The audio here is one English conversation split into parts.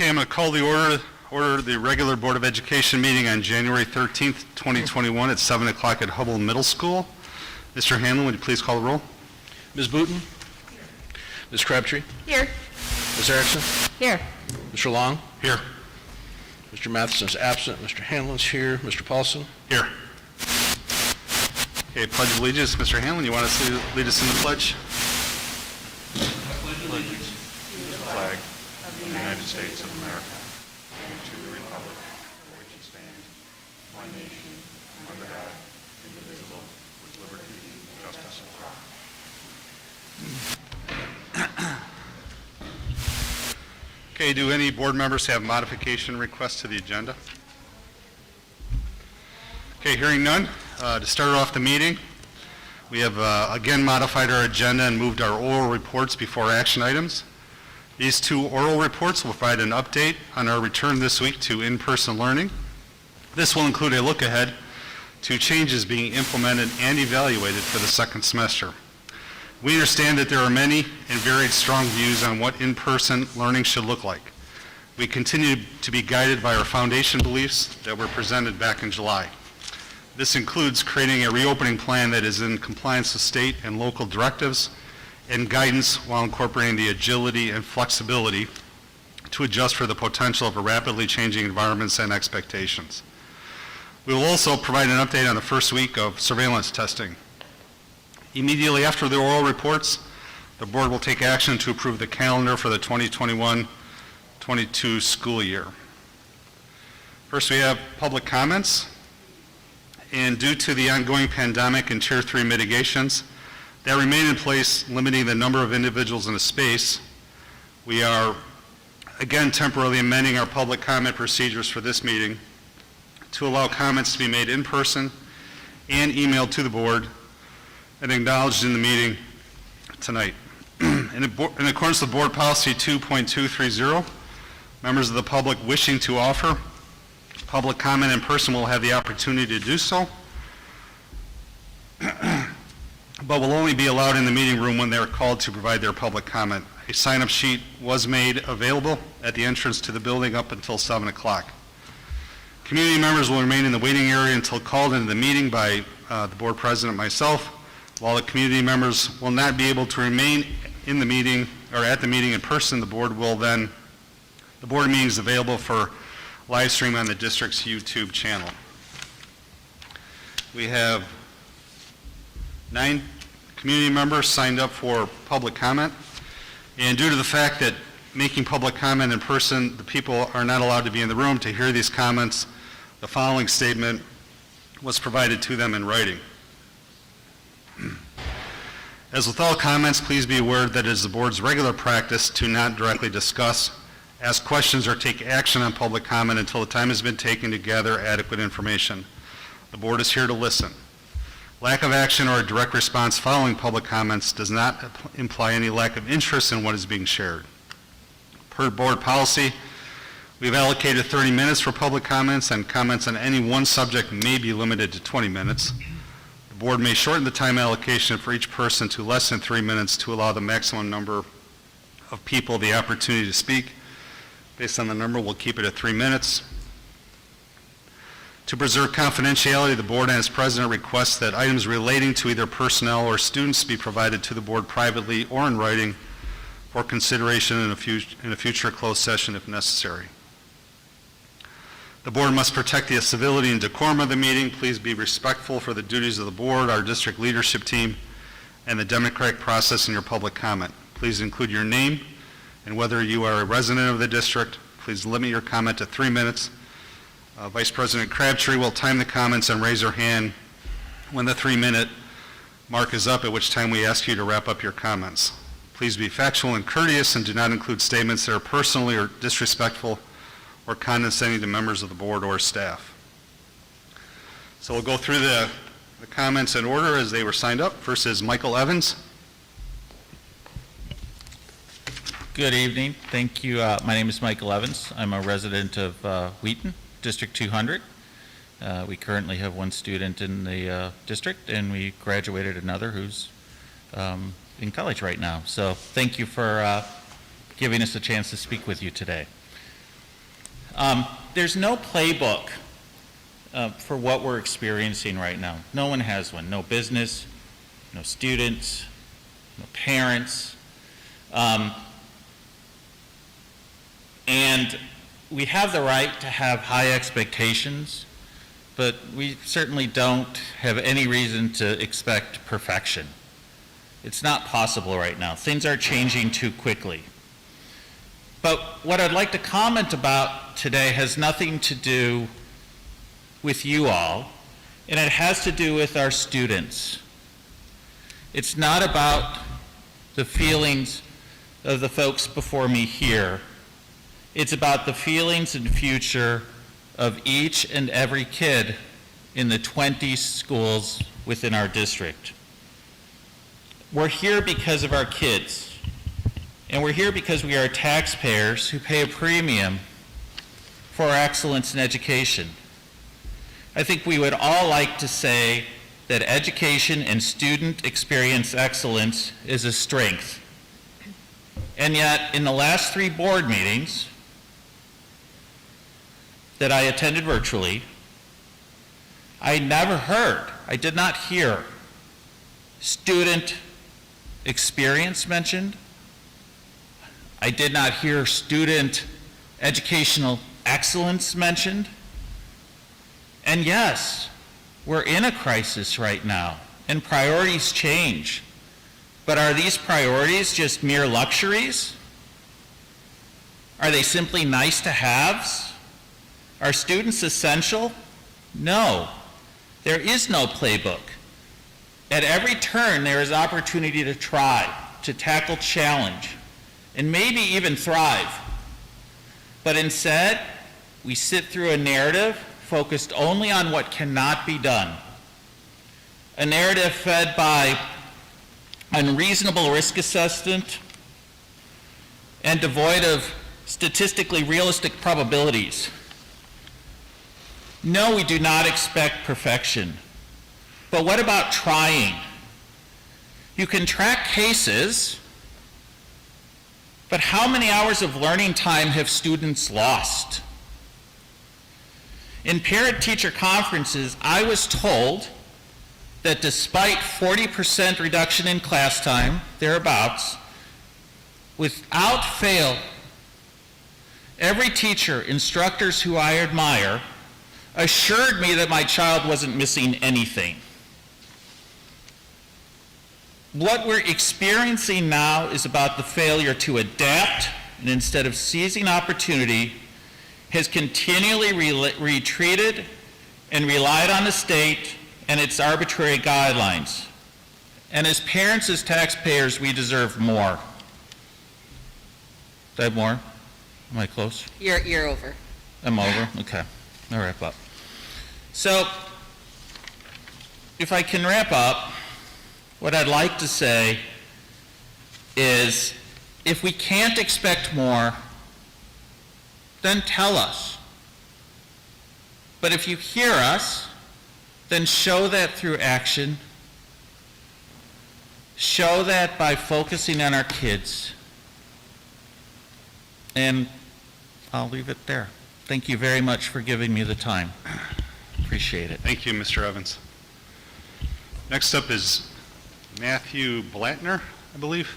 Okay, I'm going to call the order the regular Board of Education meeting on January 13th, 2021 at 7 o'clock at Hubble Middle School. Mr. Hanlon, would you please call the roll? Ms. Wheaton? Ms. Crabtree? Here. Ms. Erickson? Here. Mr. Long? Here. Mr. Matheson's absent. Mr. Hanlon's here. Mr. Paulson? Here. Okay, Pledge of Allegiance. Mr. Hanlon, you want to lead us in the pledge? I pledge allegiance to the flag of the United States of America and to the republic for which it stands, one nation, under God, indivisible, with liberty and justice for all. Okay, do any board members have modification requests to the agenda? Okay, hearing none. To start off the meeting, we have again modified our agenda and moved our oral reports before action items. These two oral reports will provide an update on our return this week to in-person learning. This will include a look ahead to changes being implemented and evaluated for the second semester. We understand that there are many and varied strong views on what in-person learning should look like. We continue to be guided by our foundation beliefs that were presented back in July. This includes creating a reopening plan that is in compliance with state and local directives and guidance while incorporating the agility and flexibility to adjust for the potential of a rapidly changing environments and expectations. We will also provide an update on the first week of surveillance testing. Immediately after the oral reports, the board will take action to approve the calendar for the 2021-22 school year. First, we have public comments. And due to the ongoing pandemic and Tier 3 mitigations that remain in place, limiting the number of individuals in a space, we are again temporarily amending our public comment procedures for this meeting to allow comments to be made in person and emailed to the board and acknowledged in the meeting tonight. In accordance with Board Policy 2.230, members of the public wishing to offer public comment in person will have the opportunity to do so, but will only be allowed in the meeting room when they are called to provide their public comment. A sign-up sheet was made available at the entrance to the building up until 7 o'clock. Community members will remain in the waiting area until called into the meeting by the board president, myself, while the community members will not be able to remain in the meeting or at the meeting in person. The board meeting is available for live stream on the district's YouTube channel. We have 9 community members signed up for public comment, and due to the fact that making public comment in person, the people are not allowed to be in the room to hear these comments, the following statement was provided to them in writing. As with all comments, please be aware that it is the board's regular practice to not directly discuss, ask questions, or take action on public comment until the time has been taken to gather adequate information. The board is here to listen. Lack of action or a direct response following public comments does not imply any lack of interest in what is being shared. Per board policy, we've allocated 30 minutes for public comments, and comments on any one subject may be limited to 20 minutes. The board may shorten the time allocation for each person to less than 3 minutes to allow the maximum number of people the opportunity to speak. Based on the number, we'll keep it at 3 minutes. To preserve confidentiality, the board and its president requests that items relating to either personnel or students be provided to the board privately or in writing for consideration in a future closed session if necessary. The board must protect the civility and decorum of the meeting. Please be respectful for the duties of the board, our district leadership team, and the democratic process in your public comment. Please include your name and whether you are a resident of the district. Please limit your comment to 3 minutes. Vice President Crabtree will time the comments and raise her hand when the 3-minute mark is up, at which time we ask you to wrap up your comments. Please be factual and courteous and do not include statements that are personally or disrespectful or condescending to members of the board or staff. So we'll go through the comments in order as they were signed up. First is Michael Evans. Good evening. Thank you. My name is Michael Evans. I'm a resident of Wheaton, District 200. We currently have 1 student in the district, and we graduated another who's in college right now. So thank you for giving us a chance to speak with you today. There's no playbook for what we're experiencing right now. No one has one. No business, no students, no parents. And we have the right to have high expectations, but we certainly don't have any reason to expect perfection. It's not possible right now. Things are changing too quickly. But what I'd like to comment about today has nothing to do with you all, and it has to do with our students. It's not about the feelings of the folks before me here. It's about the feelings and future of each and every kid in the 20 schools within our district. We're here because of our kids, and we're here because we are taxpayers who pay a premium for our excellence in education. I think we would all like to say that education and student experience excellence is a strength. And yet, in the last 3 board meetings that I attended virtually, I did not hear student experience mentioned. I did not hear student educational excellence mentioned. And yes, we're in a crisis right now, and priorities change. But are these priorities just mere luxuries? Are they simply nice to haves? Are students essential? No. There is no playbook. At every turn, there is opportunity to try, to tackle challenge, and maybe even thrive. But instead, we sit through a narrative focused only on what cannot be done. A narrative fed by unreasonable risk assessment and devoid of statistically realistic probabilities. No, we do not expect perfection. But what about trying? You can track cases, but how many hours of learning time have students lost? In parent-teacher conferences, I was told that despite 40% reduction in class time, thereabouts, without fail, every teacher, instructors who I admire, assured me that my child wasn't missing anything. What we're experiencing now is about the failure to adapt, and instead of seizing opportunity, has continually retreated and relied on the state and its arbitrary guidelines. And as parents, as taxpayers, we deserve more. Do I have more? Am I close? You're over. I'm over? Okay. I'll wrap up. So, if I can wrap up, what I'd like to say is, if we can't expect more, then tell us. But if you hear us, then show that through action. Show that by focusing on our kids. And I'll leave it there. Thank you very much for giving me the time. Appreciate it. Thank you, Mr. Evans. Next up is Matthew Blattner, I believe.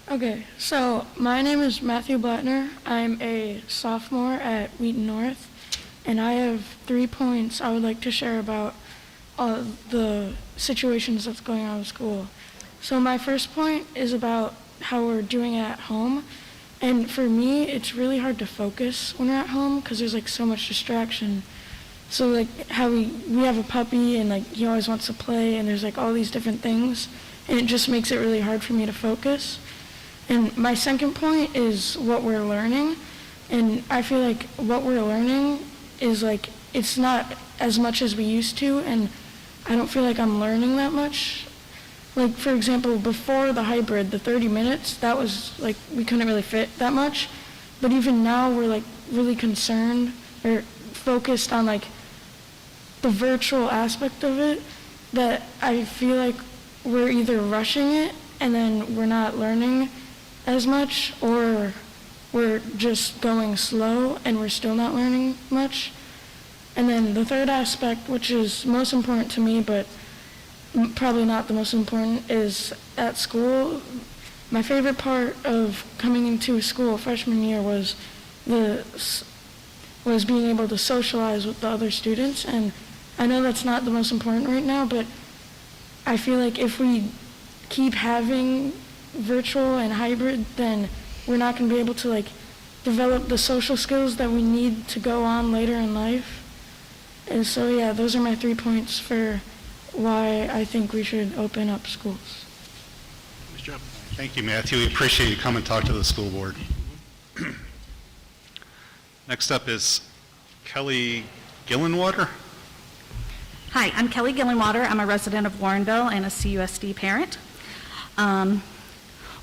Okay, so my name is Matthew Blattner. I'm a sophomore at Wheaton North, and I have 3 points I would like to share about the situations that's going on in school. So my first point is about how we're doing it at home. And for me, it's really hard to focus when we're at home because there's like so much distraction. So like how we have a puppy and like he always wants to play and there's like all these different things and it just makes it really hard for me to focus. And my second point is what we're learning. And I feel like what we're learning is like, it's not as much as we used to, and I don't feel like I'm learning that much. Like, for example, before the hybrid, the 30 minutes, that was like, we couldn't really fit that much. But even now, we're like really concerned or focused on like the virtual aspect of it, that I feel like we're either rushing it and then we're not learning, as much, or we're just going slow and we're still not learning much. And then the third aspect, which is most important to me, but probably not the most important, is at school. My favorite part of coming into school freshman year was being able to socialize with the other students. And I know that's not the most important right now, but I feel like if we keep having virtual and hybrid, then we're not going to be able to develop the social skills that we need to go on later in life. And so yeah, those are my 3 points for why I think we should open up schools. Mr. Job. Thank you, Matthew. We appreciate you coming and talk to the school board. Next up is Kelly Gillenwater. Hi, I'm Kelly Gillenwater. I'm a resident of Warrenville and a CUSD parent.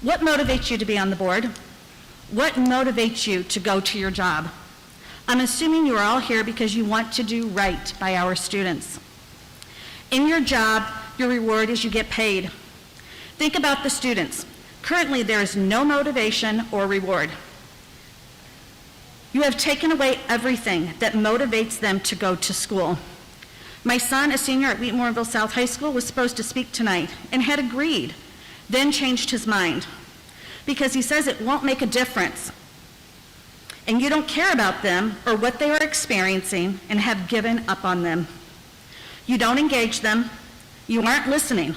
What motivates you to be on the board? What motivates you to go to your job? I'm assuming you are all here because you want to do right by our students. In your job, your reward is you get paid. Think about the students. Currently, there is no motivation or reward. You have taken away everything that motivates them to go to school. My son, a senior at Wheaton Warrenville South High School, was supposed to speak tonight and had agreed, then changed his mind because he says it won't make a difference. And you don't care about them or what they are experiencing and have given up on them. You don't engage them. You aren't listening.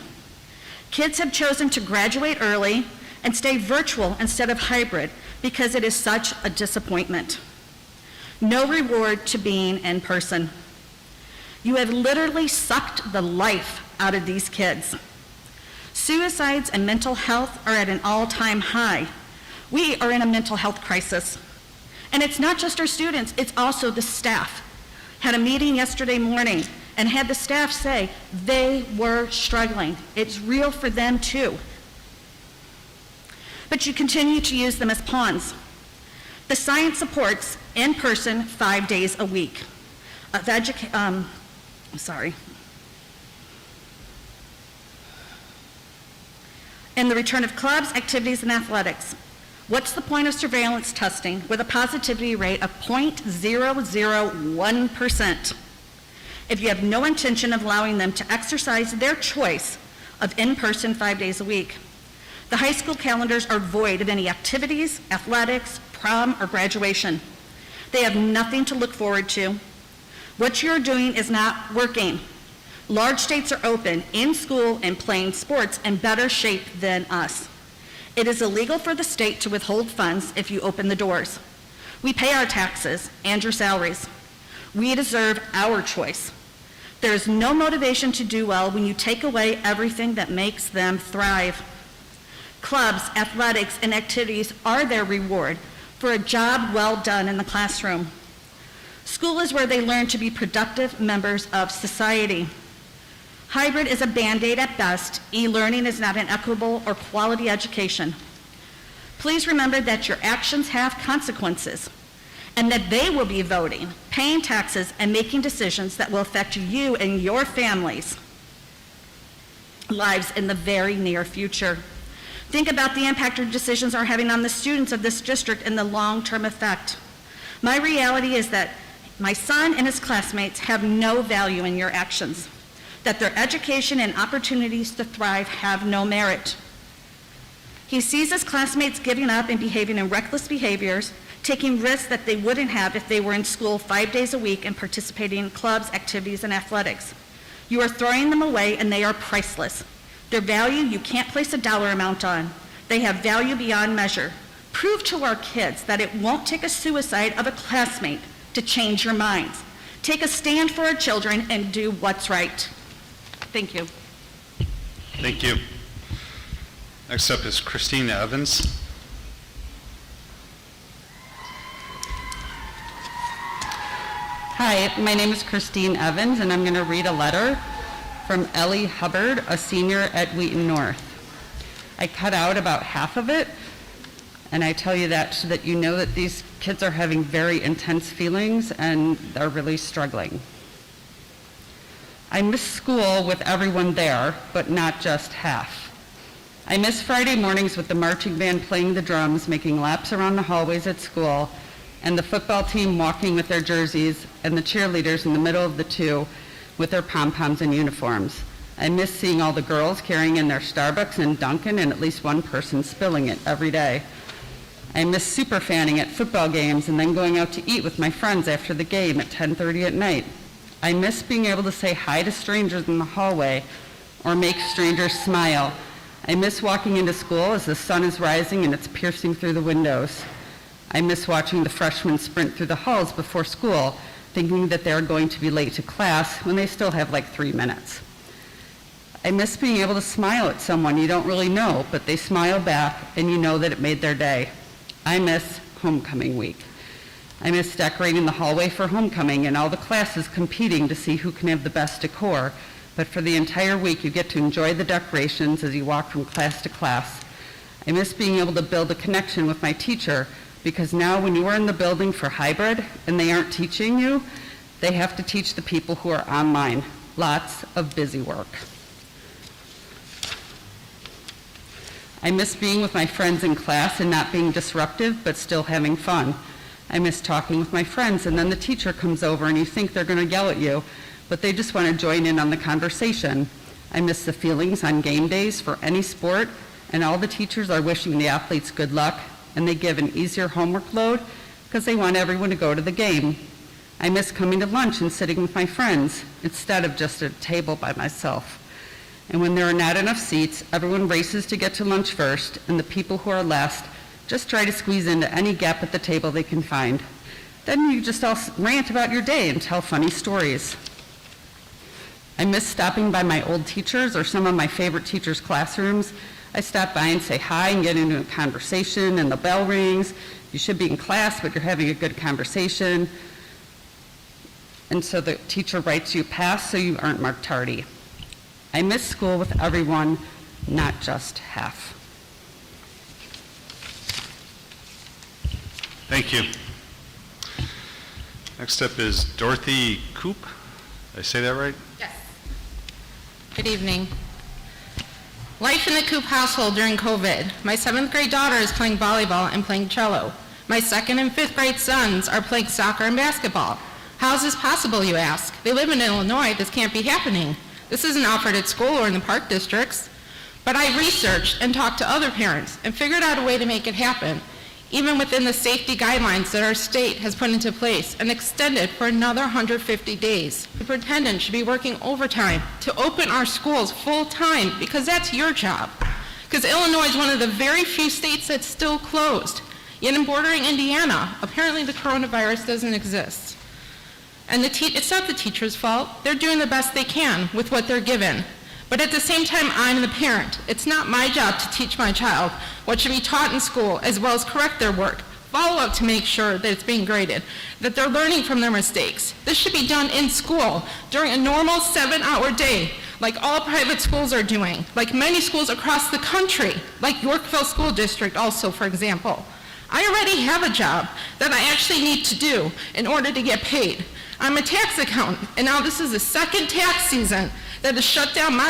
Kids have chosen to graduate early and stay virtual instead of hybrid because it is such a disappointment. No reward to being in person. You have literally sucked the life out of these kids. Suicides and mental health are at an all-time high. We are in a mental health crisis. And it's not just our students, it's also the staff. Had a meeting yesterday morning and had the staff say they were struggling. It's real for them too. But you continue to use them as pawns. The science supports in-person 5 days a week of and the return of clubs, activities, and athletics. What's the point of surveillance testing with a positivity rate of 0.001% if you have no intention of allowing them to exercise their choice of in-person 5 days a week? The high school calendars are void of any activities, athletics, prom, or graduation. They have nothing to look forward to. What you're doing is not working. Large states are open, in school, and playing sports in better shape than us. It is illegal for the state to withhold funds if you open the doors. We pay our taxes and your salaries. We deserve our choice. There is no motivation to do well when you take away everything that makes them thrive. Clubs, athletics, and activities are their reward for a job well done in the classroom. School is where they learn to be productive members of society. Hybrid is a Band-Aid at best. E-learning is not an equitable or quality education. Please remember that your actions have consequences and that they will be voting, paying taxes, and making decisions that will affect you and your families' lives in the very near future. Think about the impact your decisions are having on the students of this district and the long-term effect. My reality is that my son and his classmates have no value in your actions, that their education and opportunities to thrive have no merit. He sees his classmates giving up and behaving in reckless behaviors, taking risks that they wouldn't have if they were in school 5 days a week and participating in clubs, activities, and athletics. You are throwing them away and they are priceless. Their value you can't place a dollar amount on. They have value beyond measure. Prove to our kids that it won't take a suicide of a classmate to change your minds. Take a stand for our children and do what's right. Thank you. Thank you. Next up is Christine Evans. Hi, my name is Christine Evans, and I'm going to read a letter from Ellie Hubbard, a senior at Wheaton North. I cut out about half of it, and I tell you that so that you know that these kids are having very intense feelings and they're really struggling. I miss school with everyone there, but not just half. I miss Friday mornings with the marching band playing the drums, making laps around the hallways at school, and the football team walking with their jerseys, and the cheerleaders in the middle of the two with their pom-poms and uniforms. I miss seeing all the girls carrying in their Starbucks and Dunkin' and at least one person spilling it every day. I miss super fanning at football games and then going out to eat with my friends after the game at 10:30 at night. I miss being able to say hi to strangers in the hallway or make strangers smile. I miss walking into school as the sun is rising and it's piercing through the windows. I miss watching the freshmen sprint through the halls before school, thinking that they're going to be late to class when they still have like 3 minutes. I miss being able to smile at someone you don't really know, but they smile back and you know that it made their day. I miss homecoming week. I miss decorating the hallway for homecoming and all the classes competing to see who can have the best decor. But for the entire week, you get to enjoy the decorations as you walk from class to class. I miss being able to build a connection with my teacher, because now when you are in the building for hybrid and they aren't teaching you, they have to teach the people who are online. Lots of busy work. I miss being with my friends in class and not being disruptive, but still having fun. I miss talking with my friends, and then the teacher comes over and you think they're going to yell at you, but they just want to join in on the conversation. I miss the feelings on game days for any sport, and all the teachers are wishing the athletes good luck, and they give an easier homework load because they want everyone to go to the game. I miss coming to lunch and sitting with my friends instead of just at a table by myself. And when there are not enough seats, everyone races to get to lunch first, and the people who are last just try to squeeze into any gap at the table they can find. Then you just all rant about your day and tell funny stories. I miss stopping by my old teachers or some of my favorite teachers' classrooms. I stop by and say hi and get into a conversation, and the bell rings. You should be in class, but you're having a good conversation. And so the teacher writes you pass so you aren't marked tardy. I miss school with everyone, not just half. Thank you. Next up is Dorothy Coop. Did I say that right? Yes. Good evening. Life in the Coop household during COVID. My 7th grade daughter is playing volleyball and playing cello. My 2nd and 5th grade sons are playing soccer and basketball. How is this possible, you ask? They live in Illinois. This can't be happening. This isn't offered at school or in the park districts. But I researched and talked to other parents and figured out a way to make it happen, even within the safety guidelines that our state has put into place and extended for another 150 days. The superintendent should be working overtime to open our schools full time, because that's your job. Because Illinois is one of the very few states that's still closed. Yet in bordering Indiana, apparently the coronavirus doesn't exist. And it's not the teacher's fault. They're doing the best they can with what they're given. But at the same time, I'm the parent. It's not my job to teach my child what should be taught in school, as well as correct their work, follow up to make sure that it's being graded, that they're learning from their mistakes. This should be done in school during a normal 7-hour day, like all private schools are doing, like many schools across the country, like Yorkville School District also, for example. I already have a job that I actually need to do in order to get paid. I'm a tax accountant, and now this is the second tax season that has shut down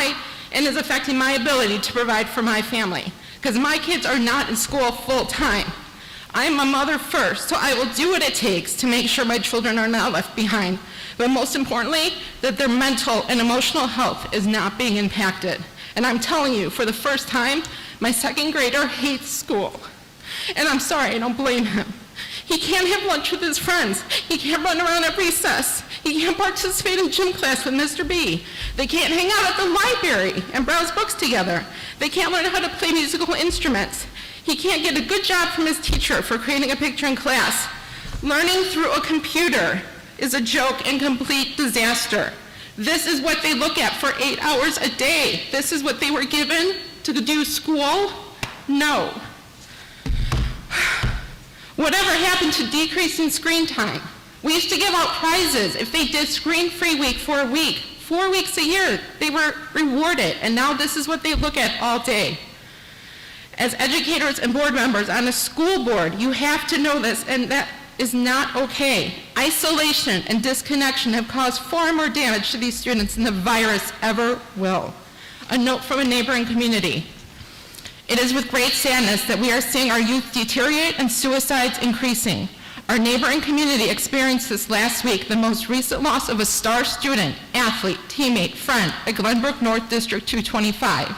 and is affecting my ability to provide for my family, because my kids are not in school full time. I'm a mother first, so I will do what it takes to make sure my children are not left behind, but most importantly, that their mental and emotional health is not being impacted. And I'm telling you, for the first time, my 2nd grader hates school. And I'm sorry, I don't blame him. He can't have lunch with his friends. He can't run around at recess. He can't participate in gym class with Mr. B. They can't hang out at the library and browse books together. They can't learn how to play musical instruments. He can't get a good job from his teacher for creating a picture in class. Learning through a computer is a joke and complete disaster. This is what they look at for 8 hours a day. This is what they were given to do school? No. Whatever happened to decreasing screen time? We used to give out prizes if they did screen-free week for a week. 4 weeks a year, they were rewarded, and now this is what they look at all day. As educators and board members on a school board, you have to know this, and that is not okay. Isolation and disconnection have caused far more damage to these students than the virus ever will. A note from a neighboring community. It is with great sadness that we are seeing our youth deteriorate and suicides increasing. Our neighboring community experienced this last week, the most recent loss of a star student, athlete, teammate, friend at Glenbrook North District 225.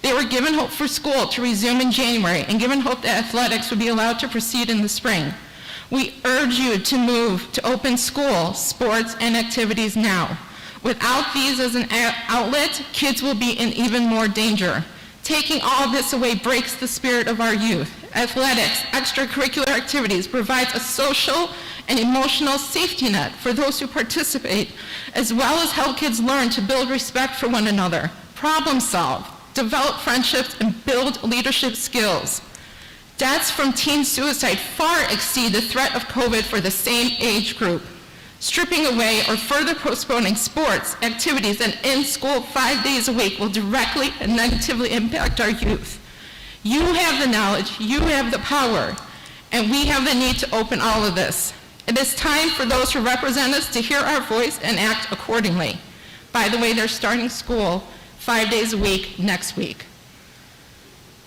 They were given hope for school to resume in January and given hope that athletics would be allowed to proceed in the spring. We urge you to move to open school, sports, and activities now. Without these as an outlet, kids will be in even more danger. Taking all this away breaks the spirit of our youth. Athletics, extracurricular activities provides a social and emotional safety net for those who participate, as well as help kids learn to build respect for one another, problem solve, develop friendships, and build leadership skills. Deaths from teen suicide far exceed the threat of COVID for the same age group. Stripping away or further postponing sports, activities, and in-school 5 days a week will directly and negatively impact our youth. You have the knowledge, you have the power, and we have the need to open all of this. It is time for those who represent us to hear our voice and act accordingly. By the way, they're starting school 5 days a week next week.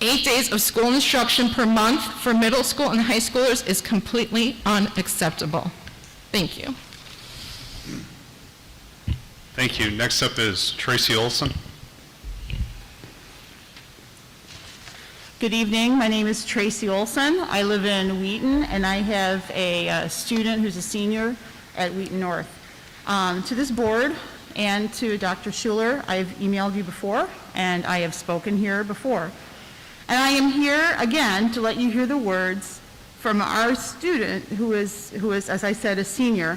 8 days of school instruction per month for middle school and high schoolers is completely unacceptable. Thank you. Thank you. Next up is Tracy Olson. Good evening. My name is Tracy Olson. I live in Wheaton, and I have a student who's a senior at Wheaton North. To this board and to Dr. Schuler, I've emailed you before, and I have spoken here before. And I am here again to let you hear the words from our student who is, as I said, a senior,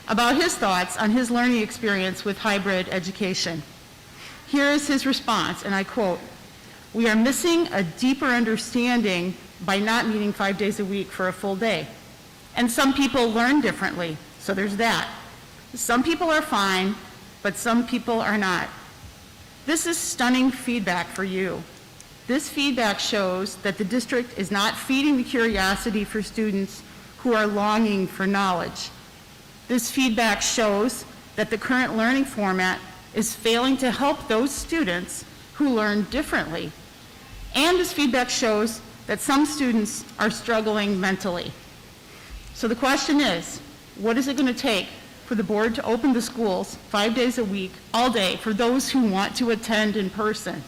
about his thoughts on his learning experience with hybrid education. Here is his response, and I quote, "We are missing a deeper understanding by not meeting 5 days a week for a full day. And some people learn differently, so there's that. Some people are fine, but some people are not. This is stunning feedback for you. This feedback shows that the district is not feeding the curiosity for students who are longing for knowledge. This feedback shows that the current learning format is failing to help those students who learn differently. And this feedback shows that some students are struggling mentally. So the question is, what is it going to take for the board to open the schools 5 days a week, all day, for those who want to attend in person?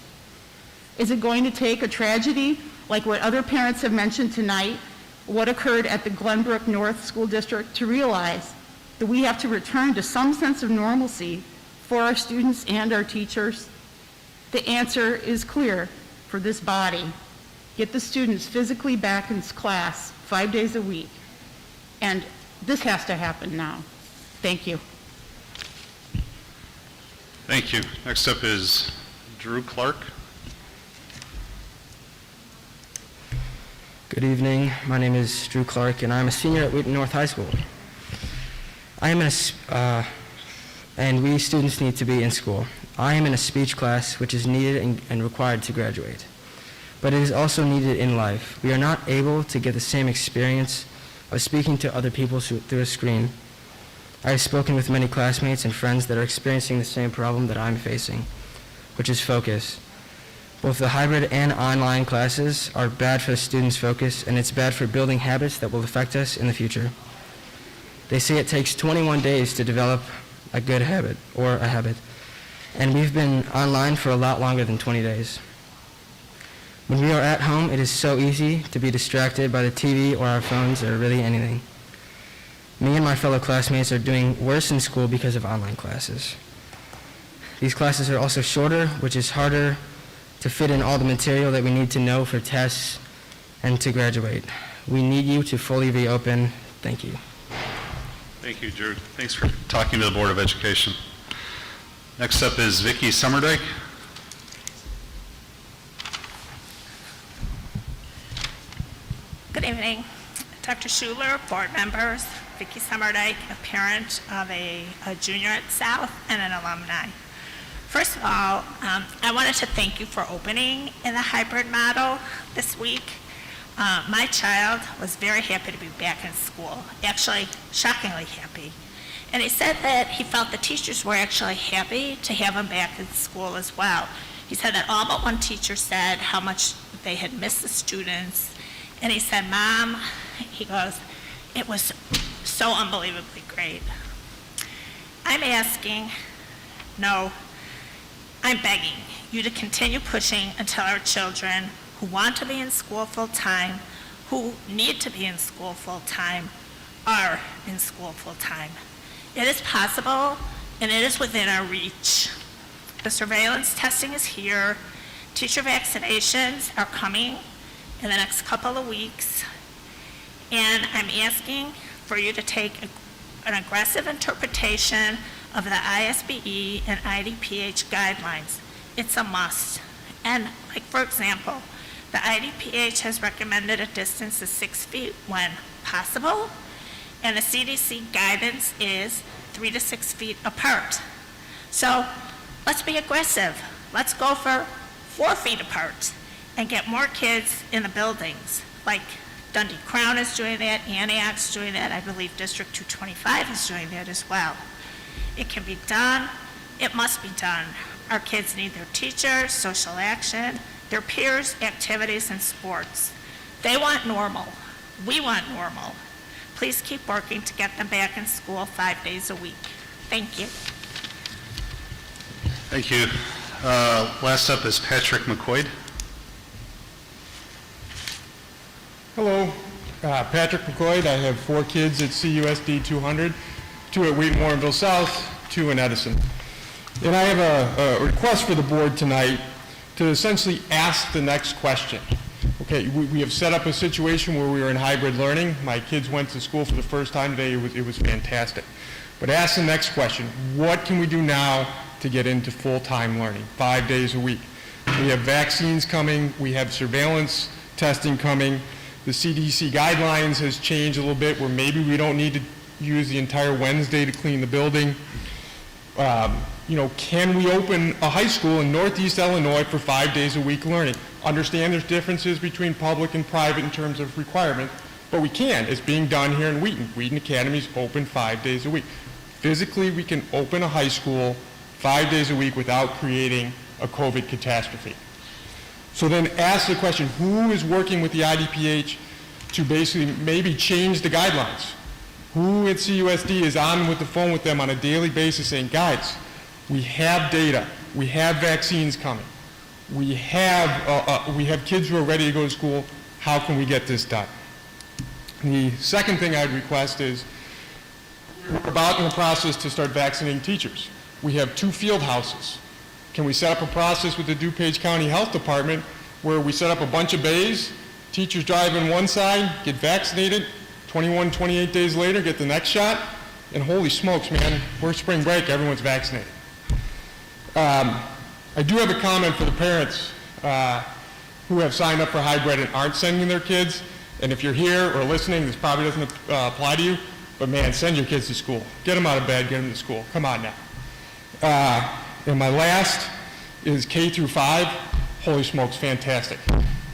Is it going to take a tragedy like what other parents have mentioned tonight, what occurred at the Glenbrook North School District, to realize that we have to return to some sense of normalcy for our students and our teachers? The answer is clear for this body. Get the students physically back in class 5 days a week. And this has to happen now. Thank you. Thank you. Next up is Drew Clark. Good evening. My name is Drew Clark, and I'm a senior at Wheaton North High School. And we students need to be in school. I am in a speech class which is needed and required to graduate. But it is also needed in life. We are not able to get the same experience of speaking to other people through a screen. I have spoken with many classmates and friends that are experiencing the same problem that I'm facing, which is focus. Both the hybrid and online classes are bad for the students' focus, and it's bad for building habits that will affect us in the future. They say it takes 21 days to develop a good habit, or a habit, and we've been online for a lot longer than 20 days. When we are at home, it is so easy to be distracted by the TV or our phones or really anything. Me and my fellow classmates are doing worse in school because of online classes. These classes are also shorter, which is harder to fit in all the material that we need to know for tests and to graduate. We need you to fully reopen. Thank you. Thank you, Drew. Thanks for talking to the Board of Education. Next up is Vicki Summerdike. Good evening, Dr. Schuler, board members, Vicki Summerdike, a parent of a junior at South and an alumni. First of all, I wanted to thank you for opening in the hybrid model this week. My child was very happy to be back in school, actually shockingly happy. And he said that he felt the teachers were actually happy to have him back in school as well. He said that all but one teacher said how much they had missed the students. And he said, Mom, he goes, it was so unbelievably great. I'm asking, no, I'm begging you to continue pushing until our children who want to be in school full-time, who need to be in school full-time, are in school full-time. It is possible, and it is within our reach. The surveillance testing is here. Teacher vaccinations are coming in the next couple of weeks. And I'm asking for you to take an aggressive interpretation of the ISBE and IDPH guidelines. It's a must. And like, for example, the IDPH has recommended a distance of 6 feet when possible, and the CDC guidance is 3 to 6 feet apart. So let's be aggressive. Let's go for 4 feet apart and get more kids in the buildings. Like Dundee Crown is doing that, Antioch's doing that, I believe District 225 is doing that as well. It can be done. It must be done. Our kids need their teachers, social action, their peers, activities, and sports. They want normal. We want normal. Please keep working to get them back in school 5 days a week. Thank you. Thank you. Last up is Patrick McQuaid. Hello, Patrick McQuaid. I have 4 kids at CUSD200, 2 at Wheaton, Warrenville South, 2 in Edison. And I have a request for the board tonight to essentially ask the next question. Okay, we have set up a situation where we are in hybrid learning. My kids went to school for the first time today. It was fantastic. But ask the next question. What can we do now to get into full-time learning, 5 days a week? We have vaccines coming. We have surveillance testing coming. The CDC guidelines has changed a little bit where maybe we don't need to use the entire Wednesday to clean the building. Can we open a high school in Northeast Illinois for 5 days a week learning? Understand there's differences between public and private in terms of requirements, but we can. It's being done here in Wheaton. Wheaton Academy's open 5 days a week. Physically, we can open a high school 5 days a week without creating a COVID catastrophe. So then ask the question, who is working with the IDPH to basically maybe change the guidelines? Who at CUSD is on with the phone with them on a daily basis saying, guys, we have data, we have vaccines coming, we have kids who are ready to go to school, how can we get this done? The second thing I'd request is, we're about in the process to start vaccinating teachers. We have 2 field houses. Can we set up a process with the DuPage County Health Department where we set up a bunch of bays, teachers drive in one side, get vaccinated, 21, 28 days later, get the next shot, and holy smokes, man, we're spring break, everyone's vaccinated. I do have a comment for the parents who have signed up for hybrid and aren't sending their kids, and if you're here or listening, this probably doesn't apply to you, but man, send your kids to school. Get them out of bed, get them to school. Come on now. And my last is K through 5. Holy smokes, fantastic.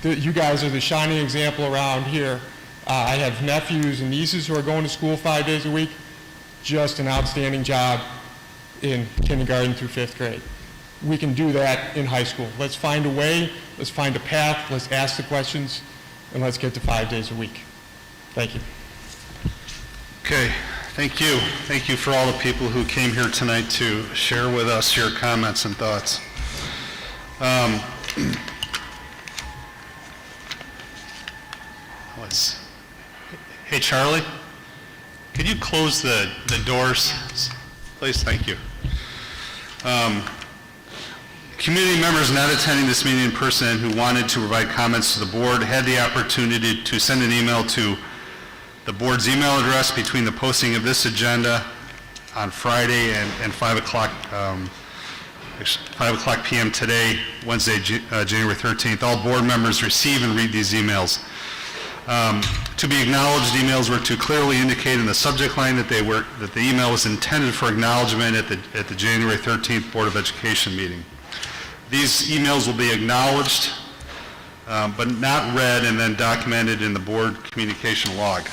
You guys are the shining example around here. I have nephews and nieces who are going to school 5 days a week. Just an outstanding job in kindergarten through 5th grade. We can do that in high school. Let's find a way, let's find a path, let's ask the questions, and let's get to 5 days a week. Thank you. Okay, thank you. Thank you for all the people who came here tonight to share with us your comments and thoughts. Hey, Charlie, could you close the doors, please? Thank you. Community members not attending this meeting in person who wanted to provide comments to the board had the opportunity to send an email to the board's email address between the posting of this agenda on Friday and 5 o'clock p.m. today, Wednesday, January 13th. All board members receive and read these emails. To be acknowledged, emails were to clearly indicate in the subject line that the email was intended for acknowledgement at the January 13th Board of Education meeting. These emails will be acknowledged, but not read and then documented in the board communication log.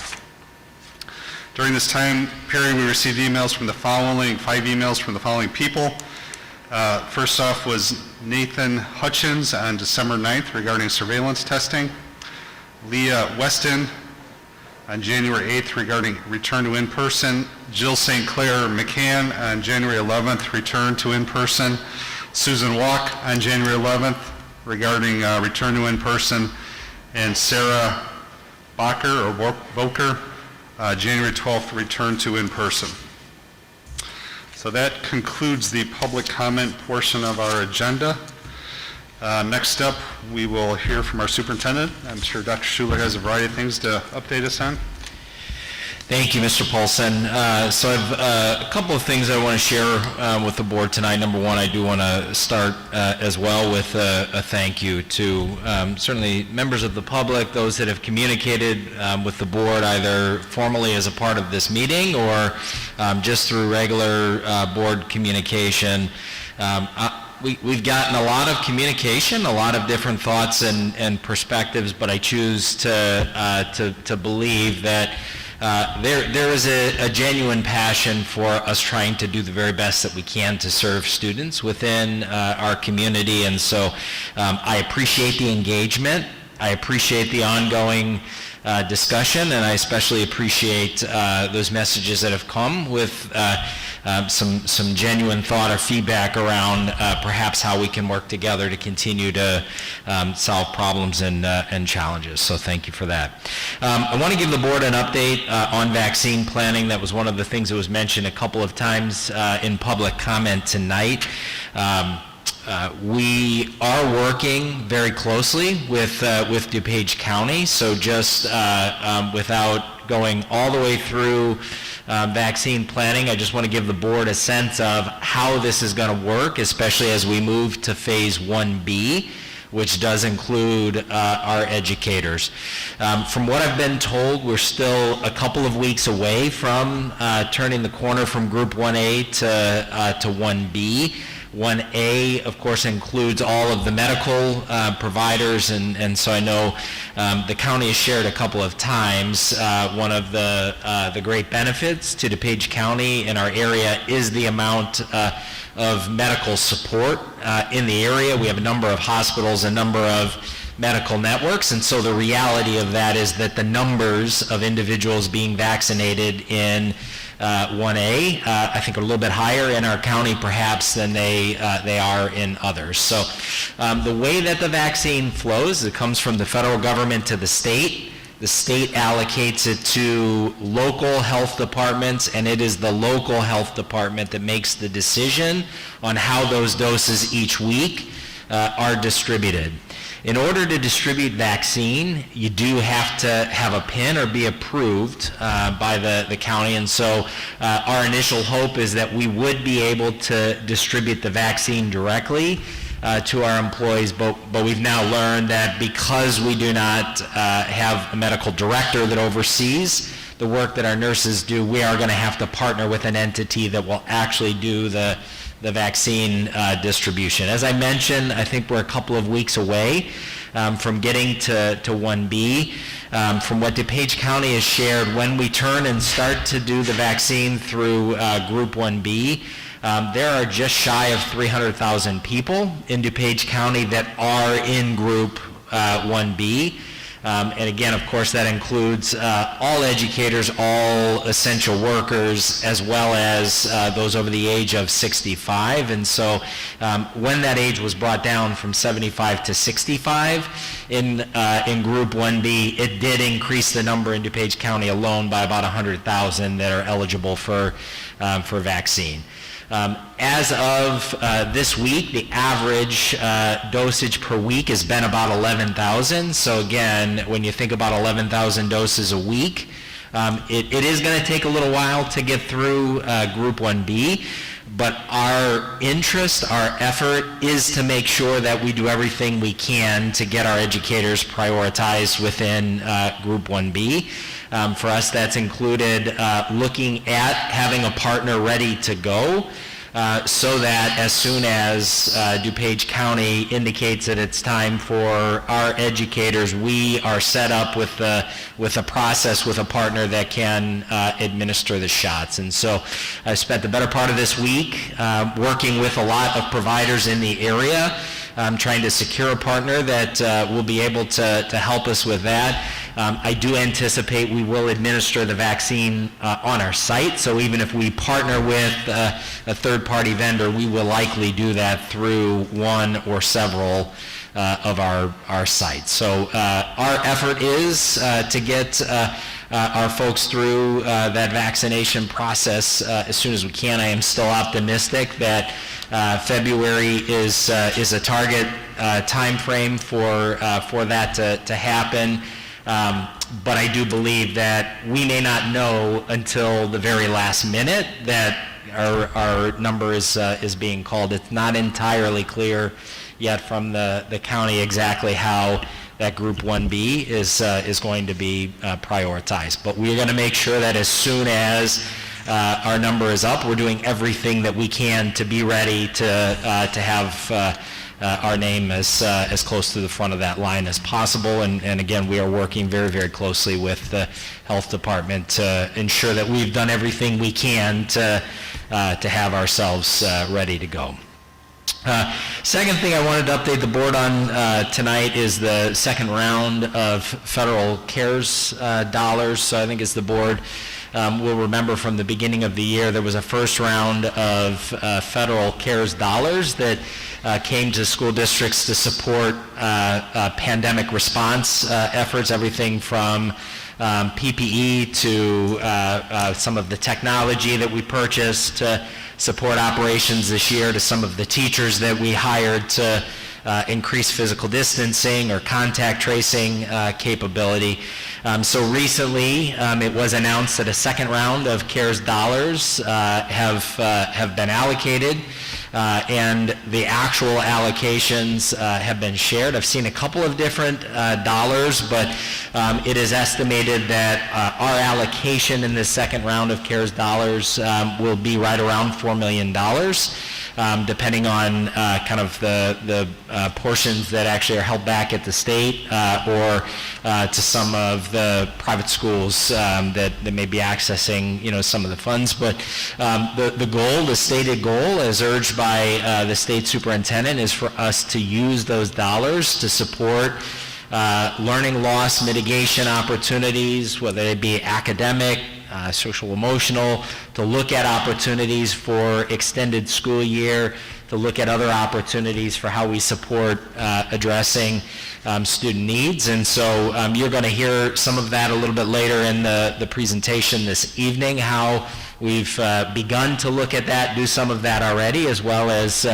During this time period, we received emails from the following, 5 emails from the following people. First off was Nathan Hutchins on December 9th regarding surveillance testing. Leah Weston on January 8th regarding return to in-person. Jill St. Clair McCann on January 11th, return to in-person. Susan Walk on January 11th regarding return to in-person. And Sarah Boker, January 12th, return to in-person. So that concludes the public comment portion of our agenda. Next up, we will hear from our superintendent. I'm sure Dr. Schuler has a variety of things to update us on. Thank you, Mr. Paulson. So I have a couple of things I want to share with the board tonight. Number one, I do want to start as well with a thank you to certainly members of the public, those that have communicated with the board either formally as a part of this meeting or just through regular board communication. We've gotten a lot of communication, a lot of different thoughts and perspectives, but I choose to believe that there is a genuine passion for us trying to do the very best that we can to serve students within our community, and so I appreciate the engagement. I appreciate the ongoing discussion, and I especially appreciate those messages that have come with some genuine thought or feedback around perhaps how we can work together to continue to solve problems and challenges. So thank you for that. I want to give the board an update on vaccine planning. That was one of the things that was mentioned a couple of times in public comment tonight. We are working very closely with DuPage County, so just without going all the way through vaccine planning, I just want to give the board a sense of how this is going to work, especially as we move to phase 1B, which does include our educators. From what I've been told, we're still a couple of weeks away from turning the corner from Group 1A to 1B. 1A, of course, includes all of the medical providers, and so I know the county has shared a couple of times. One of the great benefits to DuPage County in our area is the amount of medical support in the area. We have a number of hospitals, a number of medical networks, and so the reality of that is that the numbers of individuals being vaccinated in 1A, I think are a little bit higher in our county perhaps than they are in others. So the way that the vaccine flows, it comes from the federal government to the state. The state allocates it to local health departments, and it is the local health department that makes the decision on how those doses each week are distributed. In order to distribute vaccine, you do have to have a PIN or be approved by the county, and so our initial hope is that we would be able to distribute the vaccine directly to our employees, but we've now learned that because we do not have a medical director that oversees the work that our nurses do, we are going to have to partner with an entity that will actually do the vaccine distribution. As I mentioned, I think we're a couple of weeks away from getting to 1B. From what DuPage County has shared, when we turn and start to do the vaccine through Group 1B, there are just shy of 300,000 people in DuPage County that are in Group 1B. And again, of course, that includes all educators, all essential workers, as well as those over the age of 65. And so when that age was brought down from 75 to 65 in Group 1B, it did increase the number in DuPage County alone by about 100,000 that are eligible for vaccine. As of this week, the average dosage per week has been about 11,000. So again, when you think about 11,000 doses a week, it is going to take a little while to get through Group 1B. But our interest, our effort is to make sure that we do everything we can to get our educators prioritized within Group 1B. For us, that's included looking at having a partner ready to go so that as soon as DuPage County indicates that it's time for our educators, we are set up with a process with a partner that can administer the shots. And so I spent the better part of this week working with a lot of providers in the area, trying to secure a partner that will be able to help us with that. I do anticipate we will administer the vaccine on our site, so even if we partner with a third-party vendor, we will likely do that through one or several of our sites. So our effort is to get our folks through that vaccination process as soon as we can. I am still optimistic that February is a target time frame for that to happen. But I do believe that we may not know until the very last minute that our number is being called. It's not entirely clear yet from the county exactly how that Group 1B is going to be prioritized. But we're going to make sure that as soon as our number is up, we're doing everything that we can to be ready to have our name as close to the front of that line as possible. And again, we are working very, very closely with the health department to ensure that we've done everything we can to have ourselves ready to go. Second thing I wanted to update the board on tonight is the second round of federal CARES dollars. So I think as the board will remember from the beginning of the year, there was a first round of federal CARES dollars that came to school districts to support pandemic response efforts, everything from PPE to some of the technology that we purchased to support operations this year, to some of the teachers that we hired to increase physical distancing or contact tracing capability. So recently, it was announced that a second round of CARES dollars have been allocated, and the actual allocations have been shared. I've seen a couple of different dollars, but it is estimated that our allocation in this second round of CARES dollars will be right around $4 million. Depending on kind of the portions that actually are held back at the state or to some of the private schools that may be accessing, some of the funds. But the goal, the stated goal, as urged by the state superintendent, is for us to use those dollars to support learning loss mitigation opportunities, whether they be academic, social emotional, to look at opportunities for extended school year, to look at other opportunities for how we support addressing student needs. And so you're going to hear some of that a little bit later in the presentation this evening, how we've begun to look at that, do some of that already, as well as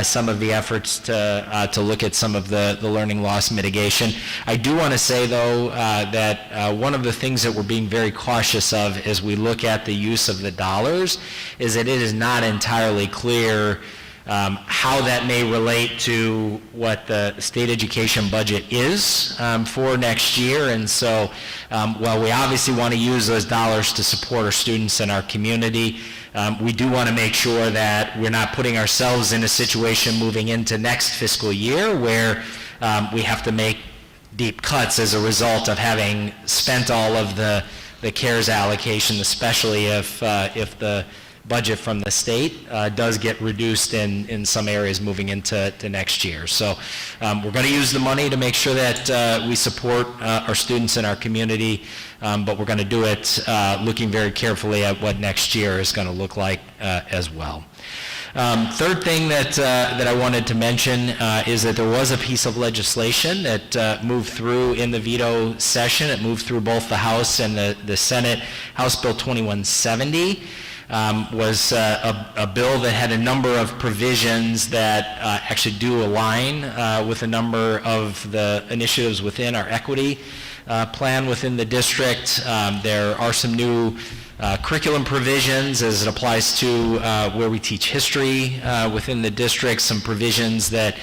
some of the efforts to look at some of the learning loss mitigation. I do want to say, though, that one of the things that we're being very cautious of as we look at the use of the dollars is that it is not entirely clear how that may relate to what the state education budget is for next year. And so while we obviously want to use those dollars to support our students and our community, we do want to make sure that we're not putting ourselves in a situation moving into next fiscal year where we have to make deep cuts as a result of having spent all of the CARES allocation, especially if the budget from the state does get reduced in some areas moving into next year. So we're going to use the money to make sure that we support our students and our community, but we're going to do it looking very carefully at what next year is going to look like as well. Third thing that I wanted to mention is that there was a piece of legislation that moved through in the veto session. It moved through both the House and the Senate. House Bill 2170 was a bill that had a number of provisions that actually do align with a number of the initiatives within our equity plan within the district. There are some new curriculum provisions as it applies to where we teach history within the district, some provisions that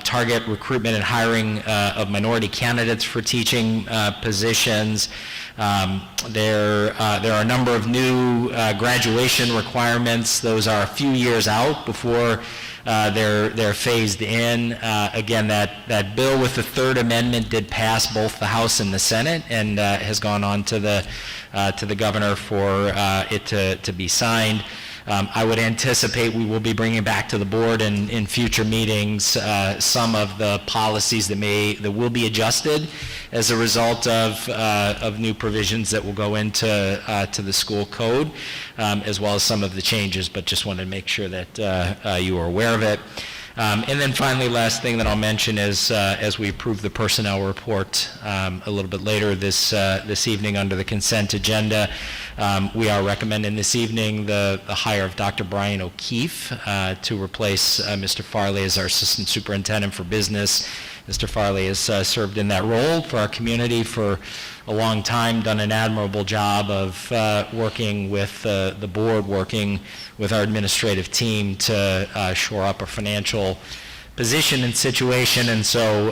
target recruitment and hiring of minority candidates for teaching positions. There are a number of new graduation requirements. Those are a few years out before they're phased in. Again, that bill with the third amendment did pass both the House and the Senate, and has gone on to the governor for it to be signed. I would anticipate we will be bringing back to the board in future meetings some of the policies that will be adjusted as a result of new provisions that will go into to the school code, as well as some of the changes, but just wanted to make sure that you are aware of it. And then finally, last thing that I'll mention is as we approve the personnel report a little bit later this evening under the consent agenda, we are recommending this evening the hire of Dr. Brian O'Keefe to replace Mr. Farley as our Assistant Superintendent for Business. Mr. Farley has served in that role for our community for a long time, done an admirable job of working with the board, working with our administrative team to shore up our financial position and situation, and so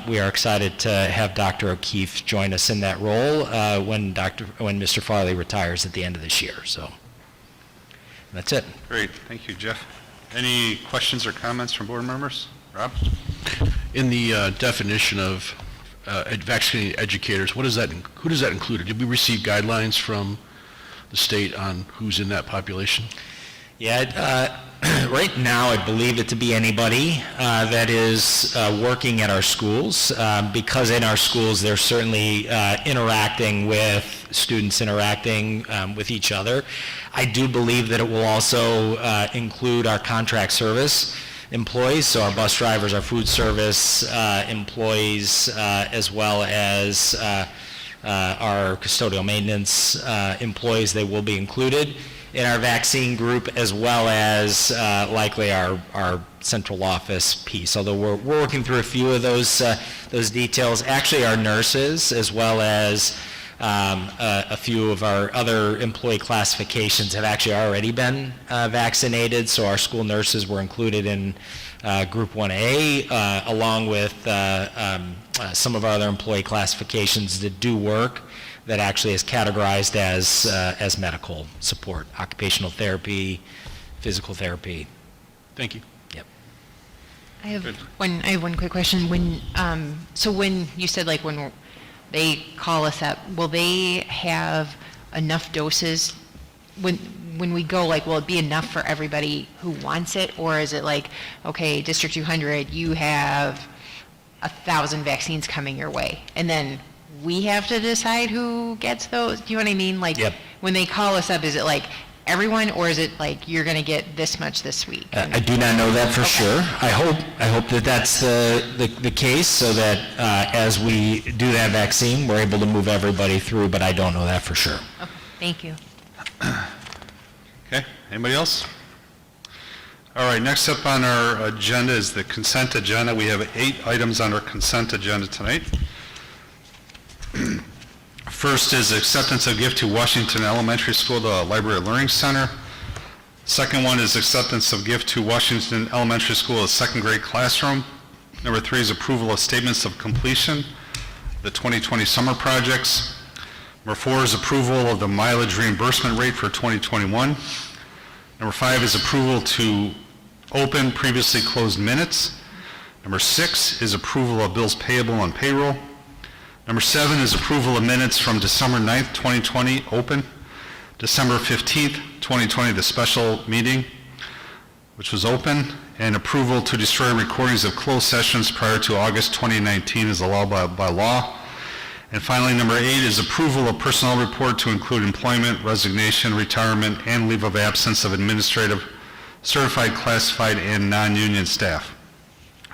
we are excited to have Dr. O'Keefe join us in that role when Mr. Farley retires at the end of this year. So that's it. Great, thank you, Jeff. Any questions or comments from board members? Rob? In the definition of vaccinated educators, who does that include? Did we receive guidelines from the state on who's in that population? Yeah, right now I believe it to be anybody that is working at our schools, because in our schools they're certainly interacting with students, interacting with each other. I do believe that it will also include our contract service employees, so our bus drivers, our food service employees, as well as our custodial maintenance employees. They will be included in our vaccine group, as well as likely our central office piece, although we're working through a few of those details. Actually, our nurses, as well as a few of our other employee classifications, have actually already been vaccinated, so our school nurses were included in Group 1A, along with some of our other employee classifications that do work that actually is categorized as medical support, occupational therapy, physical therapy. Thank you. Yep. I have one quick question. So when you said when they call us up, will they have enough doses when we go, will it be enough for everybody who wants it, or is it okay, District 200, you have 1,000 vaccines coming your way, and then we have to decide who gets those? Do you know what I mean? Yep. When they call us up, is it everyone, or is it you're going to get this much this week? I do not know that for sure. I hope that that's the case, so that as we do that vaccine, we're able to move everybody through, but I don't know that for sure. Okay, thank you. Okay, anybody else? All right, next up on our agenda is the consent agenda. We have 8 items on our consent agenda tonight. First is acceptance of gift to Washington Elementary School, the Library Learning Center. Second one is acceptance of gift to Washington Elementary School, a second grade classroom. Number 3 is approval of statements of completion, the 2020 summer projects. Number 4 is approval of the mileage reimbursement rate for 2021. Number 5 is approval to open previously closed minutes. Number 6 is approval of bills payable on payroll. Number 7 is approval of minutes from December 9th, 2020, open. December 15th, 2020, the special meeting, which was open. And approval to destroy recordings of closed sessions prior to August 2019 is allowed by law. And finally, number 8 is approval of personnel report to include employment, resignation, retirement, and leave of absence of administrative, certified, classified, and non-union staff.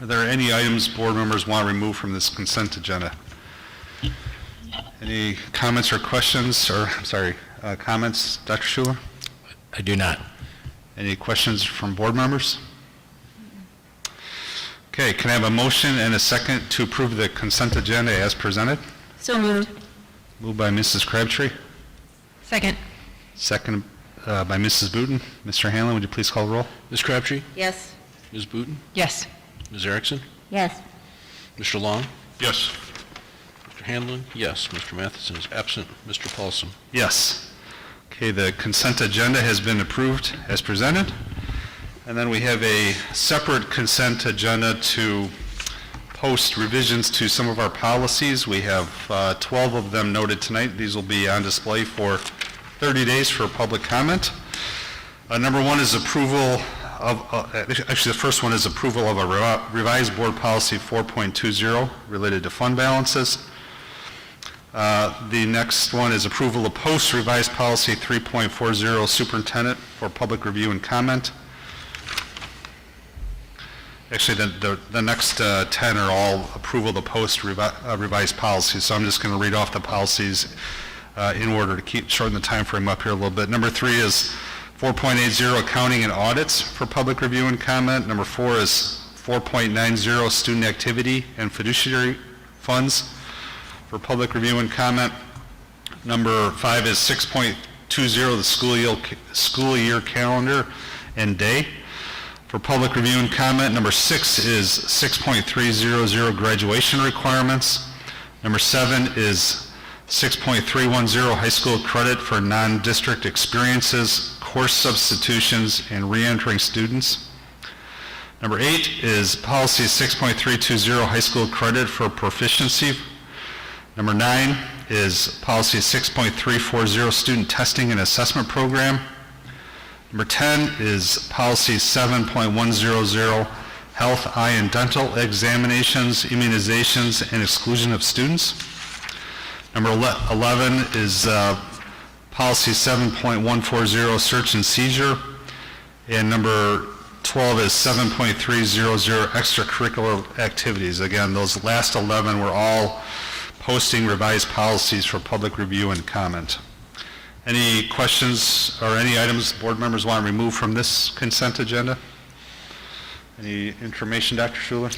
Are there any items board members want to remove from this consent agenda? Any comments or questions, comments, Dr. Schuler? I do not. Any questions from board members? Okay, can I have a motion and a second to approve the consent agenda as presented? So moved. Moved by Mrs. Crabtree, Second. second by Mrs. Booten. Mr. Hanlon, would you please call the roll? Ms. Crabtree? Yes. Ms. Booten? Yes. Ms. Erickson? Yes. Mr. Long? Yes. Mr. Hanlon? Yes. Mr. Matheson is absent. Mr. Paulson? Yes. Okay, the consent agenda has been approved as presented. And then we have a separate consent agenda to post revisions to some of our policies. We have 12 of them noted tonight. These will be on display for 30 days for public comment. Number one is approval of, actually the first one is approval of a revised board policy 4.20 related to fund balances. The next one is approval of post revised policy 3.40 superintendent for public review and comment. Actually, the next 10 are all approval of the post revised policies, so I'm just going to read off the policies in order to shorten the time frame up here a little bit. Number 3 is 4.80 accounting and audits for public review and comment. Number 4 is 4.90 student activity and fiduciary funds for public review and comment. Number 5 is 6.20 the school year calendar and day for public review and comment. Number 6 is 6.300 graduation requirements. Number 7 is 6.310 high school credit for non-district experiences, course substitutions, and re-entering students. Number 8 is policy 6.320 high school credit for proficiency. Number 9 is policy 6.340 student testing and assessment program. Number 10 is policy 7.100 health, eye, and dental examinations, immunizations, and exclusion of students. Number 11 is policy 7.140 search and seizure. And number 12 is 7.300 extracurricular activities. Again, those last 11 were all posting revised policies for public review and comment. Any questions or any items board members want to remove from this consent agenda? Any information, Dr. Schuler?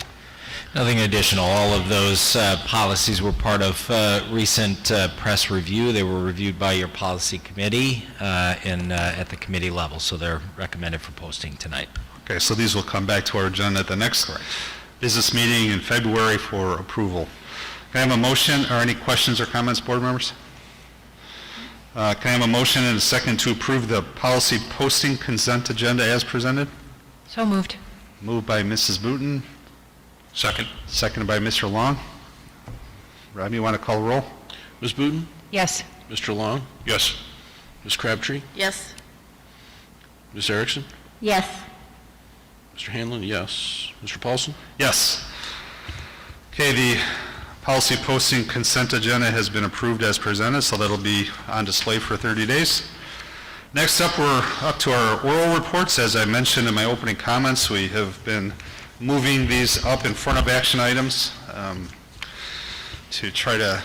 Nothing additional. All of those policies were part of recent press review. They were reviewed by your policy committee at the committee level, so they're recommended for posting tonight. Okay, so these will come back to our agenda at the next business meeting in February for approval. Can I have a motion or any questions or comments, board members? Can I have a motion and a second to approve the policy posting consent agenda as presented? So moved. Moved by Mrs. Booten. Second. Seconded by Mr. Long. Rob, you want to call the roll? Ms. Booten? Yes. Mr. Long? Yes. Ms. Crabtree? Yes. Ms. Erickson? Yes. Mr. Hanlon? Yes. Mr. Paulson? Yes. Okay, the policy posting consent agenda has been approved as presented, so that'll be on display for 30 days. Next up, we're up to our oral reports. As I mentioned in my opening comments, we have been moving these up in front of action items to try to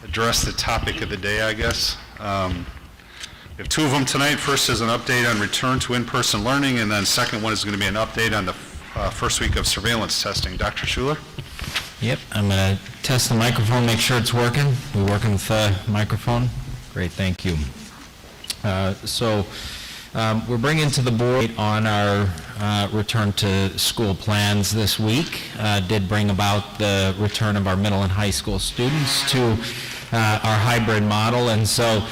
address the topic of the day, I guess. We have 2 of them tonight. First is an update on return to in-person learning, and then second one is going to be an update on the first week of surveillance testing. Dr. Schuler? Yep, I'm going to test the microphone, make sure it's working. We working with the microphone? Great, thank you. We're bringing to the board on our return to school plans this week. Did bring about the return of our middle and high school students to our hybrid model. And so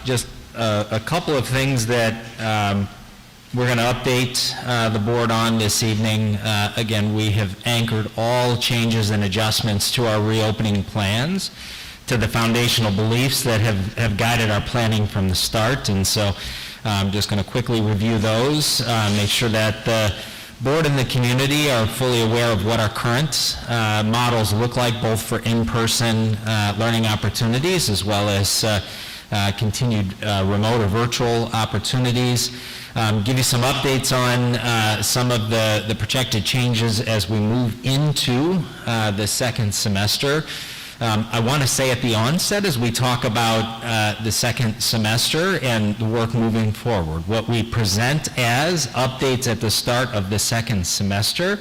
just a couple of things that we're going to update the board on this evening. Again, we have anchored all changes and adjustments to our reopening plans to the foundational beliefs that have guided our planning from the start. And so I'm just going to quickly review those, make sure that the board and the community are fully aware of what our current models look like, both for in-person learning opportunities as well as continued remote or virtual opportunities. Give you some updates on some of the projected changes as we move into the second semester. I want to say at the onset, as we talk about the second semester and the work moving forward, what we present as updates at the start of the second semester,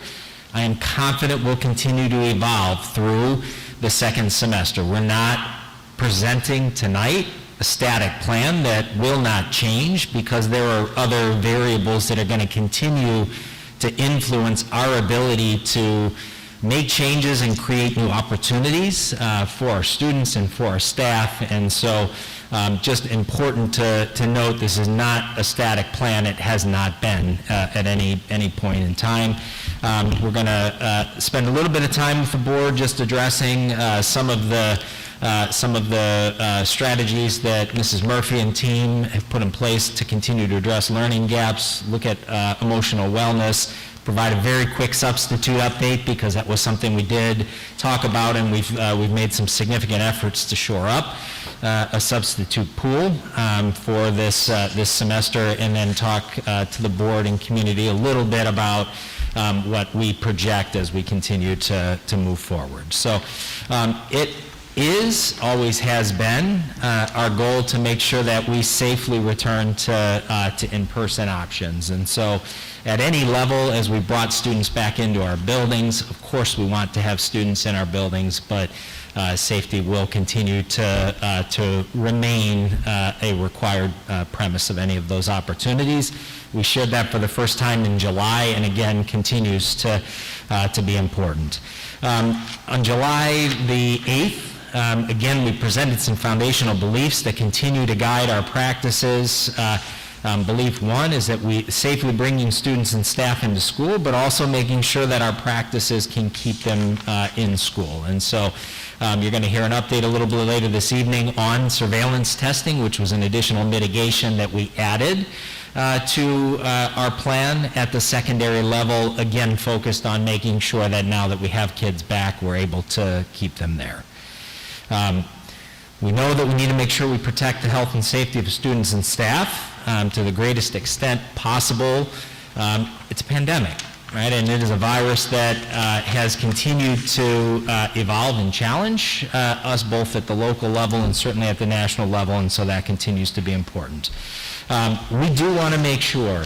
I am confident will continue to evolve through the second semester. We're not presenting tonight a static plan that will not change because there are other variables that are going to continue to influence our ability to make changes and create new opportunities for our students and for our staff. And so just important to note, this is not a static plan. It has not been at any point in time. We're going to spend a little bit of time with the board just addressing some of the strategies that Mrs. Murphy and team have put in place to continue to address learning gaps, look at emotional wellness, provide a very quick substitute update because that was something we did talk about, and we've made some significant efforts to shore up a substitute pool for this semester, and then talk to the board and community a little bit about what we project as we continue to move forward. So it is, always has been, our goal to make sure that we safely return to in-person options. And so at any level, as we brought students back into our buildings, of course we want to have students in our buildings, but safety will continue to remain a required premise of any of those opportunities. We shared that for the first time in July, and again continues to be important. On July the 8th, again, we presented some foundational beliefs that continue to guide our practices. Belief one is that we safely bringing students and staff into school, but also making sure that our practices can keep them in school. And so you're going to hear an update a little bit later this evening on surveillance testing, which was an additional mitigation that we added to our plan at the secondary level, again focused on making sure that now that we have kids back, we're able to keep them there. We know that we need to make sure we protect the health and safety of students and staff to the greatest extent possible. It's a pandemic, right? And it is a virus that has continued to evolve and challenge us both at the local level and certainly at the national level, and so that continues to be important. We do want to make sure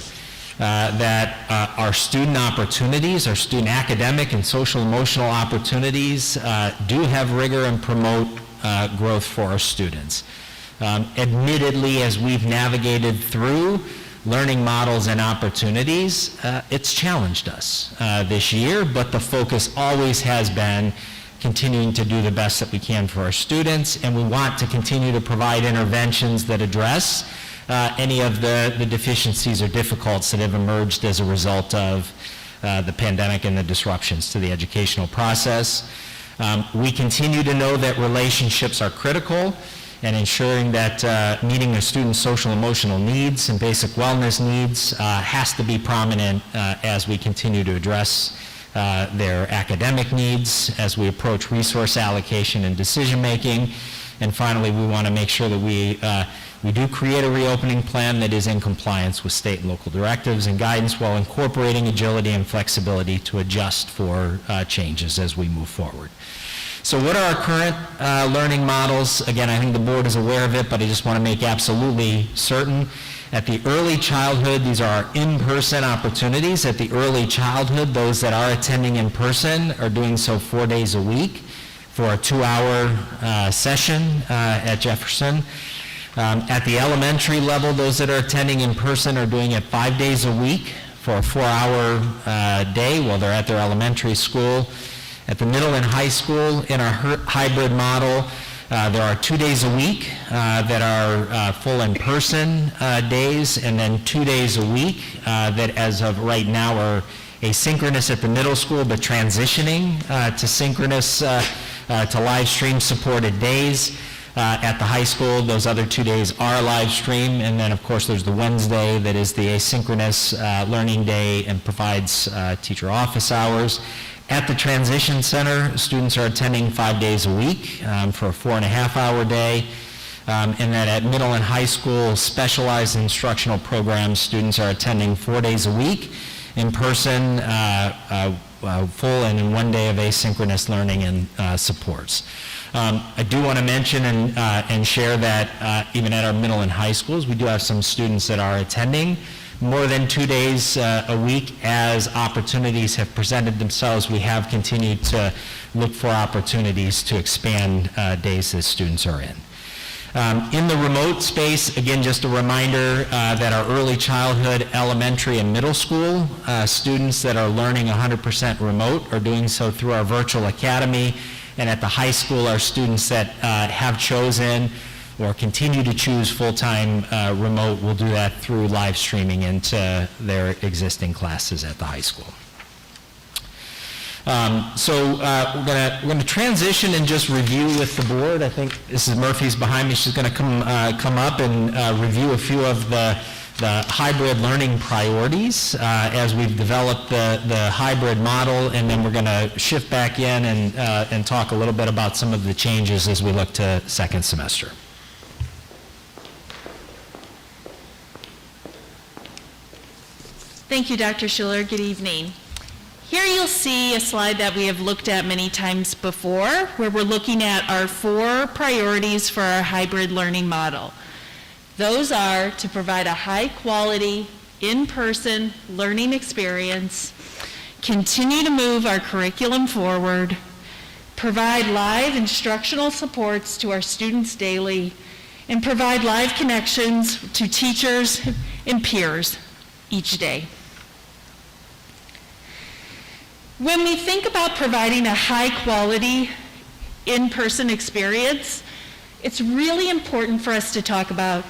that our student opportunities, our student academic and social emotional opportunities do have rigor and promote growth for our students. Admittedly, as we've navigated through learning models and opportunities, it's challenged us this year, but the focus always has been continuing to do the best that we can for our students, and we want to continue to provide interventions that address any of the deficiencies or difficulties that have emerged as a result of the pandemic and the disruptions to the educational process. We continue to know that relationships are critical, and ensuring that meeting the students' social emotional needs and basic wellness needs has to be prominent as we continue to address their academic needs, as we approach resource allocation and decision making. And finally, we want to make sure that we do create a reopening plan that is in compliance with state and local directives and guidance while incorporating agility and flexibility to adjust for changes as we move forward. So what are our current learning models? Again, I think the board is aware of it, but I just want to make absolutely certain. At the early childhood, these are our in-person opportunities. At the early childhood, those that are attending in person are doing so 4 days a week for a 2-hour session at Jefferson. At the elementary level, those that are attending in person are doing it 5 days a week for a 4-hour day while they're at their elementary school. At the middle and high school, in our hybrid model, there are 2 days a week that are full in-person days, and then 2 days a week that as of right now are asynchronous at the middle school, but transitioning to synchronous to live stream supported days. At the high school, those other 2 days are live stream, and then of course there's the Wednesday that is the asynchronous learning day and provides teacher office hours. At the Transition Center, students are attending 5 days a week for a 4.5-hour day. And then at middle and high school specialized instructional programs, students are attending 4 days a week in person, full and in 1 day of asynchronous learning and supports. I do want to mention and share that even at our middle and high schools, we do have some students that are attending more than 2 days a week. As opportunities have presented themselves, we have continued to look for opportunities to expand days that students are in. In the remote space, again, just a reminder that our early childhood, elementary, and middle school students that are learning 100% remote are doing so through our virtual academy. And at the high school, our students that have chosen or continue to choose full-time remote will do that through live streaming into their existing classes at the high school. We're going to transition and just review with the board. I think Mrs. Murphy's behind me. She's going to come up and review a few of the hybrid learning priorities as we've developed the hybrid model, and then we're going to shift back in and talk a little bit about some of the changes as we look to second semester. Thank you, Dr. Schuler. Good evening. Here you'll see a slide that we have looked at many times before, where we're looking at our 4 priorities for our hybrid learning model. Those are to provide a high-quality, in-person learning experience, continue to move our curriculum forward, provide live instructional supports to our students daily, and provide live connections to teachers and peers each day. When we think about providing a high-quality in-person experience, it's really important for us to talk about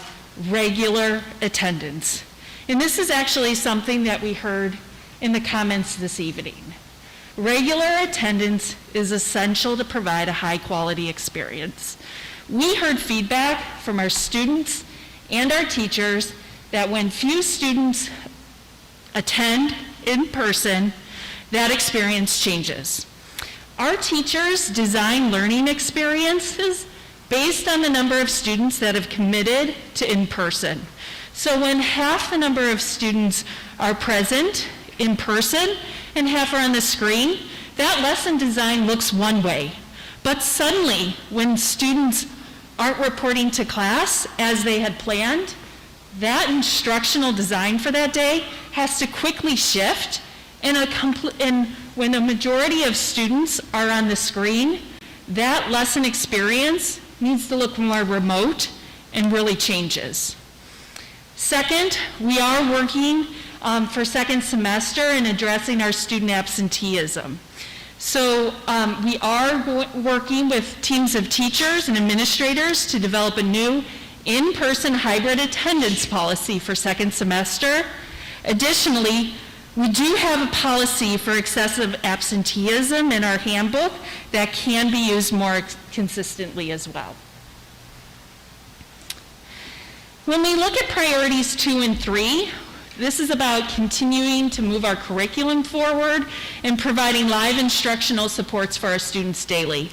regular attendance. And this is actually something that we heard in the comments this evening. Regular attendance is essential to provide a high-quality experience. We heard feedback from our students and our teachers that when few students attend in person, that experience changes. Our teachers design learning experiences based on the number of students that have committed to in-person. So when half the number of students are present in person and half are on the screen, that lesson design looks one way. But suddenly, when students aren't reporting to class as they had planned, that instructional design for that day has to quickly shift, and when a majority of students are on the screen, that lesson experience needs to look more remote and really changes. Second, we are working for second semester in addressing our student absenteeism. So we are working with teams of teachers and administrators to develop a new in-person hybrid attendance policy for second semester. Additionally, we do have a policy for excessive absenteeism in our handbook that can be used more consistently as well. When we look at priorities 2 and 3, this is about continuing to move our curriculum forward and providing live instructional supports for our students daily.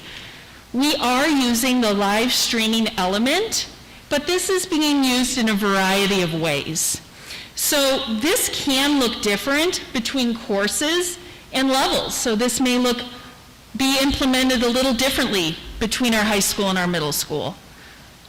We are using the live streaming element, but this is being used in a variety of ways. So this can look different between courses and levels. So this may be implemented a little differently between our high school and our middle school.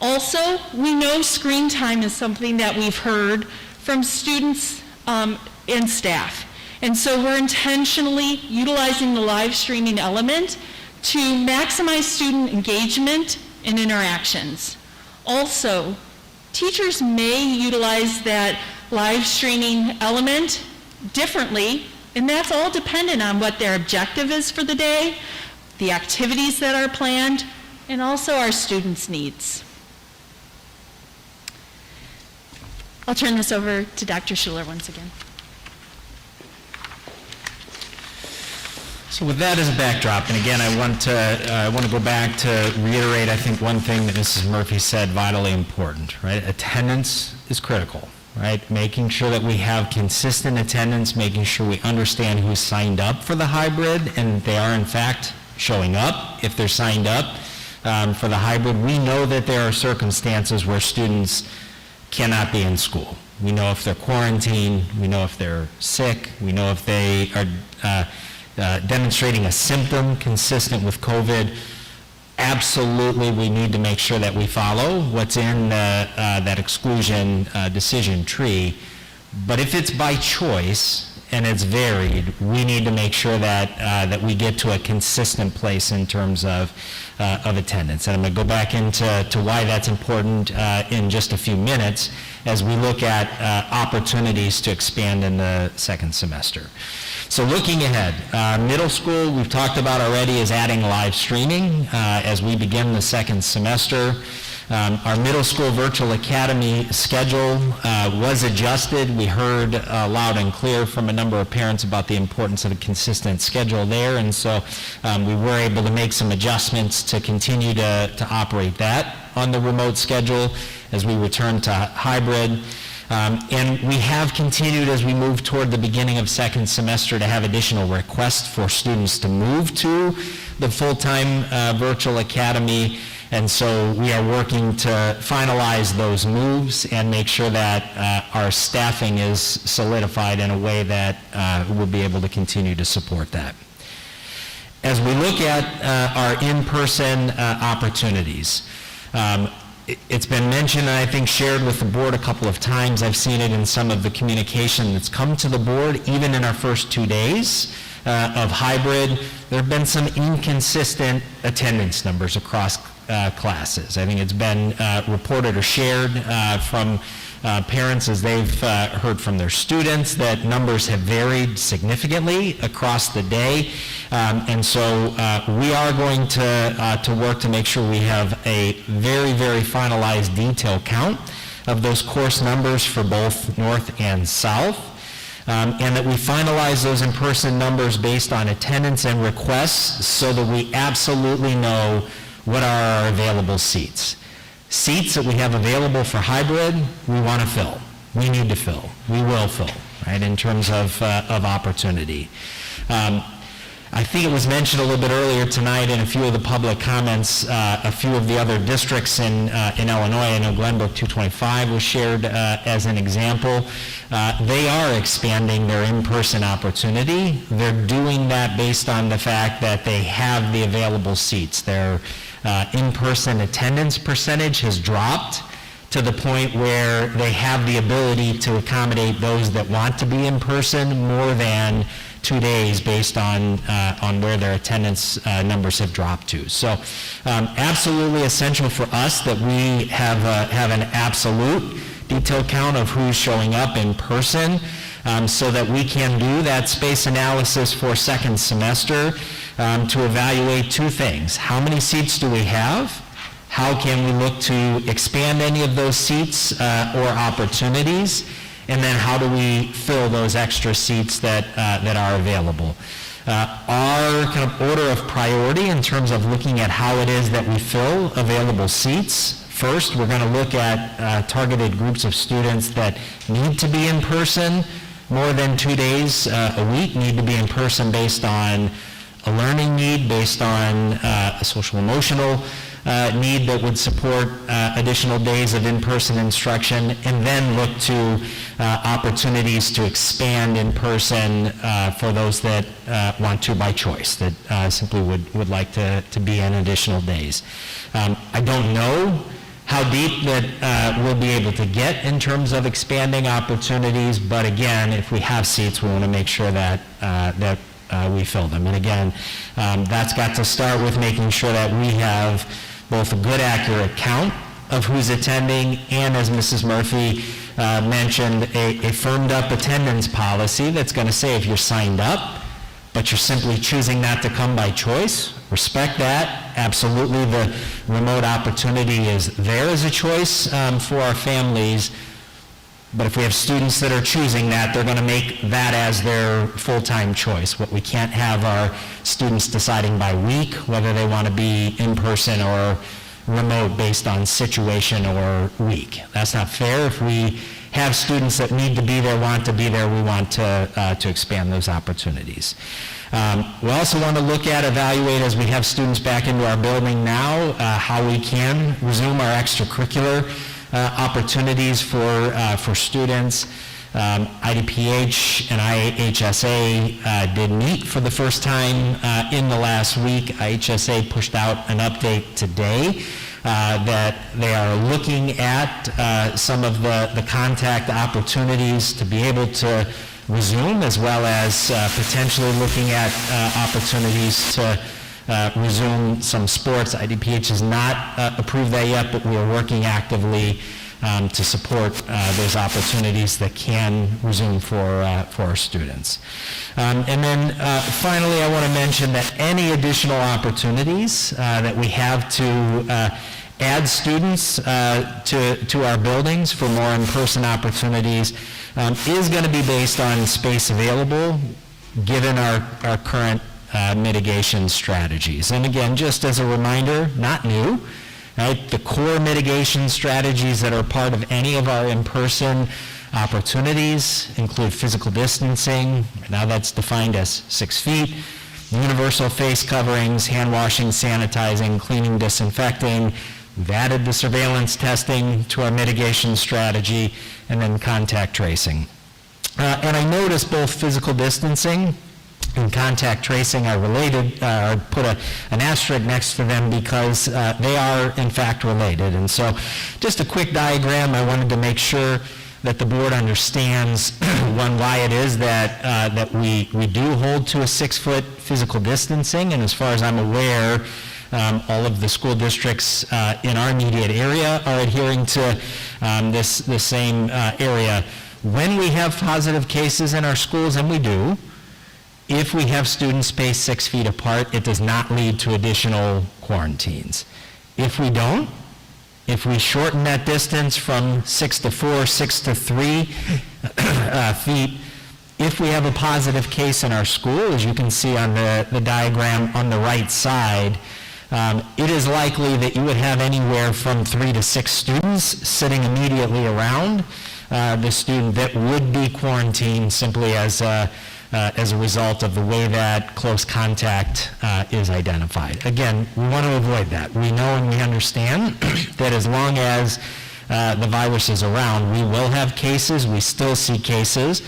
Also, we know screen time is something that we've heard from students and staff. And so we're intentionally utilizing the live streaming element to maximize student engagement and interactions. Also, teachers may utilize that live streaming element differently, and that's all dependent on what their objective is for the day, the activities that are planned, and also our students' needs. I'll turn this over to Dr. Schuler once again. So with that as a backdrop, and again, I want to go back to reiterate, I think, one thing that Mrs. Murphy said, vitally important, right? Attendance is critical, right? Making sure that we have consistent attendance, making sure we understand who's signed up for the hybrid, and they are, in fact, showing up if they're signed up for the hybrid. We know that there are circumstances where students cannot be in school. We know if they're quarantined, we know if they're sick, we know if they are demonstrating a symptom consistent with COVID. Absolutely, we need to make sure that we follow what's in that exclusion decision tree. But if it's by choice and it's varied, we need to make sure that we get to a consistent place in terms of attendance. And I'm going to go back into why that's important in just a few minutes as we look at opportunities to expand in the second semester. So looking ahead, middle school, we've talked about already, is adding live streaming as we begin the second semester. Our middle school virtual academy schedule was adjusted. We heard loud and clear from a number of parents about the importance of a consistent schedule there, and so we were able to make some adjustments to continue to operate that on the remote schedule as we return to hybrid. And we have continued as we move toward the beginning of second semester to have additional requests for students to move to the full-time virtual academy. And so we are working to finalize those moves and make sure that our staffing is solidified in a way that we'll be able to continue to support that. As we look at our in-person opportunities, it's been mentioned and I think shared with the board a couple of times. I've seen it in some of the communication that's come to the board, even in our first 2 days of hybrid. There have been some inconsistent attendance numbers across classes. I think it's been reported or shared from parents as they've heard from their students that numbers have varied significantly across the day. And so we are going to work to make sure we have a very, very finalized detailed count of those course numbers for both North and South. And that we finalize those in-person numbers based on attendance and requests so that we absolutely know what are our available seats. Seats that we have available for hybrid, we want to fill. We need to fill. We will fill, right, in terms of opportunity. I think it was mentioned a little bit earlier tonight in a few of the public comments, a few of the other districts in Illinois. I know Glenbrook 225 was shared as an example. They are expanding their in-person opportunity. They're doing that based on the fact that they have the available seats. Their in-person attendance percentage has dropped to the point where they have the ability to accommodate those that want to be in person more than 2 days based on where their attendance numbers have dropped to. So absolutely essential for us that we have an absolute detailed count of who's showing up in person so that we can do that space analysis for second semester to evaluate two things. How many seats do we have? How can we look to expand any of those seats or opportunities? And then how do we fill those extra seats that are available? Our kind of order of priority in terms of looking at how it is that we fill available seats. First, we're going to look at targeted groups of students that need to be in person more than 2 days a week, need to be in person based on a learning need, based on a social emotional need that would support additional days of in-person instruction, and then look to opportunities to expand in person for those that want to by choice, that simply would like to be in additional days. I don't know how deep that we'll be able to get in terms of expanding opportunities, but again, if we have seats, we want to make sure that we fill them. And again, that's got to start with making sure that we have both a good, accurate count of who's attending and, as Mrs. Murphy mentioned, a firmed-up attendance policy that's going to say if you're signed up, but you're simply choosing not to come by choice, respect that. Absolutely, the remote opportunity is there as a choice for our families. But if we have students that are choosing that, they're going to make that as their full-time choice. What we can't have are students deciding by week whether they want to be in person or remote based on situation or week. That's not fair. If we have students that need to be there, want to be there, we want to expand those opportunities. We also want to look at, evaluate as we have students back into our building now, how we can resume our extracurricular opportunities for students. IDPH and IHSA did meet for the first time in the last week. IHSA pushed out an update today that they are looking at some of the contact opportunities to be able to resume, as well as potentially looking at opportunities to resume some sports. IDPH has not approved that yet, but we are working actively to support those opportunities that can resume for our students. And then finally, I want to mention that any additional opportunities that we have to add students to our buildings for more in-person opportunities is going to be based on space available, given our current mitigation strategies. And again, just as a reminder, not new, right? The core mitigation strategies that are part of any of our in-person opportunities include physical distancing. Now that's defined as 6 feet, universal face coverings, hand washing, sanitizing, cleaning, disinfecting. We've added the surveillance testing to our mitigation strategy, and then contact tracing. And I noticed both physical distancing and contact tracing are related, put an asterisk next to them because they are in fact related. And so just a quick diagram, I wanted to make sure that the board understands, one, why it is that we do hold to a 6-foot physical distancing, and as far as I'm aware, all of the school districts in our immediate area are adhering to this same area. When we have positive cases in our schools, and we do, if we have students spaced 6 feet apart, it does not lead to additional quarantines. If we don't, if we shorten that distance from 6 to 4, 6 to 3 feet, if we have a positive case in our school, as you can see on the diagram on the right side, it is likely that you would have anywhere from 3 to 6 students sitting immediately around the student that would be quarantined simply as a result of the way that close contact is identified. Again, we want to avoid that. We know and we understand that as long as the virus is around, we will have cases. We still see cases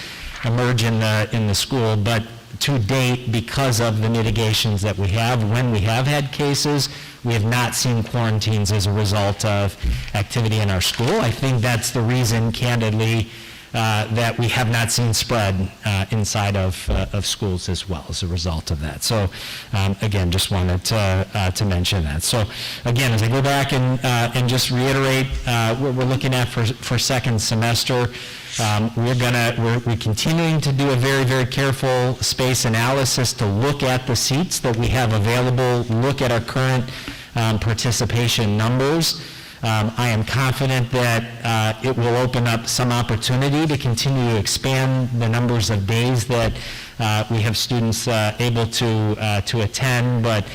emerge in the school, but to date, because of the mitigations that we have, when we have had cases, we have not seen quarantines as a result of activity in our school. I think that's the reason, candidly, that we have not seen spread inside of schools as well as a result of that. So again, just wanted to mention that. So again, as I go back and just reiterate what we're looking at for second semester, we're continuing to do a very, very careful space analysis to look at the seats that we have available, look at our current participation numbers. I am confident that it will open up some opportunity to continue to expand the numbers of days that we have students able to attend, but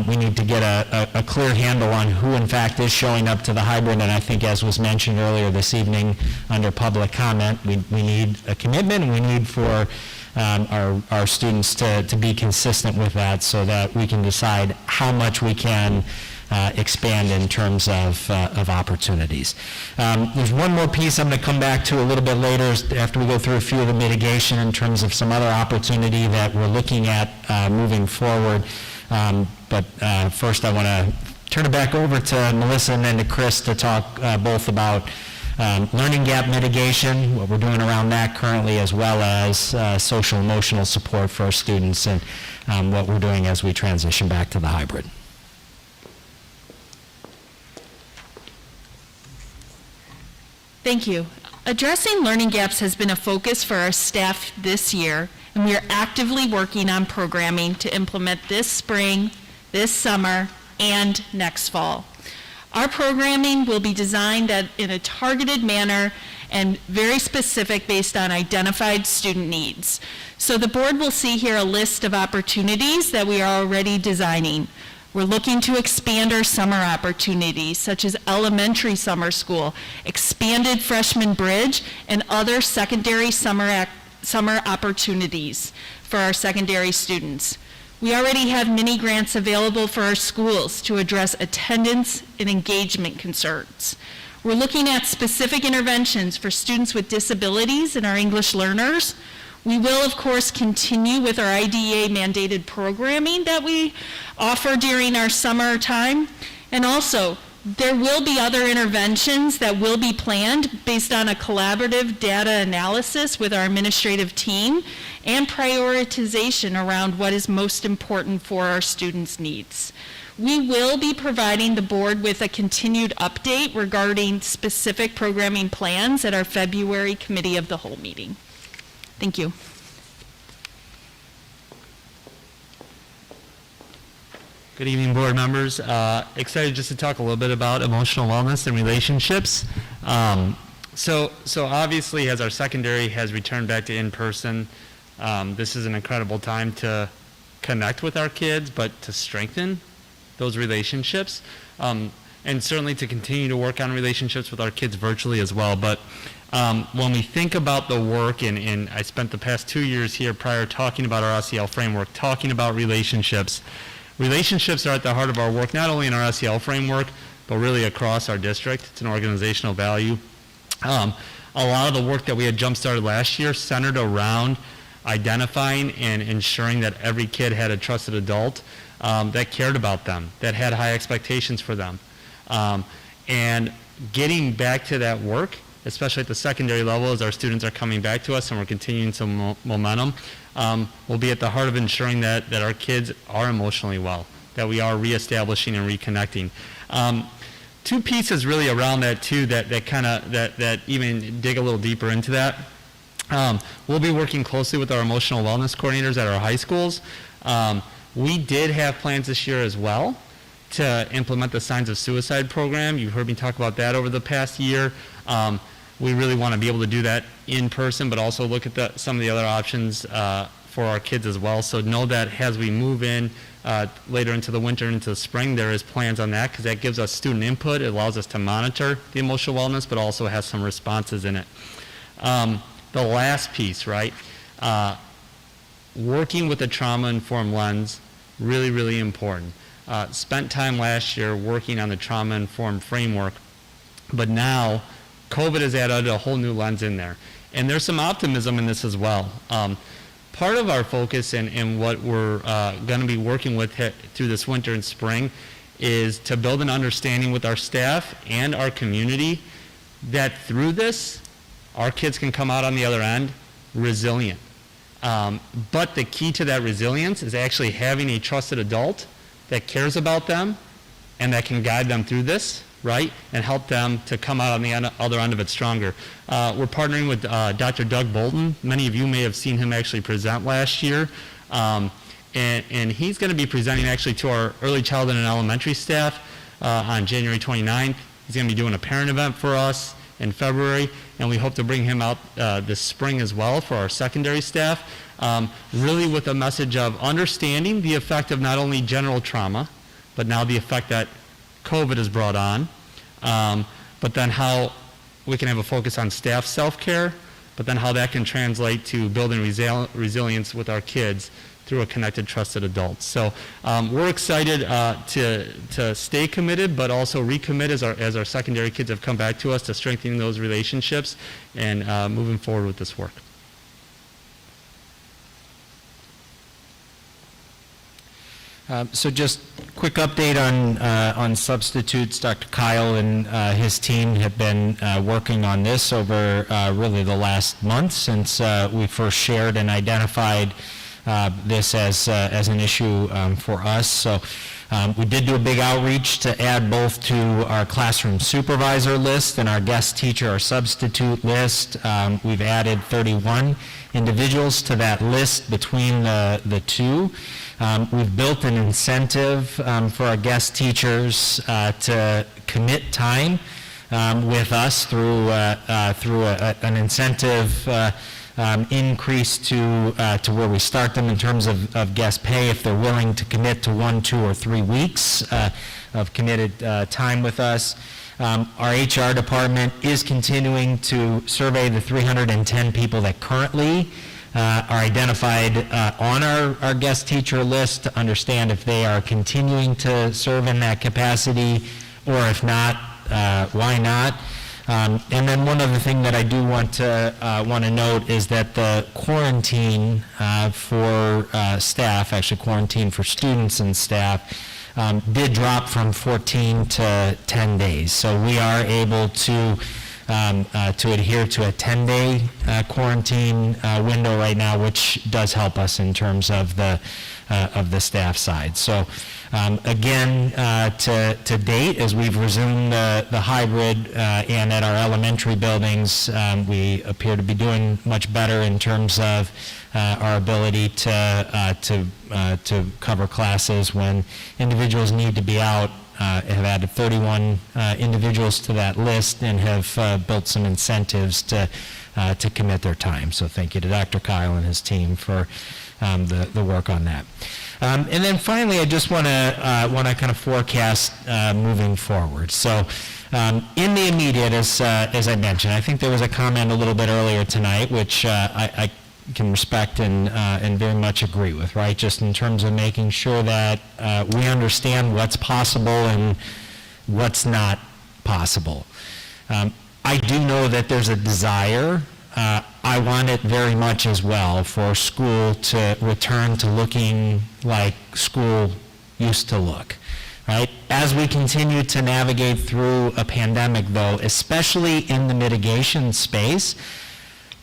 we need to get a clear handle on who in fact is showing up to the hybrid, and I think as was mentioned earlier this evening under public comment, we need a commitment, and we need for our students to be consistent with that so that we can decide how much we can expand in terms of opportunities. There's one more piece I'm going to come back to a little bit later after we go through a few of the mitigation in terms of some other opportunity that we're looking at moving forward. But first I want to turn it back over to Melissa and then to Chris to talk both about learning gap mitigation, what we're doing around that currently, as well as social emotional support for our students and what we're doing as we transition back to the hybrid. Thank you. Addressing learning gaps has been a focus for our staff this year, and we are actively working on programming to implement this spring, this summer, and next fall. Our programming will be designed in a targeted manner and very specific based on identified student needs. So the board will see here a list of opportunities that we are already designing. We're looking to expand our summer opportunities, such as elementary summer school, expanded freshman bridge, and other secondary summer opportunities for our secondary students. We already have mini grants available for our schools to address attendance and engagement concerns. We're looking at specific interventions for students with disabilities and our English learners. We will, of course, continue with our IDEA mandated programming that we offer during our summer time. And also, There will be other interventions that will be planned based on a collaborative data analysis with our administrative team and prioritization around what is most important for our students' needs. We will be providing the board with a continued update regarding specific programming plans at our February Committee of the Whole meeting. Thank you. Good evening, board members. Excited just to talk a little bit about emotional wellness and relationships. So obviously, as our secondary has returned back to in-person, this is an incredible time to connect with our kids, but to strengthen those relationships, and certainly to continue to work on relationships with our kids virtually as well. But when we think about the work, and I spent the past 2 years here prior talking about our SEL framework, talking about relationships. Relationships are at the heart of our work, not only in our SEL framework, but really across our district. It's an organizational value. A lot of the work that we had jump-started last year centered around identifying and ensuring that every kid had a trusted adult that cared about them, that had high expectations for them. And getting back to that work, especially at the secondary level as our students are coming back to us and we're continuing some momentum, will be at the heart of ensuring that our kids are emotionally well, that we are reestablishing and reconnecting. Two pieces really around that too that even dig a little deeper into that. We'll be working closely with our emotional wellness coordinators at our high schools. We did have plans this year as well to implement the Signs of Suicide program. You've heard me talk about that over the past year. We really want to be able to do that in person, but also look at some of the other options for our kids as well. So know that as we move in later into the winter and into the spring, there is plans on that because that gives us student input. It allows us to monitor the emotional wellness, but also has some responses in it. The last piece, right? Working with a trauma-informed lens, really, really important. Spent time last year working on the trauma-informed framework, but now COVID has added a whole new lens in there. And there's some optimism in this as well. Part of our focus and what we're going to be working with through this winter and spring is to build an understanding with our staff and our community that through this, our kids can come out on the other end resilient. But the key to that resilience is actually having a trusted adult that cares about them and that can guide them through this, right, and help them to come out on the other end of it stronger. We're partnering with Dr. Doug Bolton. Many of you may have seen him actually present last year. And he's going to be presenting actually to our early childhood and elementary staff on January 29th. He's going to be doing a parent event for us in February, and we hope to bring him out this spring as well for our secondary staff, really with a message of understanding the effect of not only general trauma, but now the effect that COVID has brought on, but then how we can have a focus on staff self-care, but then how that can translate to building resilience with our kids through a connected, trusted adult. So we're excited to stay committed, but also recommit as our secondary kids have come back to us to strengthening those relationships and moving forward with this work. So just quick update on substitutes. Dr. Kyle and his team have been working on this over really the last month since we first shared and identified this as an issue for us. So we did do a big outreach to add both to our classroom supervisor list and our guest teacher or substitute list. We've added 31 individuals to that list between the two. We've built an incentive for our guest teachers to commit time with us through an incentive increase to where we start them in terms of guest pay if they're willing to commit to 1, 2, or 3 weeks of committed time with us. Our HR department is continuing to survey the 310 people that currently are identified on our guest teacher list to understand if they are continuing to serve in that capacity, or if not, why not. And then one other thing that I do want to note is that the quarantine for staff, actually quarantine for students and staff, did drop from 14 to 10 days. So we are able to adhere to a 10-day quarantine window right now, which does help us in terms of the staff side. So again, to date, as we've resumed the hybrid and at our elementary buildings, we appear to be doing much better in terms of our ability to cover classes when individuals need to be out. Have added 31 individuals to that list and have built some incentives to commit their time. So thank you to Dr. Kyle and his team for the work on that. And then finally, I just want to kind of forecast moving forward. So in the immediate, as I mentioned, I think there was a comment a little bit earlier tonight, which I can respect and very much agree with, right? Just in terms of making sure that we understand what's possible and what's not possible. I do know that there's a desire, I want it very much as well, for school to return to looking like school used to look, right? As we continue to navigate through a pandemic, though, especially in the mitigation space,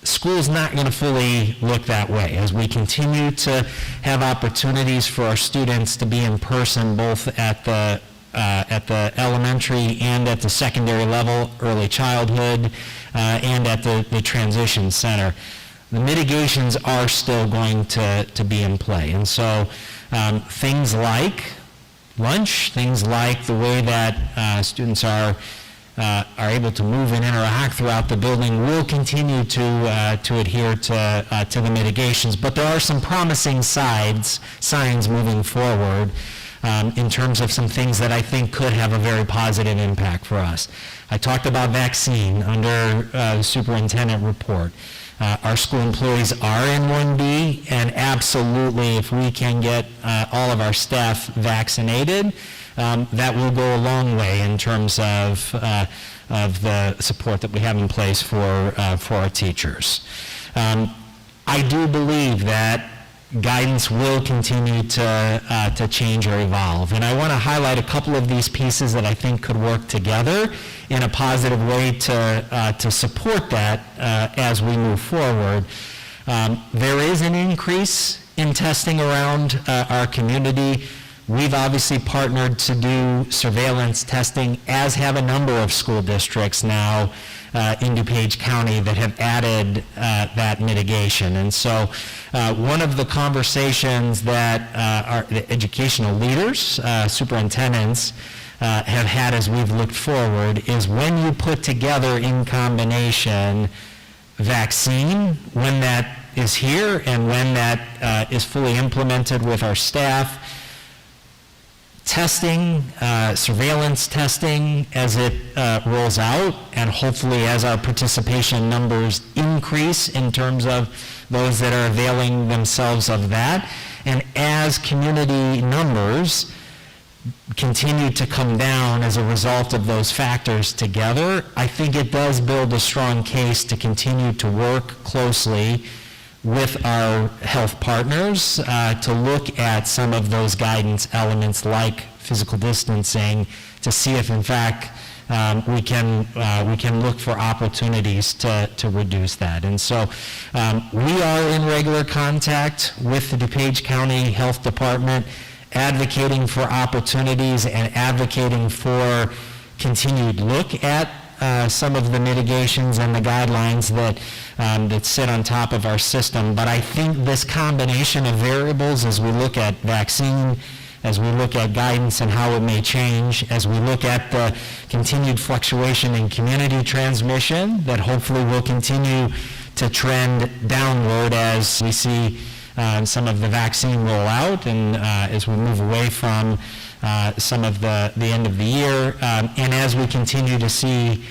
school's not going to fully look that way. As we continue to have opportunities for our students to be in person, both at the elementary and at the secondary level, early childhood, and at the transition center, the mitigations are still going to be in play. And so things like lunch, things like the way that students are able to move and interact throughout the building will continue to adhere to the mitigations. But there are some promising signs moving forward in terms of some things that I think could have a very positive impact for us. I talked about vaccine under the superintendent report. Our school employees are in 1B, and absolutely, if we can get all of our staff vaccinated, that will go a long way in terms of the support that we have in place for our teachers. I do believe that guidance will continue to change or evolve, and I want to highlight a couple of these pieces that I think could work together in a positive way to support that as we move forward. There is an increase in testing around our community. We've obviously partnered to do surveillance testing, as have a number of school districts now in DuPage County that have added that mitigation. And so one of the conversations that the educational leaders, superintendents, have had as we've looked forward is when you put together in combination vaccine, when that is here and when that is fully implemented with our staff, testing, surveillance testing as it rolls out, and hopefully as our participation numbers increase in terms of those that are availing themselves of that, and as community numbers continue to come down as a result of those factors together, I think it does build a strong case to continue to work closely with our health partners to look at some of those guidance elements like physical distancing to see if in fact we can look for opportunities to reduce that. And so we are in regular contact with the DuPage County Health Department, advocating for opportunities and advocating for continued look at some of the mitigations and the guidelines that sit on top of our system. But I think this combination of variables, as we look at vaccine, as we look at guidance and how it may change, as we look at the continued fluctuation in community transmission that hopefully will continue to trend downward as we see some of the vaccine roll out and as we move away from some of the end of the year, and as we continue to see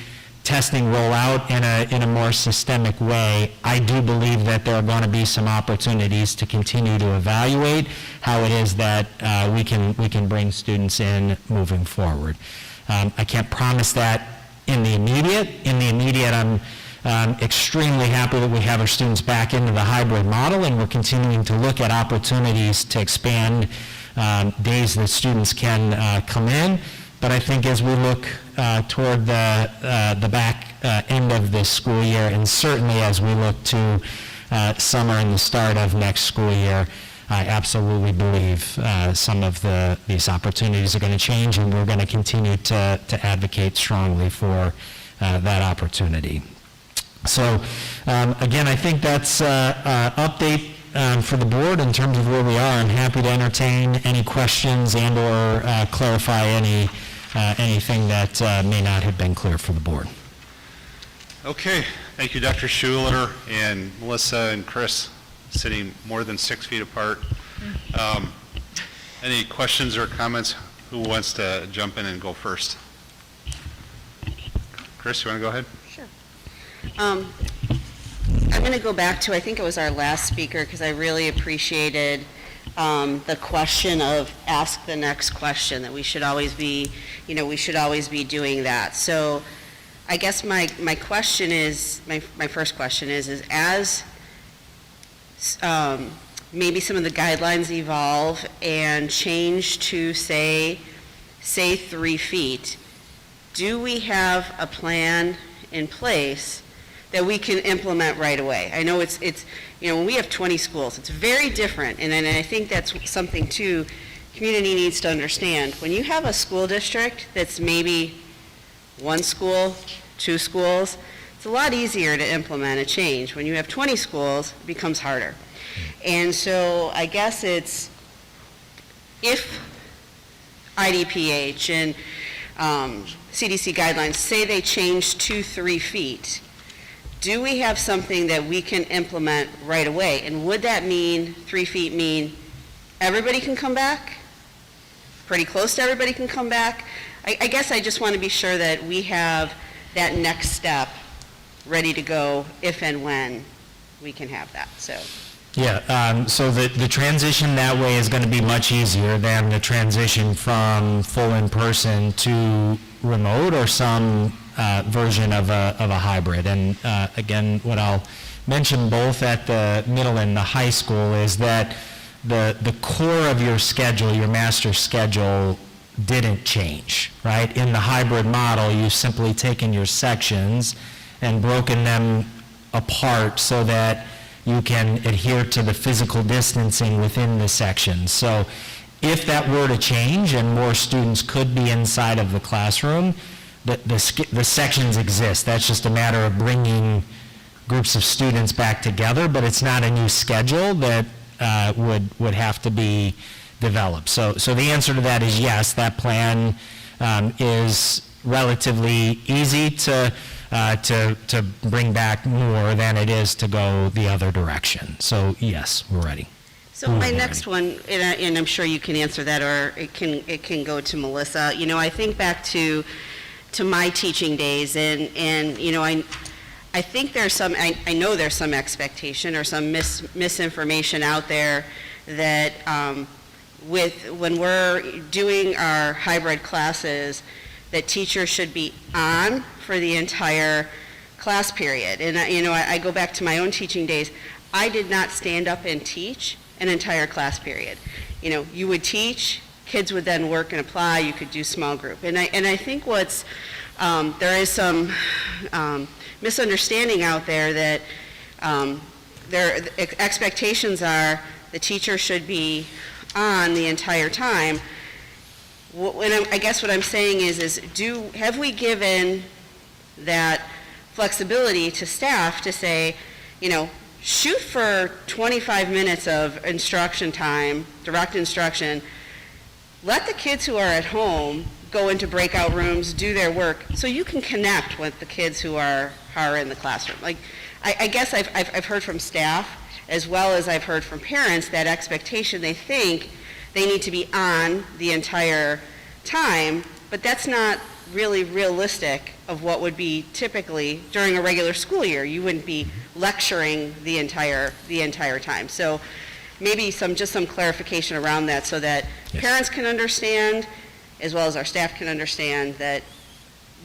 testing roll out in a more systemic way, I do believe that there are going to be some opportunities to continue to evaluate how it is that we can bring students in moving forward. I can't promise that in the immediate. In the immediate, I'm extremely happy that we have our students back into the hybrid model, and we're continuing to look at opportunities to expand days that students can come in. But I think as we look toward the back end of this school year, and certainly as we look to summer and the start of next school year, I absolutely believe some of these opportunities are going to change, and we're going to continue to advocate strongly for that opportunity. So again, I think that's an update for the board in terms of where we are. I'm happy to entertain any questions and or clarify anything that may not have been clear for the board. Okay, thank you, Dr. Schuler and Melissa and Chris, sitting more than 6 feet apart. Any questions or comments? Who wants to jump in and go first? Chris, you want to go ahead? Sure. I'm going to go back to, I think it was our last speaker, because I really appreciated the question of ask the next question, that we should always be, we should always be doing that. So I guess my question is, my first question is as maybe some of the guidelines evolve and change to say 3 feet, do we have a plan in place that we can implement right away? I know it's when we have 20 schools, it's very different, and I think that's something too community needs to understand. When you have a school district that's maybe 1 school, 2 schools, it's a lot easier to implement a change. When you have 20 schools, it becomes harder. And so I guess it's, if IDPH and CDC guidelines say they change to 3 feet, do we have something that we can implement right away? And would that mean 3 feet mean everybody can come back? Pretty close to everybody can come back? I guess I just want to be sure that we have that next step ready to go if and when we can have that. So. Yeah, so the transition that way is going to be much easier than the transition from full in-person to remote or some version of a hybrid. And again, what I'll mention both at the middle and the high school is that the core of your schedule, your master schedule, didn't change, right? In the hybrid model, you've simply taken your sections and broken them apart so that you can adhere to the physical distancing within the section. So if that were to change and more students could be inside of the classroom, the sections exist. That's just a matter of bringing groups of students back together, but it's not a new schedule that would have to be developed. So the answer to that is yes, that plan is relatively easy to bring back more than it is to go the other direction. So yes, we're ready. So my next one, and I'm sure you can answer that, or it can go to Melissa. I think back to my teaching days, and I think there's some, I know there's some expectation or some misinformation out there that when we're doing our hybrid classes, that teachers should be on for the entire class period. And I go back to my own teaching days. I did not stand up and teach an entire class period. You would teach, kids would then work and apply, you could do small group. And I think there is some misunderstanding out there that their expectations are the teacher should be on the entire time. I guess what I'm saying is have we given that flexibility to staff to say, shoot for 25 minutes of instruction time, direct instruction, let the kids who are at home go into breakout rooms, do their work, so you can connect with the kids who are in the classroom. Like, I guess I've heard from staff, as well as I've heard from parents, that expectation. They think they need to be on the entire time, but that's not really realistic of what would be typically during a regular school year. You wouldn't be lecturing the entire time. So maybe some clarification around that, so that parents can understand, as well as our staff can understand, that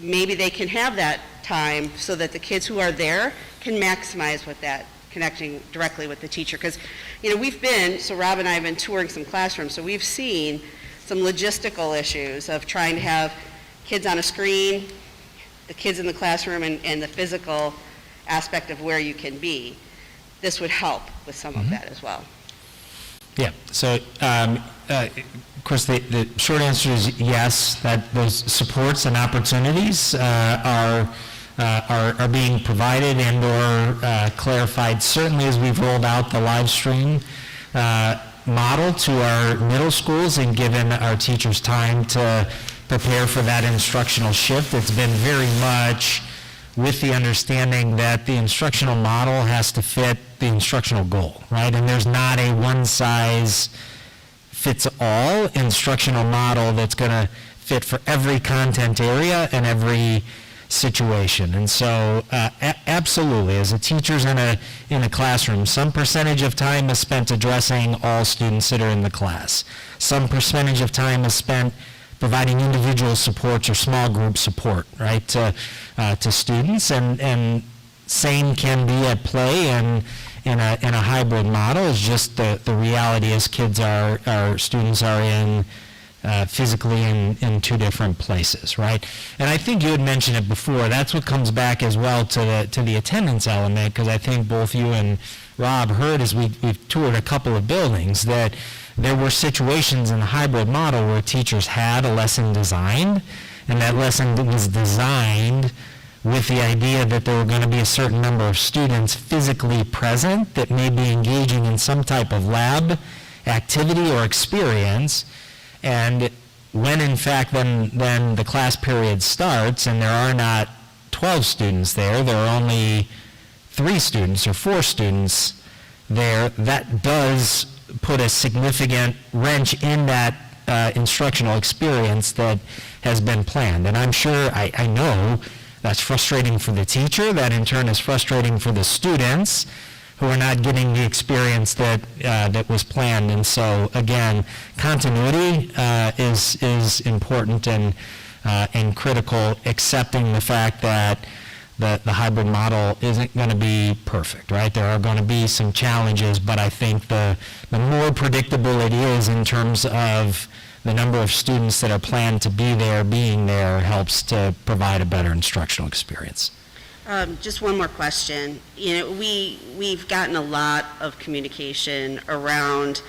maybe they can have that time so that the kids who are there can maximize what connecting directly with the teacher. Because, so Rob and I have been touring some classrooms, so we've seen some logistical issues of trying to have kids on a screen, the kids in the classroom, and the physical aspect of where you can be. This would help with some of that as well. Yeah, so of course the short answer is yes, that those supports and opportunities are being provided and or clarified, certainly as we've rolled out the live stream model to our middle schools and given our teachers time to prepare for that instructional shift. It's been very much with the understanding that the instructional model has to fit the instructional goal, right? And there's not a one-size-fits-all instructional model that's going to fit for every content area and every situation. And so absolutely, as a teacher's in a classroom, some percentage of time is spent addressing all students that are in the class. Some percentage of time is spent providing individual supports or small group support, right, to students, and same can be at play in a hybrid model. It's just the reality is students are in physically in two different places, right? And I think you had mentioned it before. That's what comes back as well to the attendance element, because I think both you and Rob heard as we've toured a couple of buildings that there were situations in the hybrid model where teachers had a lesson designed, and that lesson was designed with the idea that there were going to be a certain number of students physically present that may be engaging in some type of lab activity or experience. And when in fact then the class period starts and there are not 12 students there are only 3 students or 4 students there, that does put a significant wrench in that instructional experience that has been planned. And I'm sure, I know that's frustrating for the teacher, that in turn is frustrating for the students who are not getting the experience that was planned. And so again, continuity is important and critical, accepting the fact that the hybrid model isn't going to be perfect, right? There are going to be some challenges, but I think the more predictable it is in terms of the number of students that are planned to be there, being there, helps to provide a better instructional experience. Just one more question. We've gotten a lot of communication around,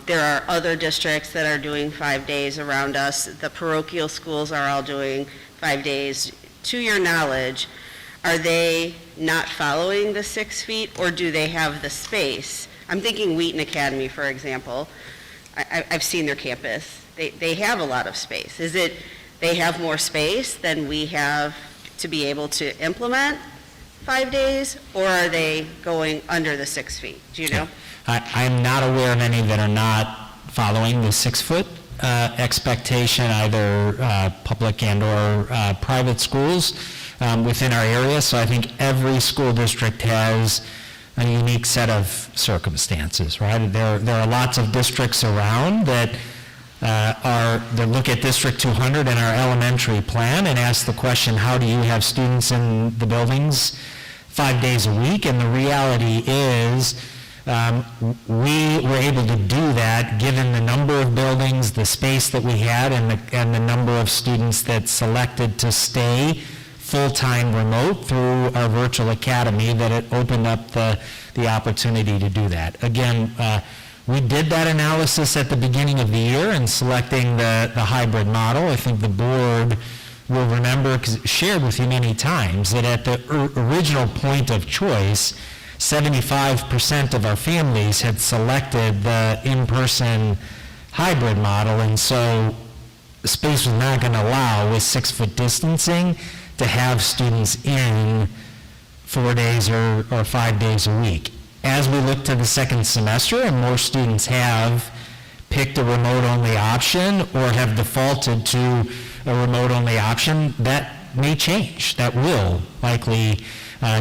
there are other districts that are doing 5 days around us. The parochial schools are all doing 5 days. To your knowledge, are they not following the 6 feet, or do they have the space? I'm thinking Wheaton Academy, for example. I've seen their campus. They have a lot of space. Is it they have more space than we have to be able to implement 5 days, or are they going under the 6 feet? Do you know? I'm not aware of any that are not following the 6-foot expectation, either public and or private schools within our area. So I think every school district has a unique set of circumstances, right? There are lots of districts around that look at District 200 in our elementary plan and ask the question, how do you have students in the buildings 5 days a week? And the reality is we were able to do that given the number of buildings, the space that we had, and the number of students that selected to stay full-time remote through our virtual academy, that it opened up the opportunity to do that. Again, we did that analysis at the beginning of the year in selecting the hybrid model. I think the board will remember, because it's shared with you many times, that at the original point of choice, 75% of our families had selected the in-person hybrid model, and so the space was not going to allow, with 6-foot distancing, to have students in 4 days or 5 days a week. As we look to the second semester and more students have picked a remote-only option or have defaulted to a remote-only option, that may change. That will likely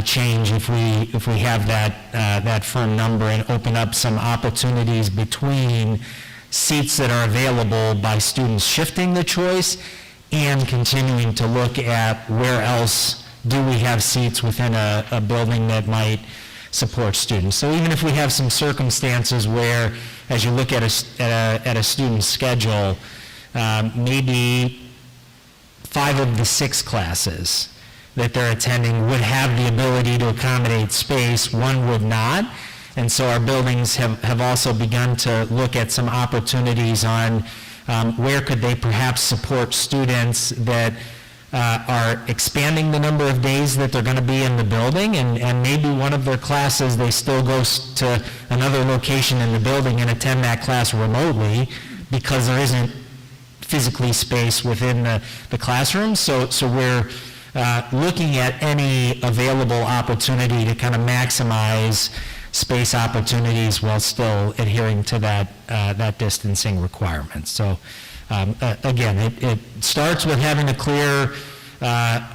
change if we have that firm number and open up some opportunities between seats that are available by students shifting the choice and continuing to look at where else do we have seats within a building that might support students. So even if we have some circumstances where, as you look at a student's schedule, maybe 5 of the 6 classes that they're attending would have the ability to accommodate space, 1 would not. And so our buildings have also begun to look at some opportunities on where could they perhaps support students that are expanding the number of days that they're going to be in the building, and maybe one of their classes, they still go to another location in the building and attend that class remotely because there isn't physically space within the classroom. So we're looking at any available opportunity to kind of maximize space opportunities while still adhering to that distancing requirement. So again, it starts with having a clear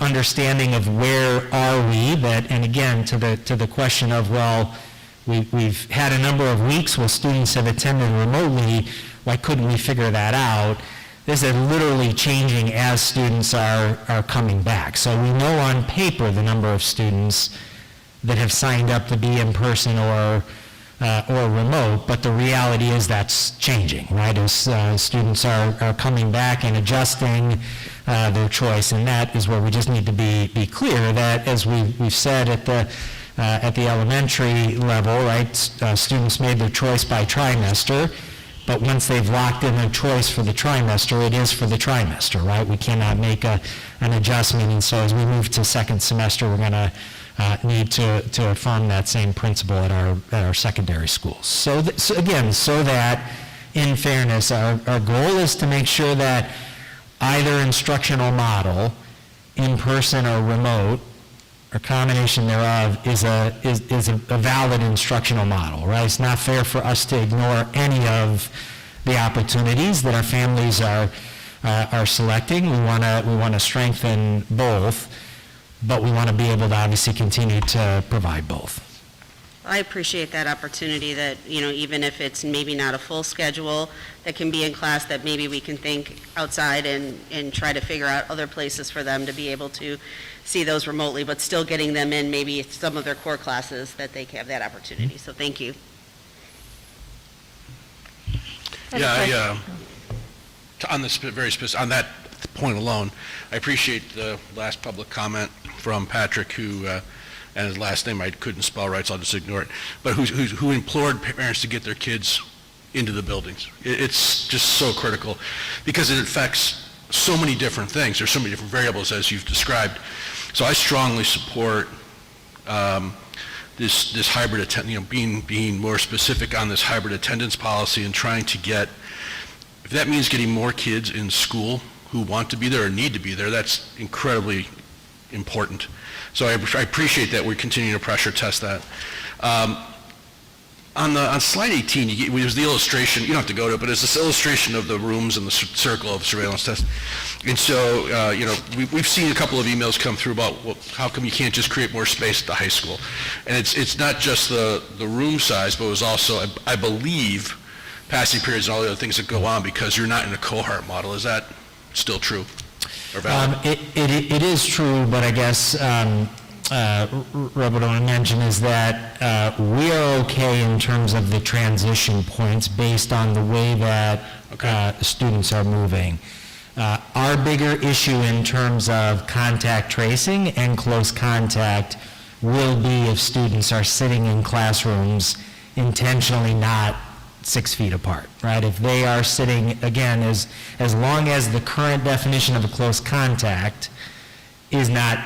understanding of where are we, and again, to the question of, well, we've had a number of weeks where students have attended remotely, why couldn't we figure that out? This is literally changing as students are coming back. So we know on paper the number of students that have signed up to be in person or remote, but the reality is that's changing, right? As students are coming back and adjusting their choice, and that is where we just need to be clear that, as we've said at the elementary level, right? Students made their choice by trimester, but once they've locked in their choice for the trimester, it is for the trimester, right? We cannot make an adjustment, and so as we move to second semester, we're going to need to affirm that same principle at our secondary schools. So that, in fairness, our goal is to make sure that either instructional model, in person or remote, or combination thereof, is a valid instructional model, right? It's not fair for us to ignore any of the opportunities that our families are selecting. We want to strengthen both, but we want to be able to obviously continue to provide both. I appreciate that opportunity that, even if it's maybe not a full schedule that can be in class, that maybe we can think outside and try to figure out other places for them to be able to see those remotely, but still getting them in maybe some of their core classes that they have that opportunity. So thank you. Yeah, on this very specific, on that point alone, I appreciate the last public comment from Patrick, who, and his last name I couldn't spell right, so I'll just ignore it, but who implored parents to get their kids into the buildings. It's just so critical because it affects so many different things. There's so many different variables, as you've described. So I strongly support this hybrid attendance, being more specific on this hybrid attendance policy and trying to get, if that means getting more kids in school who want to be there or need to be there, that's incredibly important. So I appreciate that we're continuing to pressure test that. On slide 18, it was the illustration, you don't have to go to it, but it's this illustration of the rooms and the circle of surveillance test. And so, we've seen a couple of emails come through about, well, how come you can't just create more space at the high school? And it's not just the room size, but it was also, I believe, passing periods and all the other things that go on because you're not in a cohort model. Is that still true or valid? It is true, but I guess what I want to mention is that we are okay in terms of the transition points based on the way that students are moving. Our bigger issue in terms of contact tracing and close contact will be if students are sitting in classrooms intentionally not 6 feet apart, right? If they are sitting, again, as long as the current definition of a close contact is not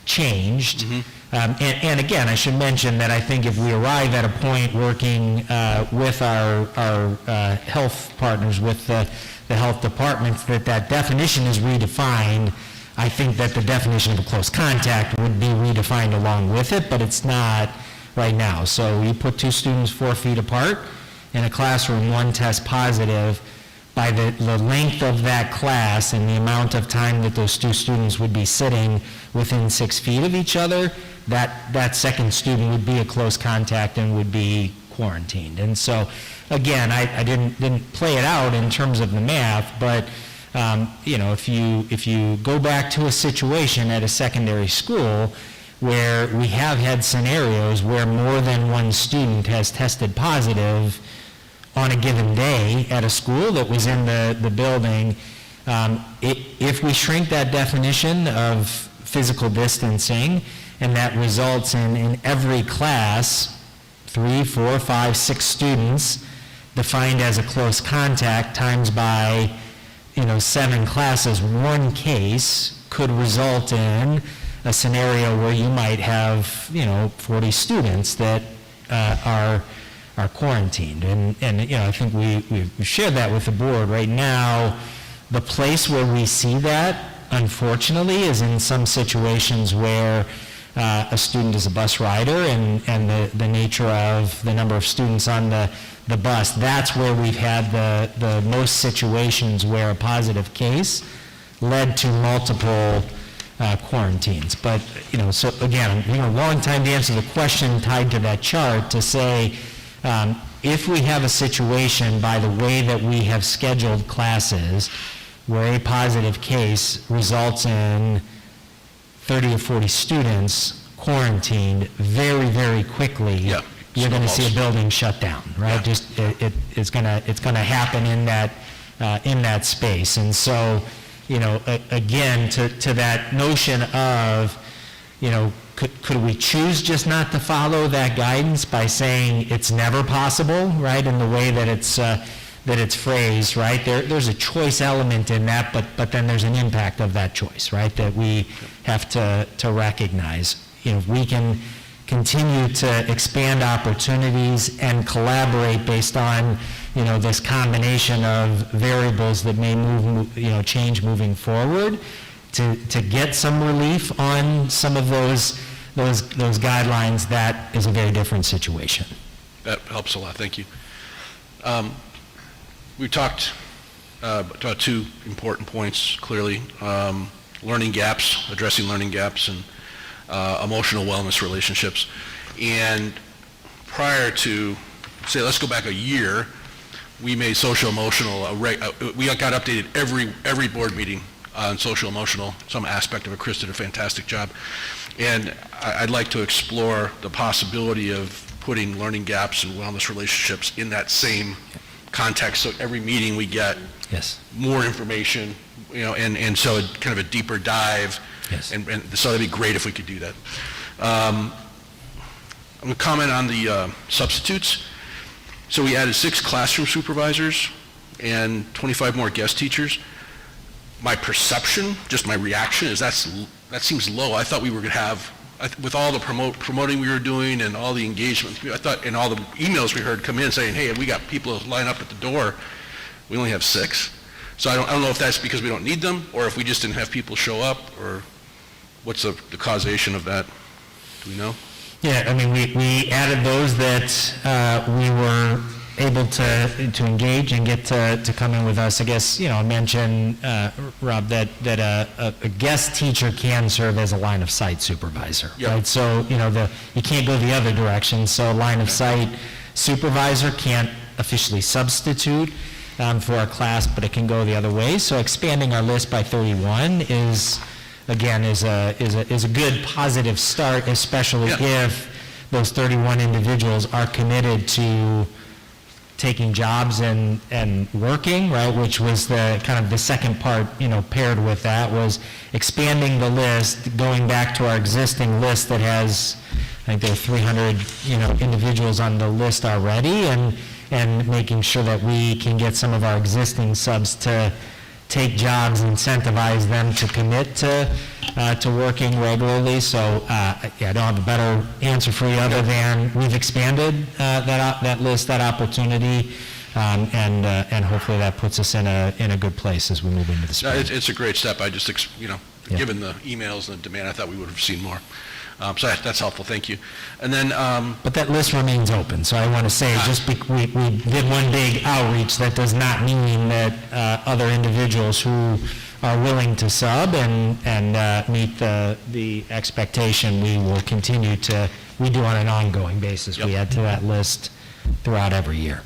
changed. And again, I should mention that I think if we arrive at a point working with our health partners, with the health departments, that definition is redefined, I think that the definition of a close contact would be redefined along with it, but it's not right now. So you put 2 students 4 feet apart in a classroom, one test positive, by the length of that class and the amount of time that those 2 students would be sitting within 6 feet of each other, that second student would be a close contact and would be quarantined. And so, again, I didn't play it out in terms of the math, but if you go back to a situation at a secondary school where we have had scenarios where more than one student has tested positive on a given day at a school that was in the building. If we shrink that definition of physical distancing, and that results in every class, 3, 4, 5, 6 students defined as a close contact times by, 7 classes, one case could result in a scenario where you might have, 40 students that are quarantined. And I think we've shared that with the board. Right now, the place where we see that, unfortunately, is in some situations where a student is a bus rider and the nature of the number of students on the bus. That's where we've had the most situations where a positive case led to multiple quarantines. But, so again, long time to answer the question tied to that chart to say, if we have a situation by the way that we have scheduled classes where a positive case results in 30 or 40 students quarantined very, very quickly, you're going to see a building shut down, right? Yeah. Just it's going to happen in that space. And so, again, to that notion of, could we choose just not to follow that guidance by saying it's never possible, right? In the way that it's phrased, right? There's a choice element in that, but then there's an impact of that choice, right? That we have to recognize. If we can continue to expand opportunities and collaborate based on, this combination of variables that may change moving forward, to get some relief on some of those guidelines, that is a very different situation. That helps a lot. Thank you. We talked about 2 important points, clearly. Learning gaps, addressing learning gaps, and emotional wellness relationships. And prior to, say, let's go back a year, we made social emotional, we got updated every board meeting on social emotional, some aspect of it. Chris did a fantastic job. And I'd like to explore the possibility of putting learning gaps and wellness relationships in that same context. So every meeting we get more information, and so kind of a deeper dive. Yes. And so that'd be great if we could do that. I'm going to comment on the substitutes. So we added 6 classroom supervisors and 25 more guest teachers. My perception, just my reaction, is that seems low. I thought we were going to have, with all the promoting we were doing and all the engagement, I thought, and all the emails we heard come in saying, hey, we got people line up at the door, we only have 6. So I don't know if that's because we don't need them, or if we just didn't have people show up, or what's the causation of that? Do we know? Yeah, I mean, we added those that we were able to engage and get to come in with us. I guess, I mentioned, Rob, that a guest teacher can serve as a line of sight supervisor, right? So, you can't go the other direction. So line of sight supervisor can't officially substitute for a class, but it can go the other way. So expanding our list by 31 is a good positive start, especially if those 31 individuals are committed to taking jobs and working, right, which was the kind of the second part, paired with that was expanding the list, going back to our existing list that has, I think there are 300, individuals on the list already, and making sure that we can get some of our existing subs to take jobs, incentivize them to commit to working regularly. So I don't have a better answer for you other than we've expanded that list, that opportunity, and hopefully that puts us in a good place as we move into the spring. It's a great step. I just, given the emails and the demand, I thought we would have seen more. So that's helpful. Thank you. And then, but that list remains open. So I want to say, we did one big outreach. That does not mean that other individuals who are willing to sub and meet the expectation, we will continue to. We do on an ongoing basis. We add to that list throughout every year.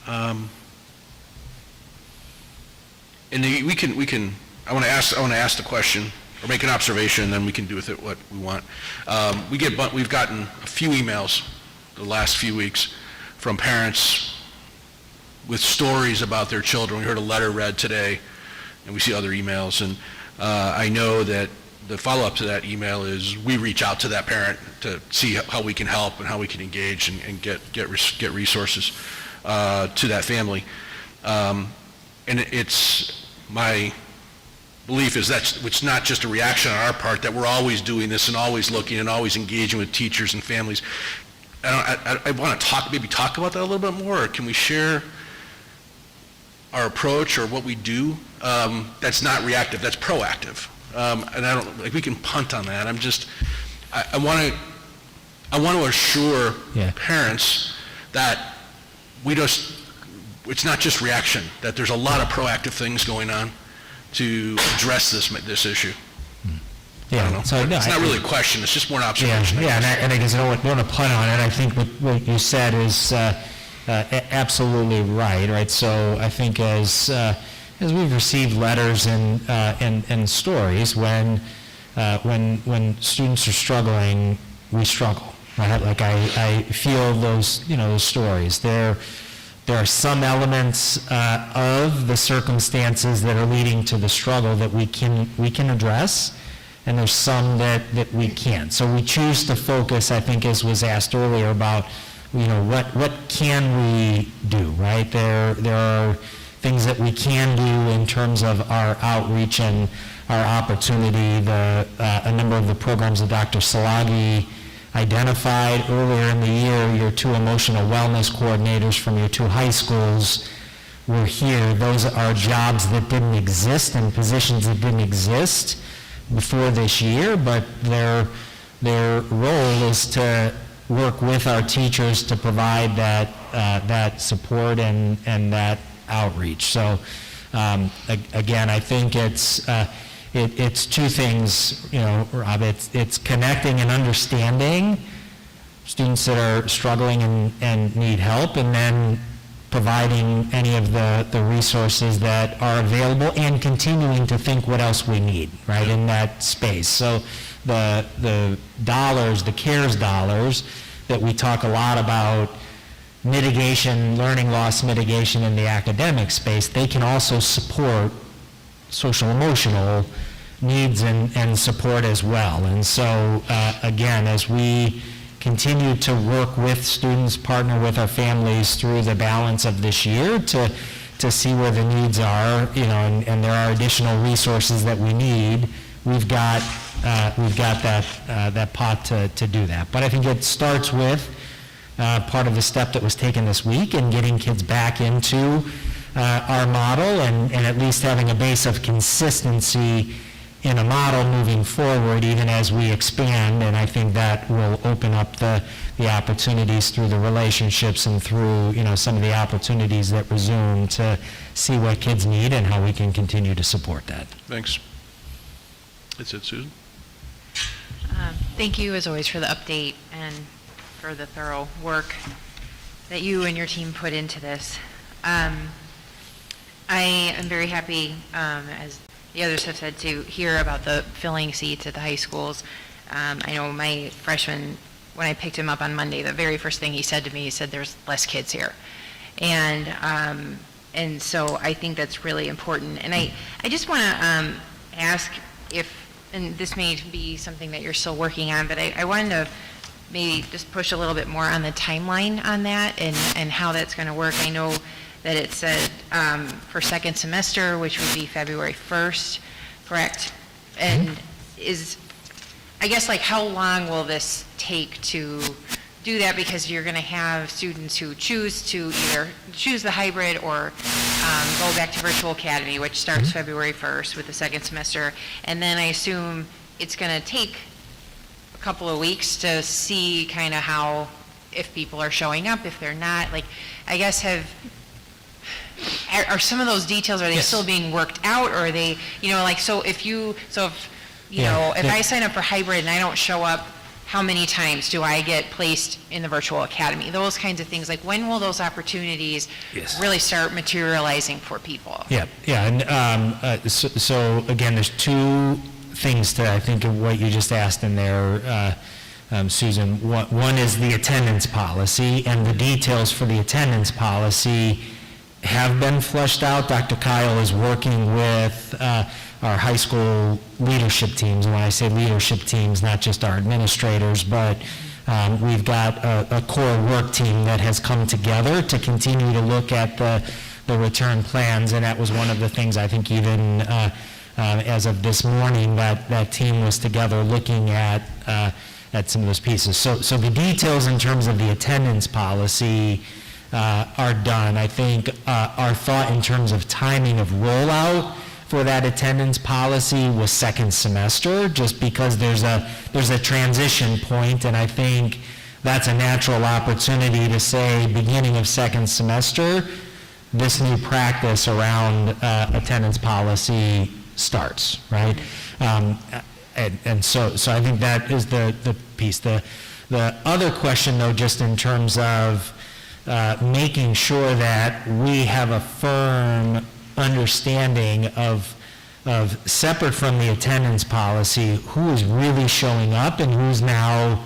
And we can. I want to ask the question or make an observation, and then we can do with it what we want. We've gotten a few emails the last few weeks from parents with stories about their children. We heard a letter read today, and we see other emails, and I know that the follow-up to that email is we reach out to that parent to see how we can help and how we can engage and get resources to that family. And it's my belief is that it's not just a reaction on our part, that we're always doing this and always looking and always engaging with teachers and families. I want to maybe talk about that a little bit more, or can we share our approach or what we do that's not reactive, that's proactive? And I don't, like, we can punt on that. I want to assure parents that it's not just reaction, that there's a lot of proactive things going on to address this issue. I don't know. So, no, it's not really a question, it's just more an observation. And I guess I don't want to punt on it. I think what you said is absolutely right? So I think as we've received letters and stories, when students are struggling, we struggle, right? Like I feel those stories. There are some elements of the circumstances that are leading to the struggle that we can address, and there's some that we can't. So we choose to focus, I think, as was asked earlier, about what can we do, right? There are things that we can do in terms of our outreach and our opportunity. A number of the programs that Dr. Salagi identified earlier in the year, your 2 emotional wellness coordinators from your 2 high schools were here. Those are jobs that didn't exist and positions that didn't exist before this year, but their role is to work with our teachers to provide that support and that outreach. So again, I think it's 2 things, Rob. It's connecting and understanding students that are struggling and need help, and then providing any of the resources that are available and continuing to think what else we need, right, in that space. So the dollars, the CARES dollars that we talk a lot about, mitigation, learning loss mitigation in the academic space, they can also support social emotional needs and support as well. And so again, as we continue to work with students, partner with our families through the balance of this year to see where the needs are, and there are additional resources that we need, we've got that pot to do that. But I think it starts with part of the step that was taken this week in getting kids back into our model and at least having a base of consistency in a model moving forward, even as we expand. And I think that will open up the opportunities through the relationships and through some of the opportunities that resume to see what kids need and how we can continue to support that. Thanks. That's it, Susan. Thank you, as always, for the update and for the thorough work that you and your team put into this. I am very happy, as the others have said, to hear about the filling seats at the high schools. I know my freshman, when I picked him up on Monday, the very first thing he said to me, he said, "There's less kids here." And so I think that's really important. And I just want to ask if, and this may be something that you're still working on, but I wanted to maybe just push a little bit more on the timeline on that and how that's going to work. I know that it said for second semester, which would be February 1st, correct? And I guess, like, how long will this take to do that? Because you're going to have students who choose to either choose the hybrid or go back to Virtual Academy, which starts February 1st with the second semester. And then I assume it's going to take a couple of weeks to see kind of how, if people are showing up, if they're not. Like, I guess are some of those details, are they still being worked out, or are they, if I sign up for hybrid and I don't show up, how many times do I get placed in the Virtual Academy? Those kinds of things. Like, when will those opportunities really start materializing for people? And so again, there's 2 things to, I think, of what you just asked in there, Susan. One is the attendance policy, and the details for the attendance policy have been fleshed out. Dr. Kyle is working with our high school leadership teams. And when I say leadership teams, not just our administrators, but we've got a core work team that has come together to continue to look at the return plans. And that was one of the things, I think, even as of this morning, that team was together looking at some of those pieces. So the details in terms of the attendance policy are done. I think our thought in terms of timing of rollout for that attendance policy was second semester, just because there's a transition point, and I think that's a natural opportunity to say beginning of second semester, this new practice around attendance policy starts, right? And so I think that is the piece. The other question, though, just in terms of making sure that we have a firm understanding of separate from the attendance policy, who is really showing up and who's now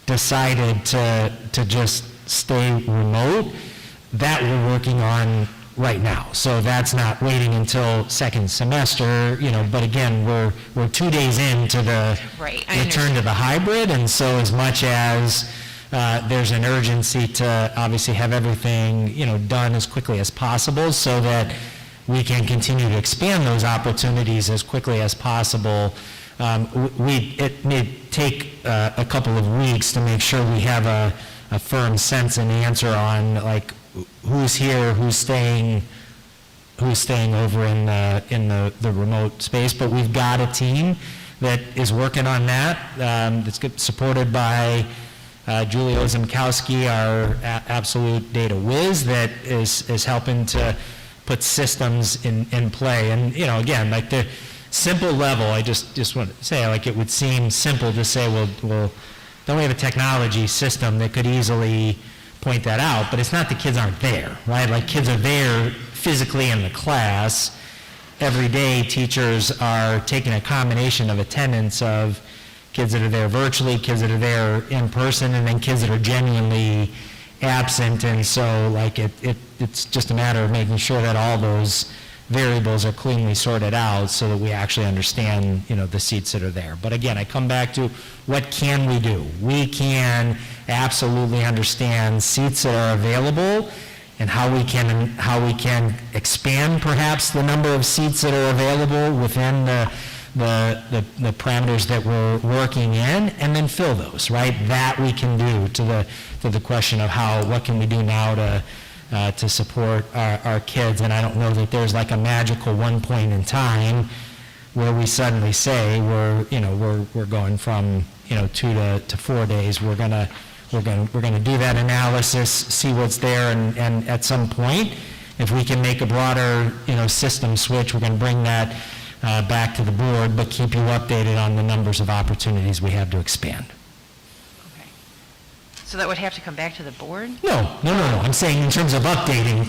decided to just stay remote, that we're working on right now. So that's not waiting until second semester, but again, we're 2 days into the return to the hybrid, and so as much as there's an urgency to obviously have everything, done as quickly as possible so that we can continue to expand those opportunities as quickly as possible. It may take a couple of weeks to make sure we have a firm sense and answer on like who's here, who's staying over in the remote space. But we've got a team that is working on that. That's supported by Julie Ozymkowski, our absolute data whiz, that is helping to put systems in play. And again, like the simple level, I just want to say, like, it would seem simple to say, well, don't we have a technology system that could easily point that out? But it's not that kids aren't there, right? Like, kids are there physically in the class. Every day, teachers are taking a combination of attendance of kids that are there virtually, kids that are there in person, and then kids that are genuinely absent. And so, like, it's just a matter of making sure that all those variables are cleanly sorted out so that we actually understand, the seats that are there. But again, I come back to what can we do? We can absolutely understand seats that are available and how we can expand perhaps the number of seats that are available within the parameters that we're working in, and then fill those, right? That we can do to the question of what can we do now to support our kids. And I don't know that there's like a magical one point in time where we suddenly say we're going from 2 to 4 days. We're gonna do that analysis, see what's there, and at some point, if we can make a broader system switch, we're going to bring that back to the board, but keep you updated on the numbers of opportunities we have to expand. So that would have to come back to the board? No. I'm saying in terms of updating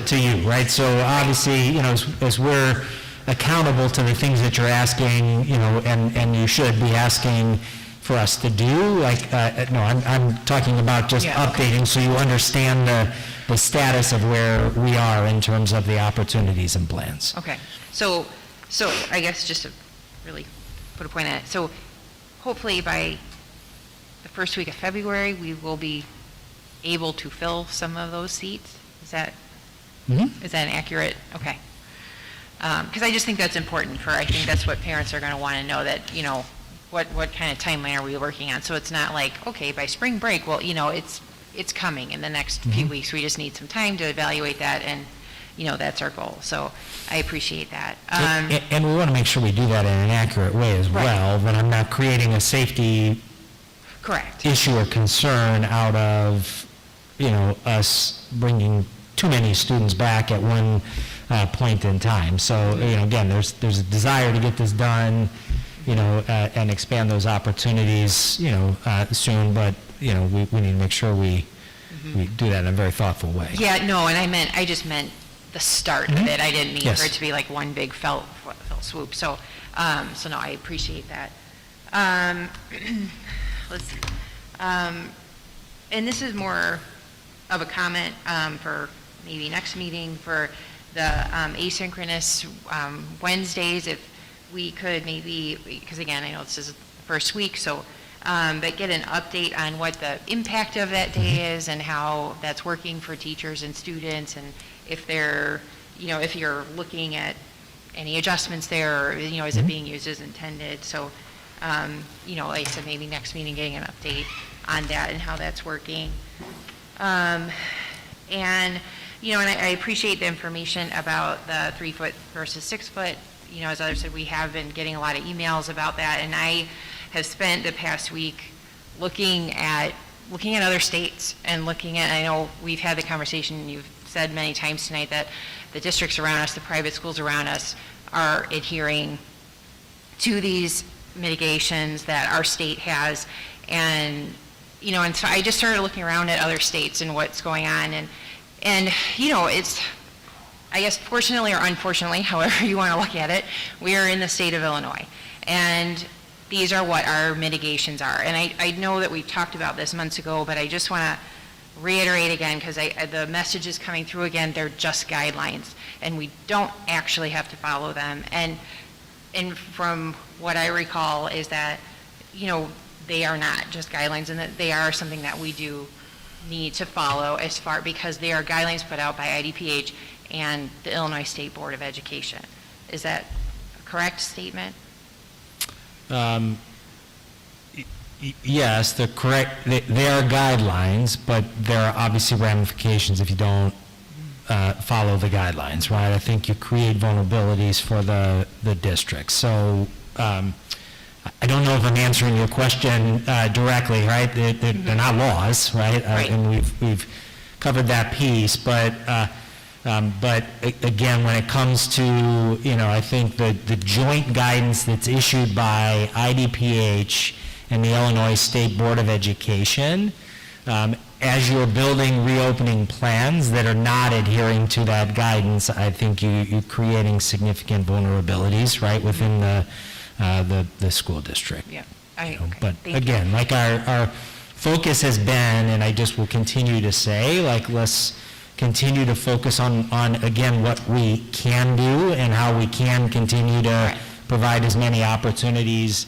to you, right? So obviously, as we're accountable to the things that you're asking, and you should be asking for us to do, I'm talking about just updating so you understand the status of where we are in terms of the opportunities and plans. Okay. So I guess just to really put a point on it, so hopefully by the first week of February, we will be able to fill some of those seats. Is that an accurate? Okay. Because I just think that's important I think that's what parents are going to want to know, that, what kind of timeline are we working on? So it's not like, okay, by spring break, well, it's coming in the next few weeks. We just need some time to evaluate that, and, that's our goal. So I appreciate that. And we want to make sure we do that in an accurate way as well, that I'm not creating a safety issue or concern out of, us bringing too many students back at one point in time. So, again, there's a desire to get this done, and expand those opportunities, soon, but, we need to make sure we do that in a very thoughtful way. Yeah, no, and I just meant the start of it. I didn't mean for it to be like one big fill fell swoop. So, so no, I appreciate that. Let's see. And this is more of a comment for maybe next meeting for the asynchronous Wednesdays, if we could maybe, because again, I know this is the first week, so, but get an update on what the impact of that day is and how that's working for teachers and students, and if they're, you know, if you're looking at any adjustments there, or, you know, is it being used as intended? So, you know, like I said, maybe next meeting getting an update on that and how that's working. And, you know, and I appreciate the information about the 3 foot versus 6 foot. You know, as others said, we have been getting a lot of emails about that, and I have spent the past week looking at other states and looking at, I know we've had the conversation, you've said many times tonight that the districts around us, the private schools around us are adhering to these mitigations that our state has. And, you know, and so I just started looking around at other states and what's going on. And you know, it's, I guess fortunately or unfortunately, however you want to look at it, we are in the state of Illinois. And these are what our mitigations are. And I know that we talked about this months ago, but I just want to reiterate again, because the message is coming through again, they're just guidelines, and we don't actually have to follow them. And from what I recall is that, you know, they are not just guidelines, and that they are something that we do need to follow as far, because they are guidelines put out by IDPH and the Illinois State Board of Education. Is that a correct statement? Yes, they are guidelines, but there are obviously ramifications if you don't follow the guidelines, right? I think you create vulnerabilities for the district. So I don't know if I'm answering your question directly, right? They're not laws, right? And we've covered that piece, but again, when it comes to, you know, I think the joint guidance that's issued by IDPH and the Illinois State Board of Education, as you're building reopening plans that are not adhering to that guidance, I think you're creating significant vulnerabilities, right, within the school district. Yeah. But again, like our focus has been, and I just will continue to say, like, let's continue to focus on again, what we can do and how we can continue to provide as many opportunities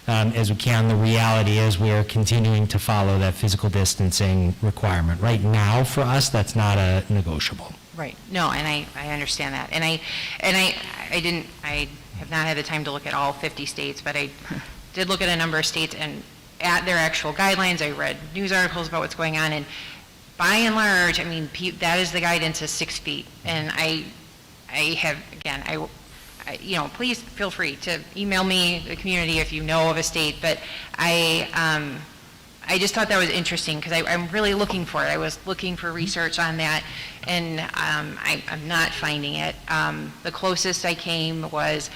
as we can. The reality is we are continuing to follow that physical distancing requirement. Right now, for us, that's not a negotiable. Right. No, and I understand that. And I have not had the time to look at all 50 states, but I did look at a number of states and at their actual guidelines. I read news articles about what's going on, and by and large, I mean, that is the guidance is 6 feet. And I have, again, you know, please feel free to email me, the community, if you know of a state, but I just thought that was interesting, because I'm really looking for it. I was looking for research on that, and I'm not finding it. The closest I came was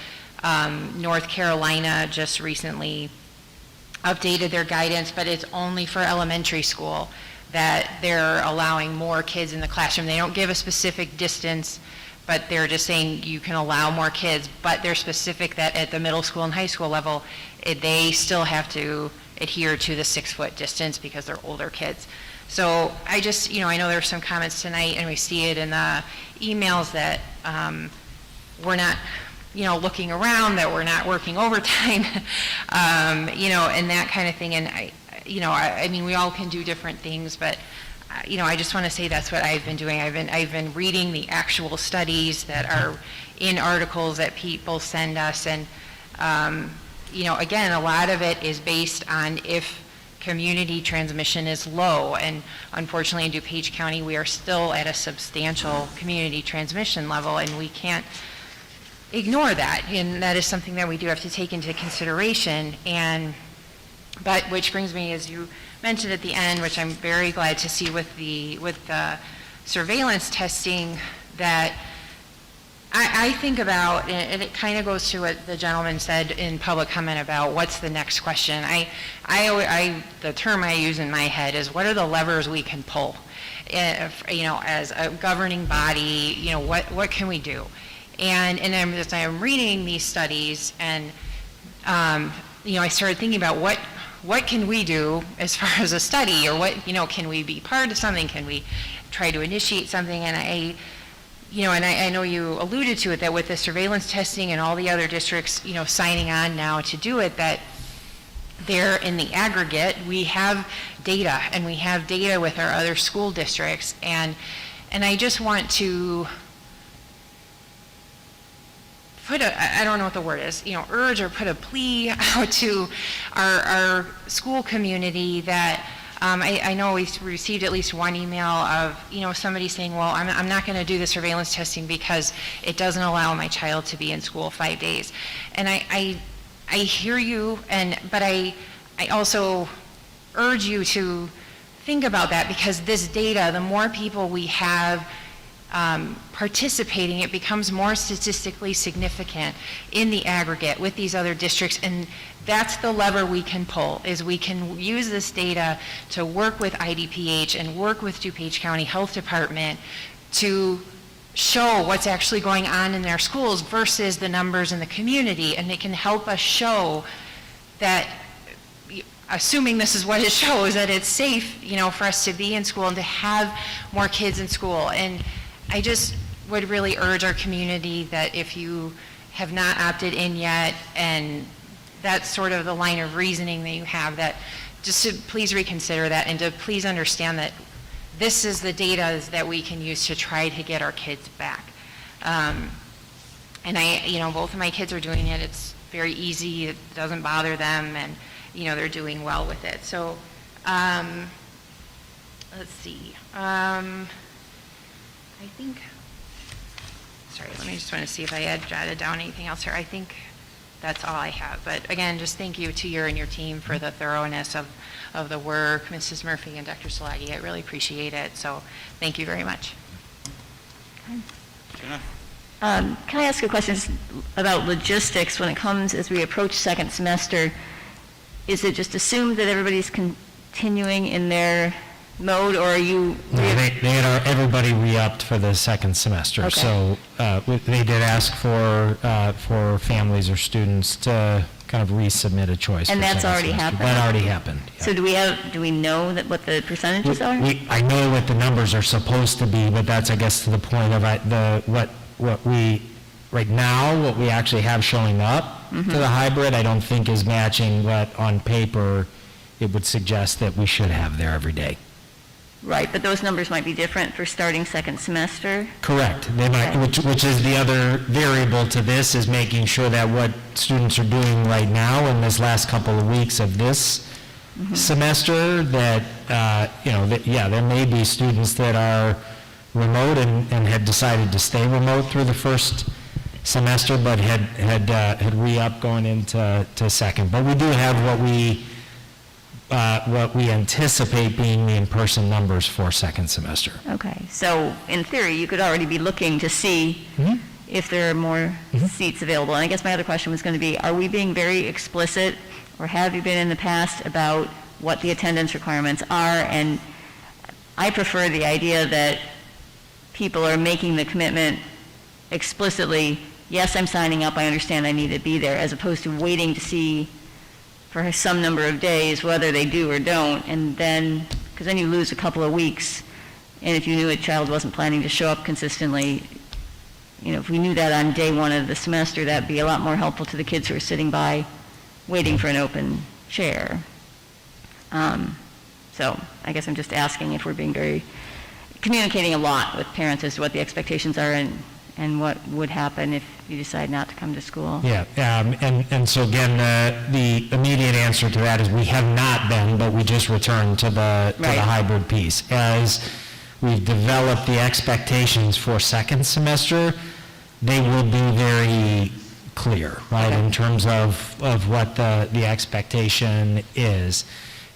North Carolina just recently updated their guidance, but it's only for elementary school that they're allowing more kids in the classroom. They don't give a specific distance, but they're just saying you can allow more kids, but they're specific that at the middle school and high school level, they still have to adhere to the 6 foot distance because they're older kids. So I just, you know, I know there's some comments tonight, and we see it in the emails that we're not, you know, looking around, that we're not working overtime, you know, and that kind of thing. And I mean, we all can do different things, but you know, I just want to say that's what I've been doing. I've been reading the actual studies that are in articles that people send us, and you know, again, a lot of it is based on if community transmission is low, and unfortunately in DuPage County we are still at a substantial community transmission level, and we can't ignore that, and that is something that we do have to take into consideration. But which brings me, as you mentioned at the end, which I'm very glad to see with the surveillance testing, that I think about, and it kind of goes to what the gentleman said in public comment about what's the next question. The term I use in my head is, what are the levers we can pull? You know, as a governing body, you know, what can we do? And as I'm reading these studies, and I started thinking about what can we do as far as a study, or what, can we be part of something? Can we try to initiate something? And I know you alluded to it, that with the surveillance testing and all the other districts, signing on now to do it, that there in the aggregate, we have data, and we have data with our other school districts. And I just want to put I don't know what the word is, urge or put a plea out to our school community that I know we've received at least one email of, somebody saying, well, I'm not going to do the surveillance testing because it doesn't allow my child to be in school 5 days. And I hear you, but I also urge you to think about that, because this data, the more people we have participating, it becomes more statistically significant in the aggregate with these other districts. And that's the lever we can pull, is we can use this data to work with IDPH and work with DuPage County Health Department to show what's actually going on in their schools versus the numbers in the community. And it can help us show that, assuming this is what it shows, that it's safe, for us to be in school and to have more kids in school. And I just would really urge our community that if you have not opted in yet, and that's sort of the line of reasoning that you have, that just to please reconsider that, and to please understand that this is the data that we can use to try to get our kids back. And both of my kids are doing it. It's very easy. It doesn't bother them, and they're doing well with it. So let's see. I think, sorry, let me just want to see if I had jotted down anything else here. I think that's all I have. But again, just thank you to you and your team for the thoroughness of the work, Mrs. Murphy and Dr. Salagi. I really appreciate it. So thank you very much. Can I ask a question about logistics when it comes as we approach second semester? Is it just assumed that everybody's continuing in their mode, or are you? No, they had everybody re-upped for the second semester. Okay. So they did ask for families or students to kind of resubmit a choice. And for that's second already semester. happened? That already happened. Yeah. So do we know what the percentages are? I know what the numbers are supposed to be, but that's, I guess, to the point of what we right now, what we actually have showing up to the hybrid, I don't think is matching what on paper it would suggest that we should have there every day. Right, but those numbers might be different for starting second semester? Correct. They might, which is the other variable to this, is making sure that what students are doing right now in this last couple of weeks of this semester, that, there may be students that are remote and had decided to stay remote through the first semester, but had re-upped going into second. But we do have what we anticipate being the in-person numbers for second semester. Okay, so in theory, you could already be looking to see if there are more seats available. And I guess my other question was going to be, are we being very explicit, or have you been in the past, about what the attendance requirements are? And I prefer the idea that people are making the commitment explicitly, yes, I'm signing up, I understand I need to be there, as opposed to waiting to see for some number of days whether they do or don't, and then, because then you lose a couple of weeks. And if you knew a child wasn't planning to show up consistently, if we knew that on day one of the semester, that'd be a lot more helpful to the kids who are sitting by waiting for an open chair. So I guess I'm just asking if we're being communicating a lot with parents as to what the expectations are and what would happen if you decide not to come to school. Yeah, and so again, the immediate answer to that is we have not been, but we just returned to the hybrid piece. As we've developed the expectations for second semester, they will be very clear, right, in terms of what the expectation is.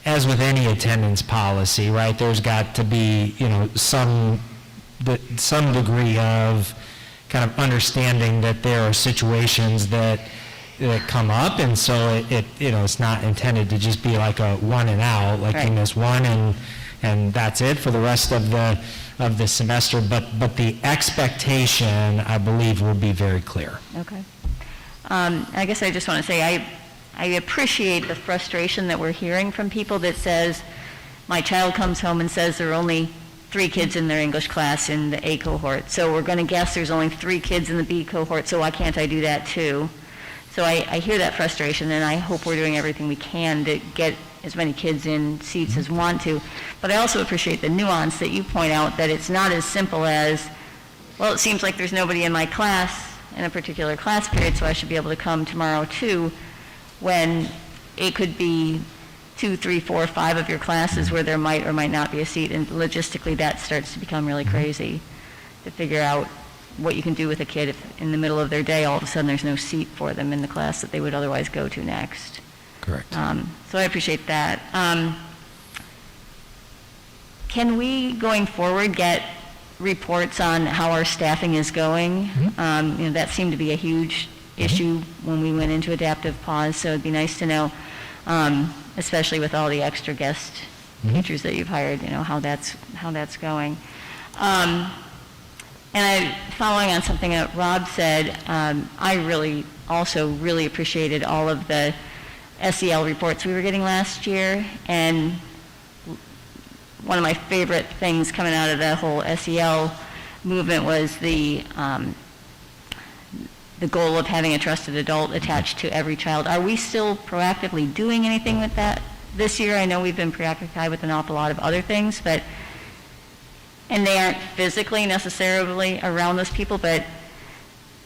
As with any attendance policy, right, there's got to be, some degree of kind of understanding that there are situations that come up, and so it's not intended to just be like a one and out, like you miss one and and that's it for the rest of the semester, but the expectation, I believe, will be very clear. Okay. I guess I just want to say I appreciate the frustration that we're hearing from people that says, my child comes home and says there are only 3 kids in their English class in the A cohort, so we're going to guess there's only 3 kids in the B cohort, so why can't I do that too? So I hear that frustration, and I hope we're doing everything we can to get as many kids in seats as want to. But I also appreciate the nuance that you point out, that it's not as simple as, well, it seems like there's nobody in my class in a particular class period, so I should be able to come tomorrow too, when it could be 2, 3, 4, 5 of your classes where there might or might not be a seat, and logistically that starts to become really crazy to figure out what you can do with a kid if in the middle of their day all of a sudden there's no seat for them in the class that they would otherwise go to next. Correct. So I appreciate that. Can we, going forward, get reports on how our staffing is going? That seemed to be a huge issue when we went into adaptive pause, so it'd be nice to know, especially with all the extra guest teachers that you've hired, how that's going. And following on something that Rob said, I really appreciated all of the SEL reports we were getting last year, and one of my favorite things coming out of the whole SEL movement was the goal of having a trusted adult attached to every child. Are we still proactively doing anything with that this year? I know we've been preoccupied with an awful lot of other things, and they aren't physically necessarily around those people, but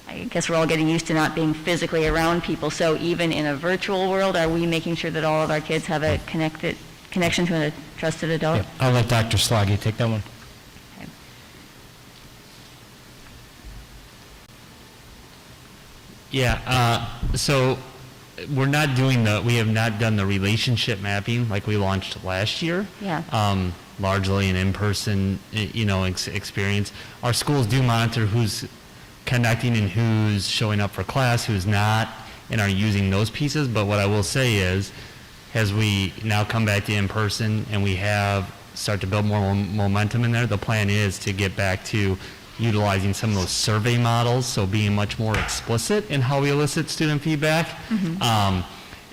I guess we're all getting used to not being physically around people. So even in a virtual world, are we making sure that all of our kids have a connection to a trusted adult? Yep. I'll let Dr. Sloggy take that one. Okay. Yeah, so we have not done the relationship mapping like we launched last year. Yeah. Largely an in-person, experience. Our schools do monitor who's connecting and who's showing up for class, who's not, and are using those pieces. But what I will say is, as we now come back to in-person and we start to build more momentum in there, the plan is to get back to utilizing some of those survey models, so being much more explicit in how we elicit student feedback.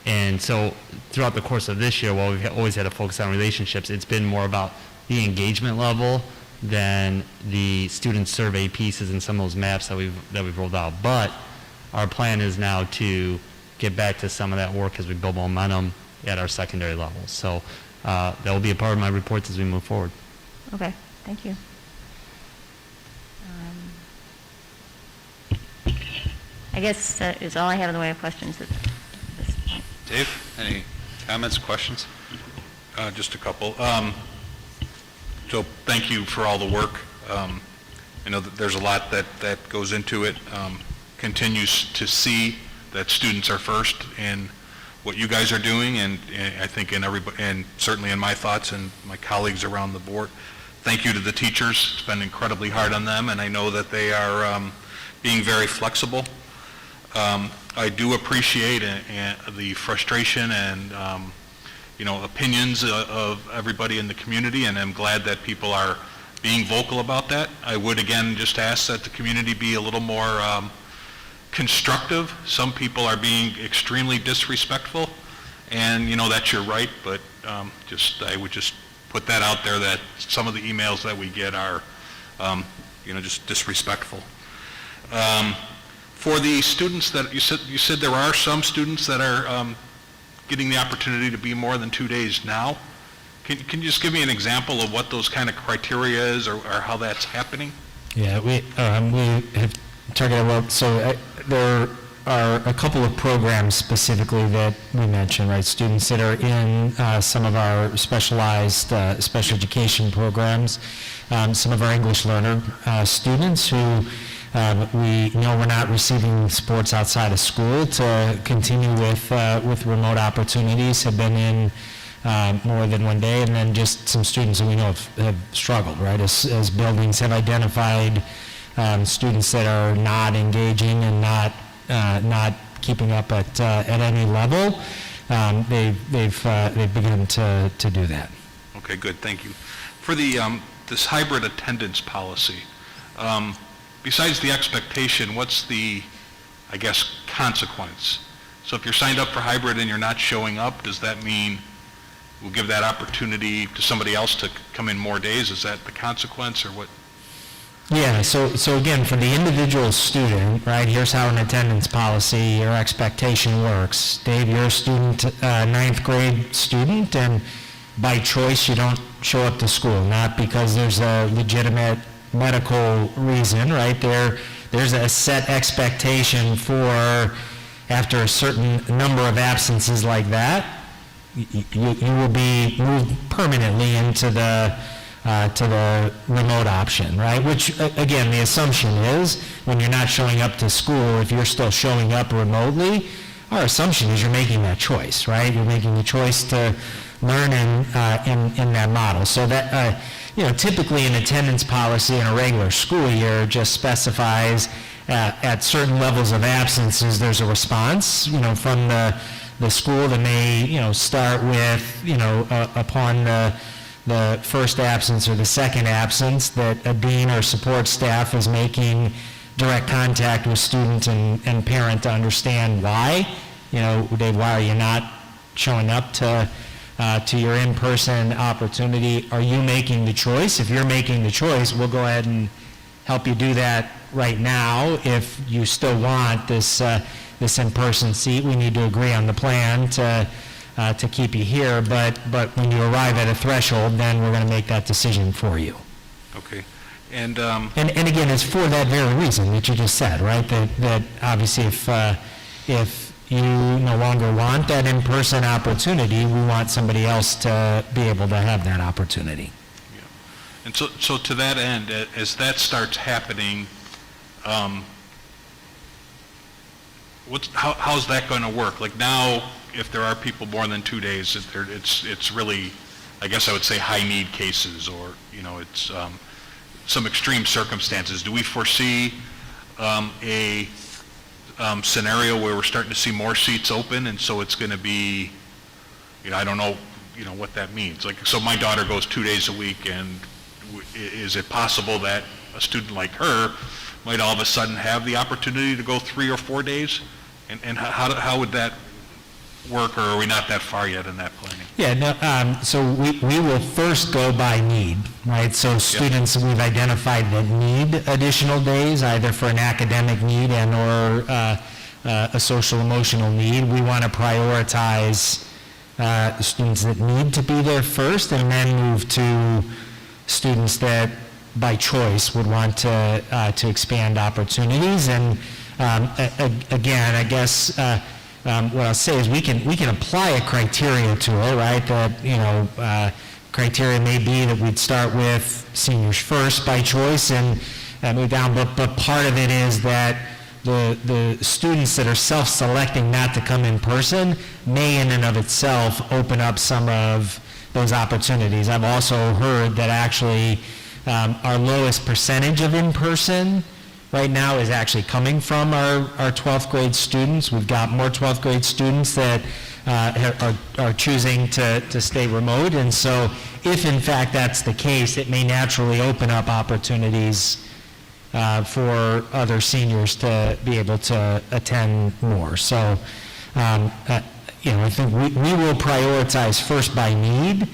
And so throughout the course of this year, while we've always had to focus on relationships, it's been more about the engagement level than the student survey pieces and some of those maps that we've rolled out. But our plan is now to get back to some of that work as we build momentum at our secondary levels. So that will be a part of my reports as we move forward. Okay, thank you. I guess that is all I have in the way of questions at this point. Dave, any comments, questions? Just a couple. So thank you for all the work. I know that there's a lot that goes into it. Continues to see that students are first in what you guys are doing, and I think in everybody, and certainly in my thoughts and my colleagues around the board. Thank you to the teachers. It's been incredibly hard on them, and I know that they are being very flexible. I do appreciate the frustration and opinions of everybody in the community, and I'm glad that people are being vocal about that. I would again just ask that the community be a little more constructive. Some people are being extremely disrespectful, and that's your right, but I would just put that out there that some of the emails that we get are just disrespectful. For the students that you said there are some students that are getting the opportunity to be more than 2 days now. Can you just give me an example of what those kind of criteria is, or how that's happening? Yeah, we have targeted well. So there are a couple of programs specifically that we mentioned, right? Students that are in some of our specialized special education programs, some of our English learner students who we know we're not receiving supports outside of school to continue with remote opportunities, have been in more than 1 day, and then just some students that we know have struggled, right? As buildings have identified students that are not engaging and not keeping up at any level, they've begun to do that. Okay, good, thank you. For the, this hybrid attendance policy, besides the expectation, what's the, I guess, consequence? So if you're signed up for hybrid and you're not showing up, does that mean we'll give that opportunity to somebody else to come in more days? Is that the consequence, or what? Yeah, so again, for the individual student, right, here's how an attendance policy or expectation works. Dave, you're a student, ninth grade student, and by choice you don't show up to school, not because there's a legitimate medical reason, right? There's a set expectation for, after a certain number of absences like that, you will be moved permanently into the to the remote option, right? Which, again, the assumption is when you're not showing up to school, if you're still showing up remotely, our assumption is you're making that choice, right? You're making the choice to learn in that model. So that, typically an attendance policy in a regular school year just specifies at certain levels of absences, there's a response, from the school that may, start with, upon the first absence or the second absence, that a dean or support staff is making direct contact with student and parent to understand why. Dave, why are you not showing up to your in-person opportunity? Are you making the choice? If you're making the choice, we'll go ahead and help you do that right now. If you still want this in-person seat, we need to agree on the plan to keep you here, but when you arrive at a threshold, then we're going to make that decision for you. Okay. And again, it's for that very reason that you just said, right? That obviously if you no longer want that in-person opportunity, we want somebody else to be able to have that opportunity. Yeah. And so to that end, as that starts happening, how's that going to work? Like now, if there are people more than 2 days, it's really, I guess I would say, high-need cases, or, it's some extreme circumstances. Do we foresee a scenario where we're starting to see more seats open, and so it's going to be, I don't know, what that means. Like, so my daughter goes 2 days a week, and is it possible that a student like her might all of a sudden have the opportunity to go 3 or 4 days? And how would that work, or are we not that far yet in that planning? Yeah, no, so we will first go by need, right? So students we've identified that need additional days, either for an academic need and or a social emotional need, we want to prioritize students that need to be there first, and then move to students that by choice would want to expand opportunities. And again, I guess what I'll say is we can apply a criteria to it, right? That, criteria may be that we'd start with seniors first by choice and move down, but part of it is that the students that are self-selecting not to come in person may in and of itself open up some of those opportunities. I've also heard that actually our lowest percentage of in-person right now is actually coming from our 12th grade students. We've got more 12th grade students that are choosing to stay remote, and so if in fact that's the case, it may naturally open up opportunities for other seniors to be able to attend more. So, I think we will prioritize first by need,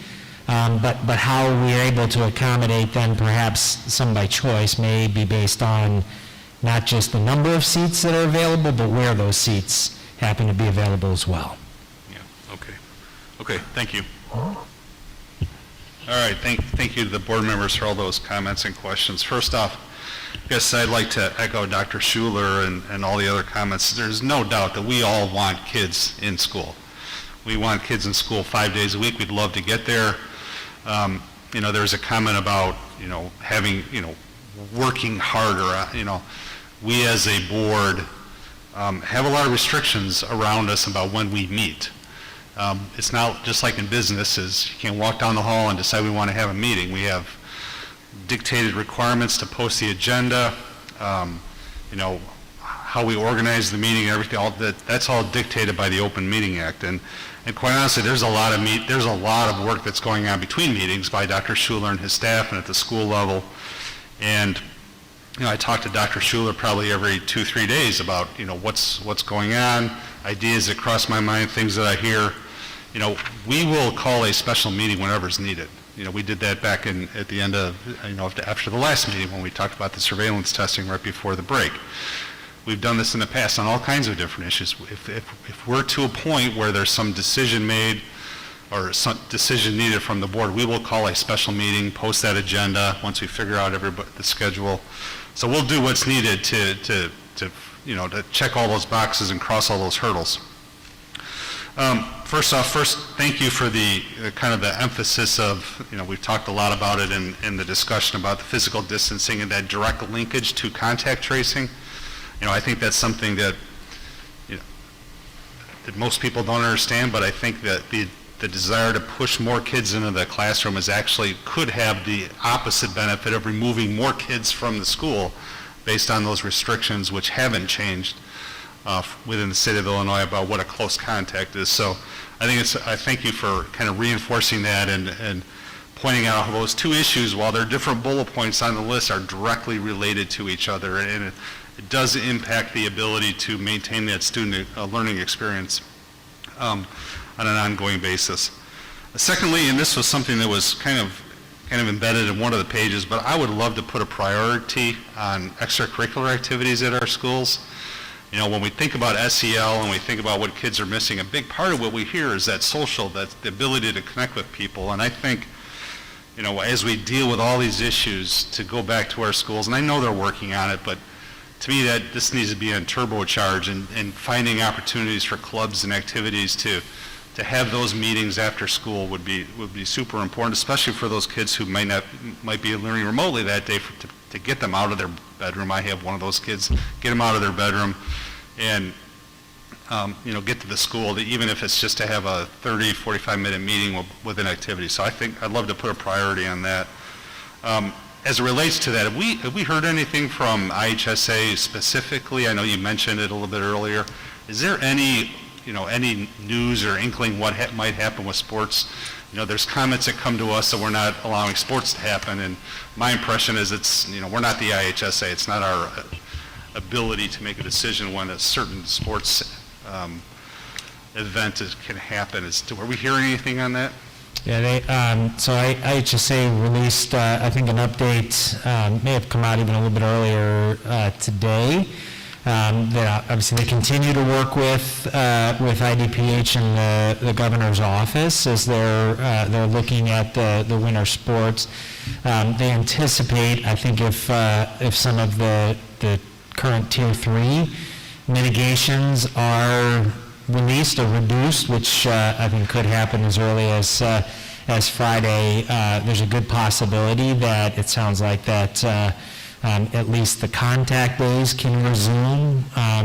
but how we are able to accommodate then perhaps some by choice may be based on not just the number of seats that are available, but where those seats happen to be available as well. Yeah, okay, thank you. All right, thank you to the board members for all those comments and questions. First off, I guess I'd like to echo Dr. Schuler and all the other comments. There's no doubt that we all want kids in school. We want kids in school 5 days a week. We'd love to get there. There's a comment about, having, working harder. We as a board have a lot of restrictions around us about when we meet. It's not just like in businesses. You can't walk down the hall and decide we want to have a meeting. We have dictated requirements to post the agenda, how we organize the meeting and everything. That's all dictated by the Open Meeting Act. And And quite honestly, there's a lot of work that's going on between meetings by Dr. Schuler and his staff and at the school level. And I talk to Dr. Schuler probably every 2-3 days about what's going on, ideas that cross my mind, things that I hear. We will call a special meeting whenever is needed. We did that back at the end of after the last meeting when we talked about the surveillance testing right before the break. We've done this in the past on all kinds of different issues. If we're to a point where there's some decision made or some decision needed from the board, we will call a special meeting, post that agenda once we figure out the schedule. So we'll do what's needed to check all those boxes and cross all those hurdles. First, thank you for the kind of the emphasis of, we've talked a lot about it in the discussion about the physical distancing and that direct linkage to contact tracing. I think that's something that, that most people don't understand, but I think that the desire to push more kids into the classroom could have the opposite benefit of removing more kids from the school based on those restrictions which haven't changed within the state of Illinois about what a close contact is. So I thank you for kind of reinforcing that and pointing out how those two issues, while they're different bullet points on the list, are directly related to each other, and it does impact the ability to maintain that student learning experience on an ongoing basis. Secondly, and this was something that was kind of embedded in one of the pages, but I would love to put a priority on extracurricular activities at our schools. When we think about SEL and we think about what kids are missing, a big part of what we hear is that social, that's the ability to connect with people. And I think, as we deal with all these issues, to go back to our schools, and I know they're working on it, but to me that this needs to be on turbocharge and finding opportunities for clubs and activities to have those meetings after school would be super important, especially for those kids who might be learning remotely that day to get them out of their bedroom. I have one of those kids, get them out of their bedroom and get to the school, even if it's just to have a 30, 45-minute meeting with an activity. So I think I'd love to put a priority on that. As it relates to that, have we heard anything from IHSA specifically? I know you mentioned it a little bit earlier. Is there any news or inkling what might happen with sports? There's comments that come to us that we're not allowing sports to happen, and my impression is we're not the IHSA. It's not our ability to make a decision when a certain sports event can happen. Are we hearing anything on that? Yeah, so IHSA released, I think, an update, may have come out even a little bit earlier today. That obviously they continue to work with IDPH and the governor's office as they're looking at the winter sports. They anticipate, I think, if some of the current Tier 3 mitigations are released or reduced, which I think could happen as early as Friday, there's a good possibility that it sounds like that at least the contact days can resume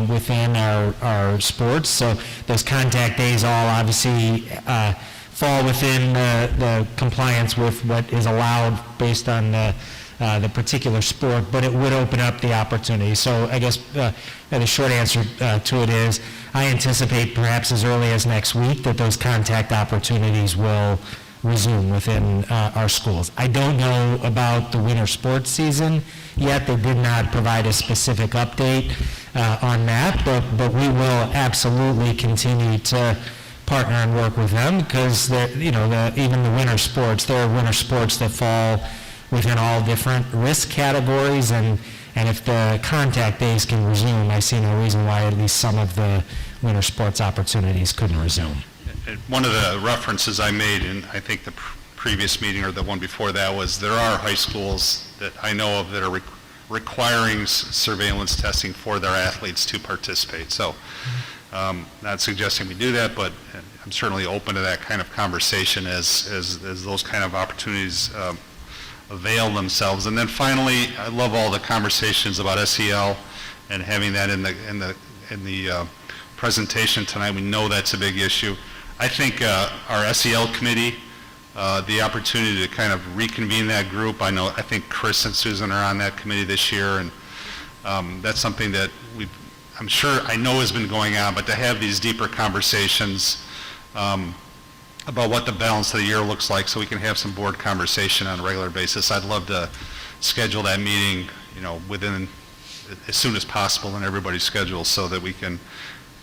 within our sports. So those contact days all obviously fall within the compliance with what is allowed based on the particular sport, but it would open up the opportunity. So I guess the short answer to it is I anticipate perhaps as early as next week that those contact opportunities will resume within our schools. I don't know about the winter sports season yet. They did not provide a specific update on that, but we will absolutely continue to partner and work with them because even the winter sports, there are winter sports that fall within all different risk categories, and if the contact days can resume, I see no reason why at least some of the winter sports opportunities couldn't resume. One of the references I made in, I think, the previous meeting or the one before that was there are high schools that I know of that are requiring surveillance testing for their athletes to participate. So not suggesting we do that, but I'm certainly open to that kind of conversation as those kind of opportunities avail themselves. And then finally, I love all the conversations about SEL and having that in the presentation tonight. We know that's a big issue. I think our SEL committee, the opportunity to kind of reconvene that group. I think Chris and Susan are on that committee this year, and that's something that I know has been going on, but to have these deeper conversations about what the balance of the year looks like, so we can have some board conversation on a regular basis. I'd love to schedule that meeting, within, as soon as possible in everybody's schedule, so that we can,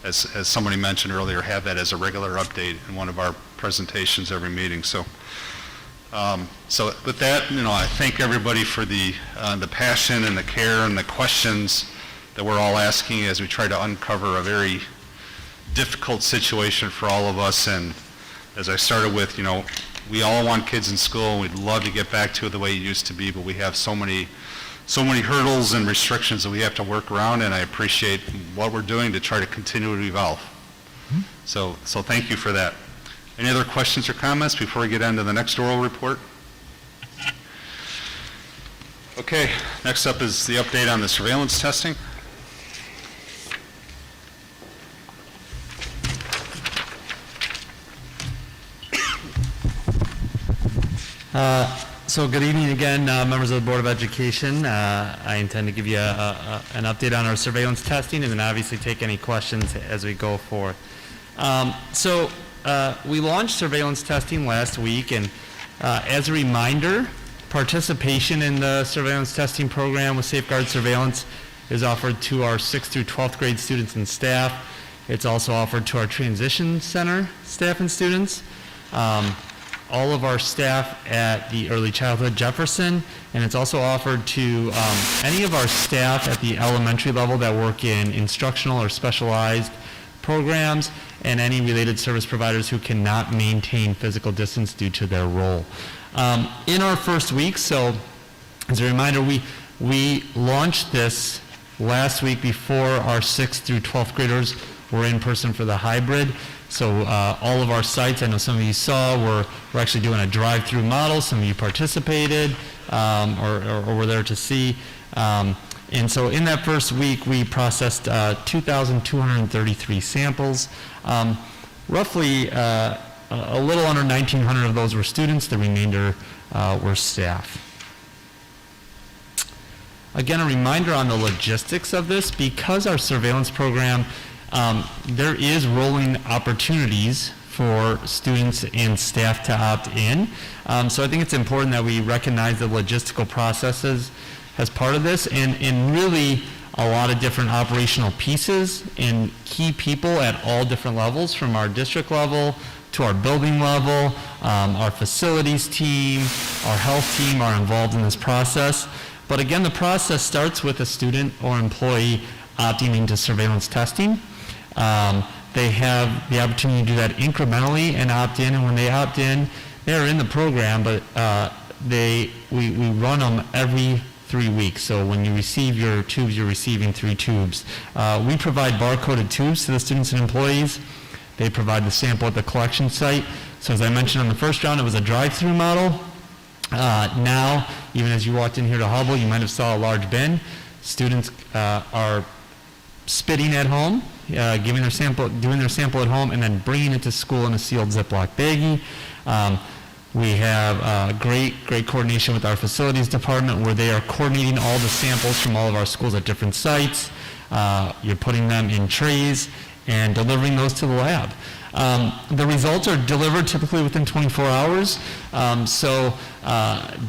as somebody mentioned earlier, have that as a regular update in one of our presentations every meeting. So with that, I thank everybody for the passion and the care and the questions that we're all asking as we try to uncover a very difficult situation for all of us. And as I started with, we all want kids in school, and we'd love to get back to it the way it used to be, but we have so many hurdles and restrictions that we have to work around, and I appreciate what we're doing to try to continue to evolve. So thank you for that. Any other questions or comments before we get into the next oral report? Okay, next up is the update on the surveillance testing. So good evening again, members of the Board of Education. I intend to give you an update on our surveillance testing and then obviously take any questions as we go forth. We launched surveillance testing last week, and as a reminder, participation in the surveillance testing program with Safeguard Surveillance is offered to our 6th through 12th grade students and staff. It's also offered to our transition center staff and students. All of our staff at the Early Childhood Jefferson, and it's also offered to any of our staff at the elementary level that work in instructional or specialized programs, and any related service providers who cannot maintain physical distance due to their role. In our first week, so as a reminder, we launched this last week before our 6th through 12th graders were in person for the hybrid. So all of our sites, I know some of you saw, we're actually doing a drive-through model. Some of you participated or were there to see. And so in that first week, we processed 2,233 samples. Roughly a little under 1,900 of those were students. The remainder were staff. Again, a reminder on the logistics of this. Because our surveillance program, there is rolling opportunities for students and staff to opt in. So I think it's important that we recognize the logistical processes as part of this, and really a lot of different operational pieces and key people at all different levels, from our district level to our building level. Our facilities team, our health team are involved in this process. But again, the process starts with a student or employee opting into surveillance testing. They have the opportunity to do that incrementally and opt in, and when they opt in, they're in the program, but we run them every 3 weeks. So when you receive your tubes, you're receiving 3 tubes. We provide barcoded tubes to the students and employees. They provide the sample at the collection site. So as I mentioned on the first round, it was a drive-through model. Now, even as you walked in here to Hubble, you might have saw a large bin. Students are spitting at home, doing their sample at home, and then bringing it to school in a sealed Ziploc baggie. We have great coordination with our facilities department, where they are coordinating all the samples from all of our schools at different sites. You're putting them in trays and delivering those to the lab. The results are delivered typically within 24 hours.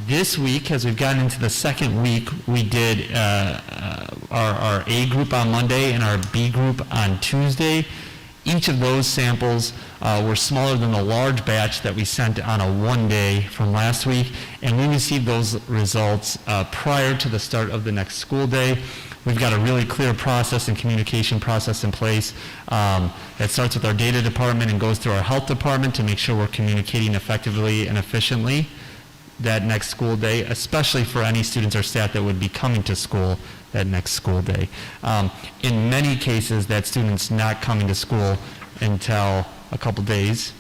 This week, as we've gotten into the second week, we did our A group on Monday and our B group on Tuesday. Each of those samples were smaller than the large batch that we sent on a one-day from last week, and we received those results prior to the start of the next school day. We've got a really clear process and communication process in place that starts with our data department and goes through our health department to make sure we're communicating effectively and efficiently that next school day, especially for any students or staff that would be coming to school that next school day. In many cases, that student's not coming to school until a couple days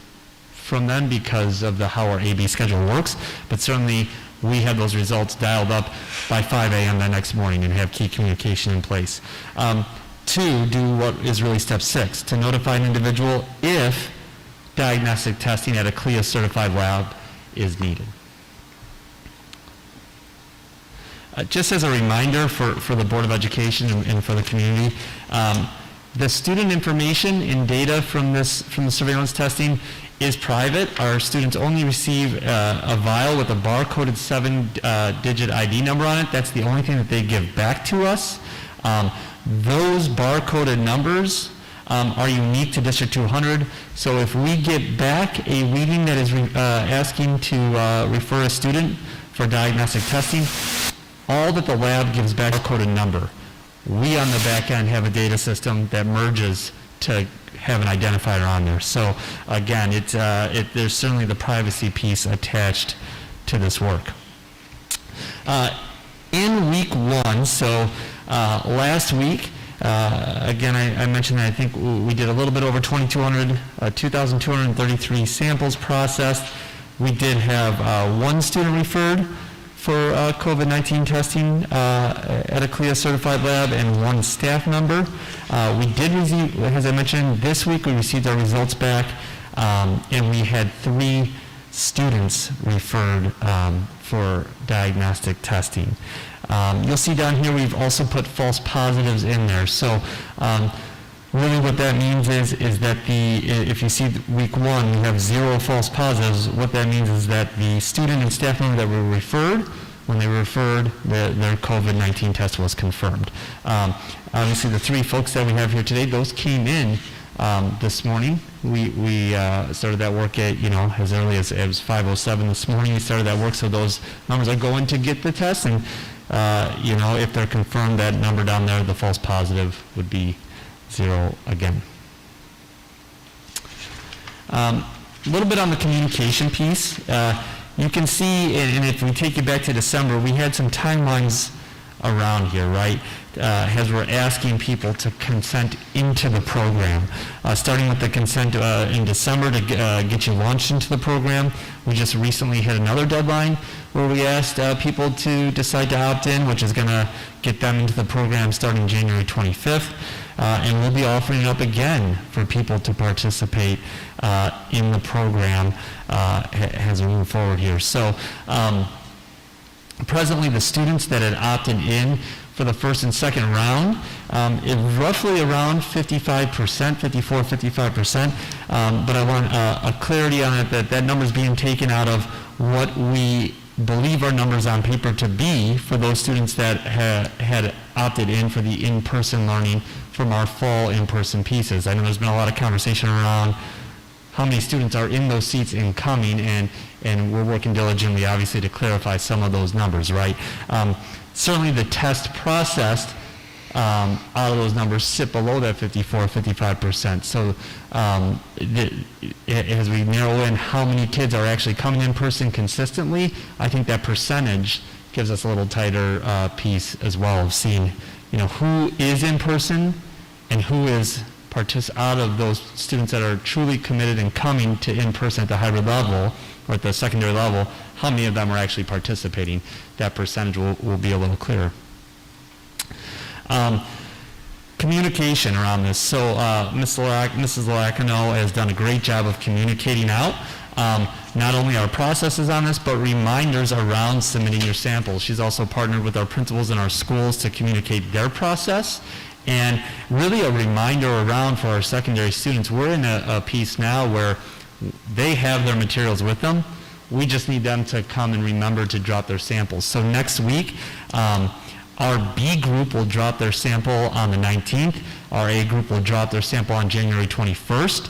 from then because of how our AB schedule works, but certainly we have those results dialed up by 5 a.m. the next morning and have key communication in place. 2, do what is really step 6, to notify an individual if diagnostic testing at a CLIA certified lab is needed. Just as a reminder for the Board of Education and for the community, The student information and data from the surveillance testing is private. Our students only receive a vial with a bar-coded 7-digit ID number on it. That's the only thing that they give back to us. Those bar-coded numbers are unique to District 200. So if we get back a reading that is asking to refer a student for diagnostic testing, all that the lab gives back is a coded number. We on the back end have a data system that merges to have an identifier on there. So again, there's certainly the privacy piece attached to this work. In week 1, so last week, again, I mentioned that I think we did a little bit over 2,233 samples processed. We did have 1 student referred for COVID-19 testing at a CLIA certified lab and 1 staff member. We did receive, as I mentioned, this week we received our results back, and we had 3 students referred for diagnostic testing. You'll see down here we've also put false positives in there. So really what that means is that if you see week 1, we have 0 false positives. What that means is that the student and staff member that were referred, when they were referred, their COVID-19 test was confirmed. Obviously the 3 folks that we have here today, those came in this morning. We started that work at, as early as it was 5:07 this morning. We started that work, so those numbers are going to get the test, and if they're confirmed, that number down there, the false positive, would be 0 again. A little bit on the communication piece. You can see, and if we take you back to December, we had some timelines around here, right? As we're asking people to consent into the program. Starting with the consent in December to get you launched into the program. We just recently hit another deadline where we asked people to decide to opt in, which is going to get them into the program starting January 25th. And we'll be offering it up again for people to participate in the program as we move forward here. So presently the students that had opted in for the first and second round is roughly around 55%, 55%. But I want a clarity on it that number is being taken out of what we believe our numbers on paper to be for those students that had opted in for the in-person learning from our fall in-person pieces. I know there's been a lot of conversation around how many students are in those seats incoming, and we're working diligently, obviously, to clarify some of those numbers, right? Certainly the test processed out of those numbers sit below that 55%. So as we narrow in how many kids are actually coming in person consistently, I think that percentage gives us a little tighter piece as well of seeing, who is in person and who is out of those students that are truly committed and coming to in-person at the hybrid level or at the secondary level, how many of them are actually participating. That percentage will be a little clearer. Communication around this. So Mrs. Lacano has done a great job of communicating out not only our processes on this, but reminders around submitting your samples. She's also partnered with our principals in our schools to communicate their process, and really a reminder around for our secondary students. We're in a piece now where they have their materials with them. We just need them to come and remember to drop their samples. So next week, our B group will drop their sample on the 19th. Our A group will drop their sample on January 21st.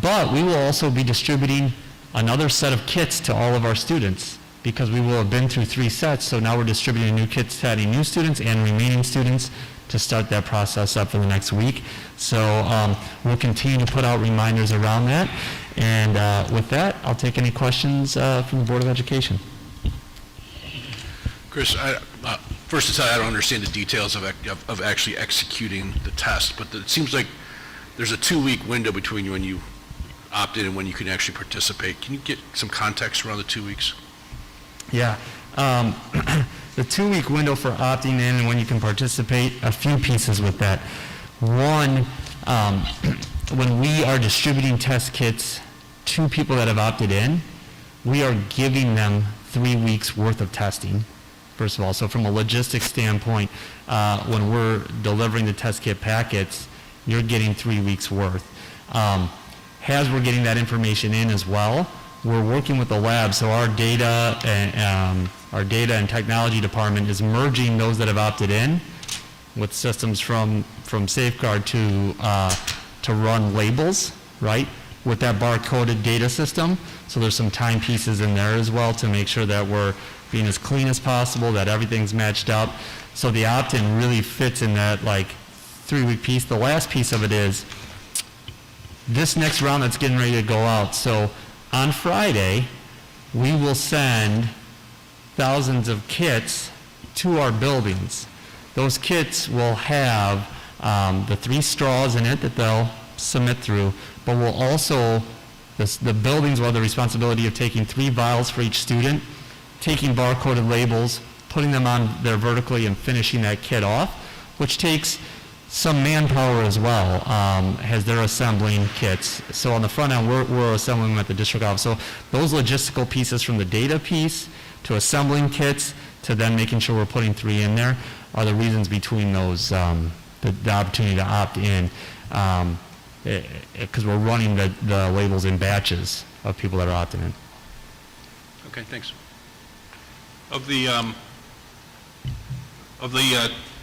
But we will also be distributing another set of kits to all of our students because we will have been through 3 sets. So now we're distributing new kits to adding new students and remaining students to start that process up for the next week. So we'll continue to put out reminders around that. And with that, I'll take any questions from the Board of Education. Chris, first to say I don't understand the details of actually executing the test, but it seems like there's a 2-week window between when you opt in and when you can actually participate. Can you get some context around the 2 weeks? Yeah. The 2-week window for opting in and when you can participate, a few pieces with that. One, when we are distributing test kits to people that have opted in, we are giving them 3 weeks worth of testing, first of all. So from a logistics standpoint, when we're delivering the test kit packets, you're getting 3 weeks worth. As we're getting that information in as well, we're working with the lab, so our data and technology department is merging those that have opted in with systems from Safeguard to run labels, right, with that barcoded data system. So there's some timepieces in there as well to make sure that we're being as clean as possible, that everything's matched up. So the opt-in really fits in that like 3-week piece. The last piece of it is this next round that's getting ready to go out. So on Friday, we will send thousands of kits to our buildings. Those kits will have the 3 straws in it that they'll submit through, but will also, the buildings will have the responsibility of taking 3 vials for each student, taking barcoded labels, putting them on there vertically and finishing that kit off, which takes some manpower as well, as they're assembling kits. So on the front end, we're assembling them at the district office. So those logistical pieces, from the data piece to assembling kits to then making sure we're putting 3 in there, are the reasons between those, the opportunity to opt in, because we're running the labels in batches of people that are opting in. Okay, thanks. Of the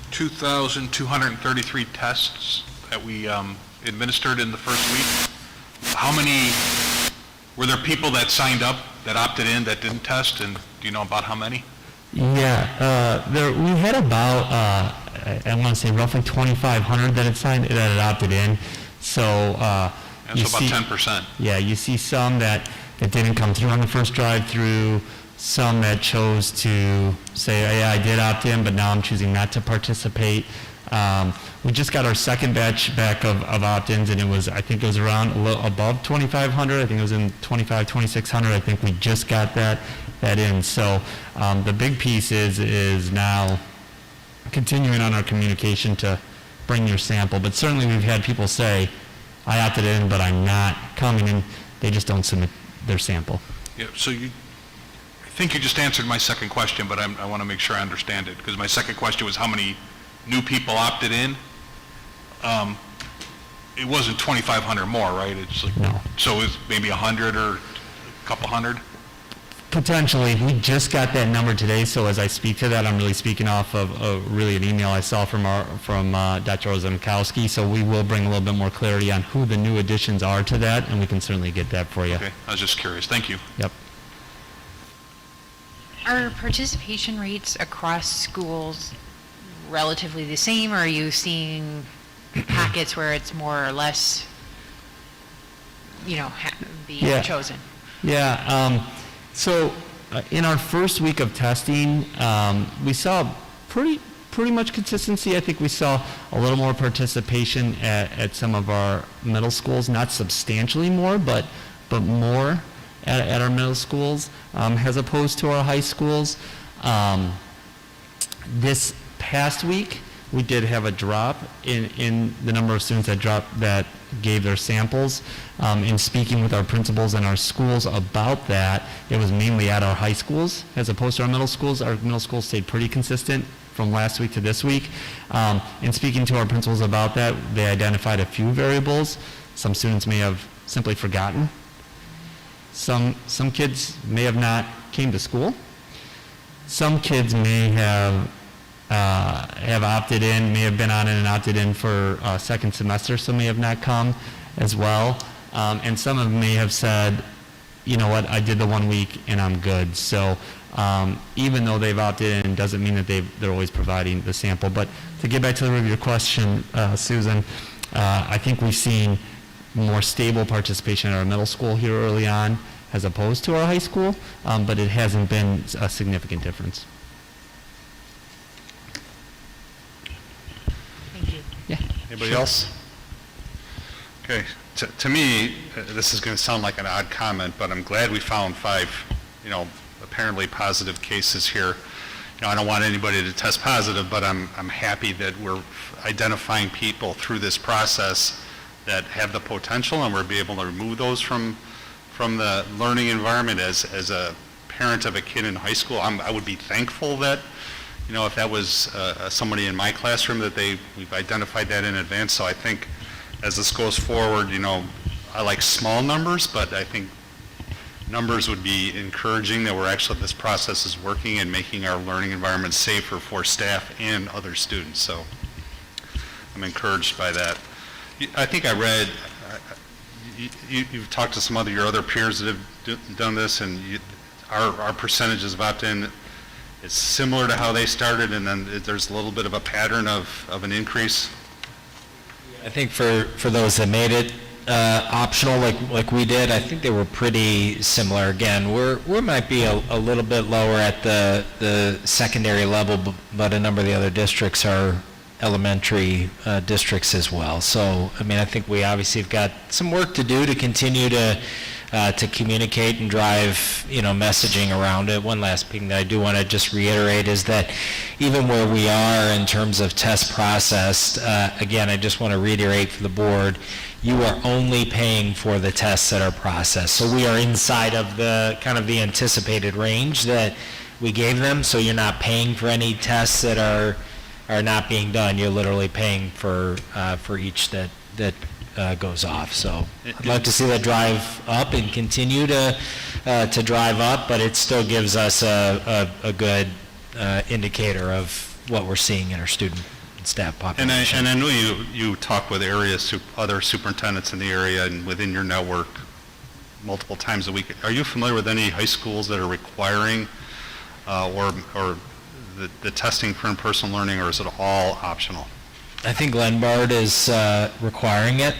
2,233 tests that we administered in the first week, how many, were there people that signed up, that opted in, that didn't test, and do you know about how many? Yeah, we had about, I want to say roughly 2,500 that had opted in. So That's about 10%. Yeah, you see some that didn't come through on the first drive-through, some that chose to say, yeah, I did opt in, but now I'm choosing not to participate. We just got our second batch back of opt-ins, and I think it was around a little above 2,500. I think it was in 2,600. I think we just got that in. So the big piece is now continuing on our communication to bring your sample. But certainly we've had people say, I opted in, but I'm not coming, and they just don't submit their sample. Yeah, so I think you just answered my second question, but I want to make sure I understand it, because my second question was how many new people opted in. It wasn't 2,500 more, right? It's like, no. So it's maybe 100 or a couple hundred? Potentially. We just got that number today, so as I speak to that, I'm really speaking off of really an email I saw from Dr. Ozemkowski, so we will bring a little bit more clarity on who the new additions are to that, and we can certainly get that for you. Okay, I was just curious. Thank you. Yep. Are participation rates across schools relatively the same, or are you seeing packets where it's more or less, being chosen? Yeah. So in our first week of testing, we saw pretty much consistency. I think we saw a little more participation at some of our middle schools, not substantially more, but more at our middle schools as opposed to our high schools. This past week, we did have a drop in the number of students that gave their samples. In speaking with our principals and our schools about that, it was mainly at our high schools as opposed to our middle schools. Our middle schools stayed pretty consistent from last week to this week. In speaking to our principals about that, they identified a few variables. Some students may have simply forgotten. Some kids may have not came to school. Some kids may have opted in, may have been on it and opted in for second semester, so may have not come as well. And some of them may have said, you know what, I did the 1 week and I'm good. So even though they've opted in, doesn't mean that they're always providing the sample. But to get back to the root of your question, Susan, I think we've seen more stable participation at our middle school here early on as opposed to our high school, but it hasn't been a significant difference. Thank you. Yeah. Anybody else? Okay. To me, this is going to sound like an odd comment, but I'm glad we found 5, apparently positive cases here. I don't want anybody to test positive, but I'm happy that we're identifying people through this process that have the potential, and we'll be able to remove those from the learning environment. As a parent of a kid in high school, I would be thankful that, if that was somebody in my classroom, that we've identified that in advance. So I think as this goes forward, I like small numbers, but I think numbers would be encouraging that this process is working and making our learning environment safer for staff and other students. So I'm encouraged by that. I think I read, you've talked to some of your other peers that have done this, and our percentages of opt-in is similar to how they started, and then there's a little bit of a pattern of an increase. I think for those that made it optional like we did, I think they were pretty similar. Again, we might be a little bit lower at the secondary level, but a number of the other districts are elementary districts as well. So, I mean, I think we obviously have got some work to do to continue to communicate and drive, messaging around it. One last thing that I do want to just reiterate is that even where we are in terms of test processed, again, I just want to reiterate for the board, you are only paying for the tests that are processed. So we are inside of the kind of the anticipated range that we gave them. So you're not paying for any tests that are not being done. You're literally paying for each that goes off. So I'd like to see that drive up and continue to drive up, but it still gives us a good indicator of what we're seeing in our student and staff population. And I know you talk with other superintendents in the area and within your network multiple times a week. Are you familiar with any high schools that are requiring or the testing for in-person learning, or is it all optional? I think Glenbard is requiring it.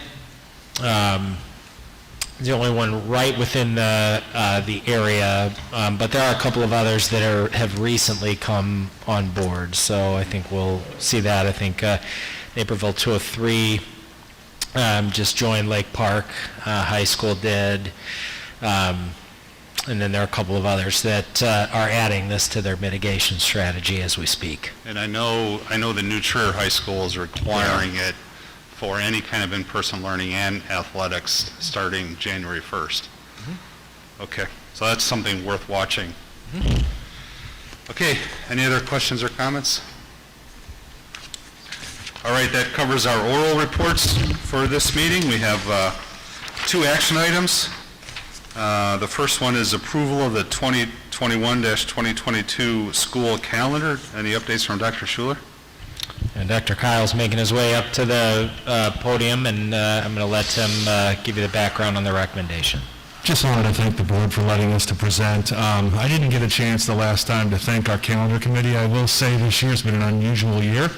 The only one right within the area, but there are a couple of others that have recently come on board. So I think we'll see that. I think Naperville 203 just joined Lake Park High School did. And then there are a couple of others that are adding this to their mitigation strategy as we speak. And I know the New Trier High School is requiring it for any kind of in-person learning and athletics starting January 1st. Mm-hmm. Okay, so that's something worth watching. Mm-hmm. Okay, any other questions or comments? All right, that covers our oral reports for this meeting. We have 2 action items. The first one is approval of the 2021-2022 school calendar. Any updates from Dr. Schuler? And Dr. Kyle's making his way up to the podium, and I'm going to let him give you the background on the recommendation. Just wanted to thank the board for letting us to present. I didn't get a chance the last time to thank our calendar committee. I will say this year's been an unusual year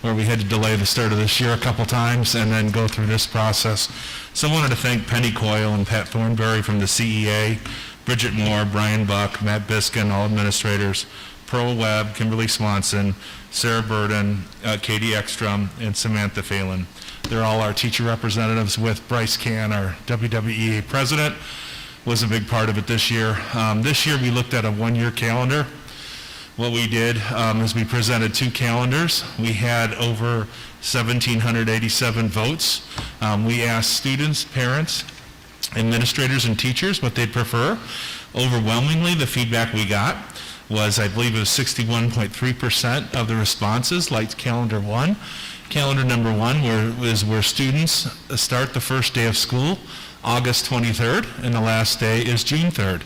where we had to delay the start of this year a couple times and then go through this process. So I wanted to thank Penny Coyle and Pat Thornberry from the CEA, Bridget Moore, Brian Buck, Matt Biskin, all administrators, Pearl Webb, Kimberly Swanson, Sarah Burden, Katie Ekstrom, and Samantha Phelan. They're all our teacher representatives, with Bryce Can, our WWEA president, was a big part of it this year. This year we looked at a one-year calendar. What we did is we presented 2 calendars. We had over 1,787 votes. We asked students, parents, administrators, and teachers what they'd prefer. Overwhelmingly, the feedback we got was, I believe it was 61.3% of the responses liked calendar 1. Calendar number 1 is where students start the first day of school August 23rd, and the last day is June 3rd.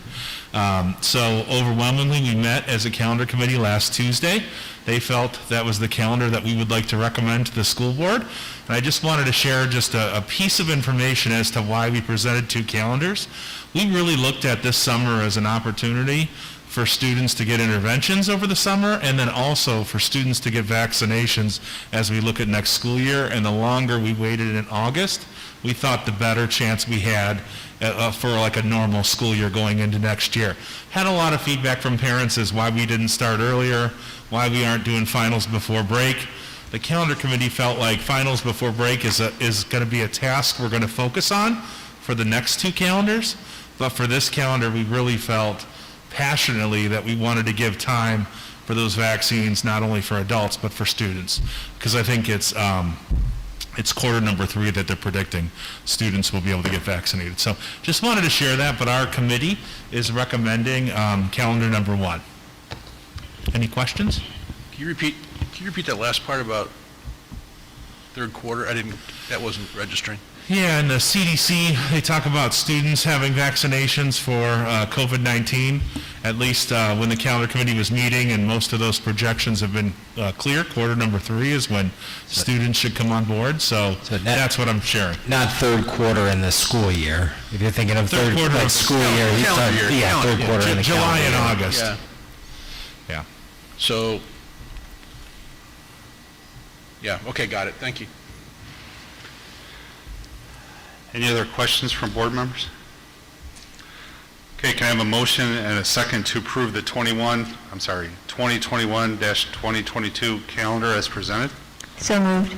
So overwhelmingly, we met as a calendar committee last Tuesday. They felt that was the calendar that we would like to recommend to the school board. And I just wanted to share just a piece of information as to why we presented 2 calendars. We really looked at this summer as an opportunity for students to get interventions over the summer, and then also for students to get vaccinations as we look at next school year. And the longer we waited in August, we thought the better chance we had for like a normal school year going into next year. Had a lot of feedback from parents as why we didn't start earlier, why we aren't doing finals before break. The calendar committee felt like finals before break is going to be a task we're going to focus on for the next 2 calendars. But for this calendar, we really felt passionately that we wanted to give time for those vaccines, not only for adults, but for students. Because I think it's quarter number 3 that they're predicting students will be able to get vaccinated. So just wanted to share that, but our committee is recommending calendar number 1. Any questions? Can you repeat that last part about third quarter? That wasn't registering. Yeah, and the CDC, they talk about students having vaccinations for COVID-19, at least when the calendar committee was meeting, and most of those projections have been clear. Quarter number 3 is when students should come on board, so that's what I'm sharing. Not third quarter in the school year. If you're thinking of third quarter like school year, he's calendar talking, year. third quarter in the July calendar and year. August. Yeah. So, yeah, okay, got it. Thank you. Any other questions from board members? Okay, can I have a motion and a second to approve the 2021-2022 calendar as presented? So moved.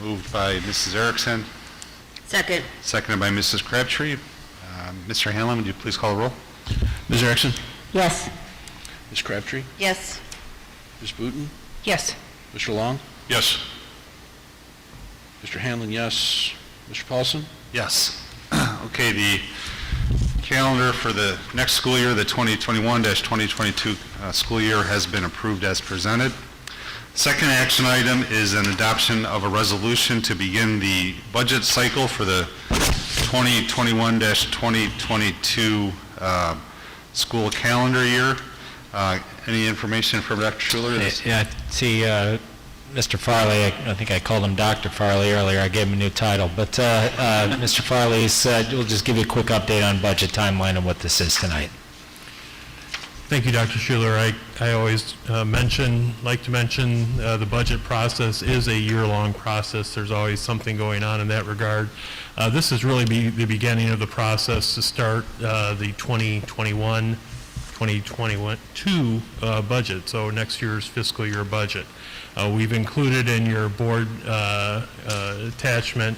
Moved by Mrs. Erickson, Second. seconded by Mrs. Crabtree. Mr. Hanlon, would you please call the roll? Ms. Erickson? Yes. Ms. Crabtree? Yes. Ms. Booton? Yes. Mr. Long? Yes. Mr. Hanlon, yes. Mr. Paulson? Yes. Okay, the calendar for the next school year, the 2021-2022 school year, has been approved as presented. Second action item is an adoption of a resolution to begin the budget cycle for the 2021-2022 school calendar year. Any information from Dr. Schuler? Yeah, see, Mr. Farley, I think I called him Dr. Farley earlier. I gave him a new title. But Mr. Farley said we'll just give you a quick update on budget timeline and what this is tonight. Thank you, Dr. Schuler. I always like to mention the budget process is a year-long process. There's always something going on in that regard. This is really the beginning of the process to start the 2021-2022 budget, so next year's fiscal year budget. We've included in your board attachment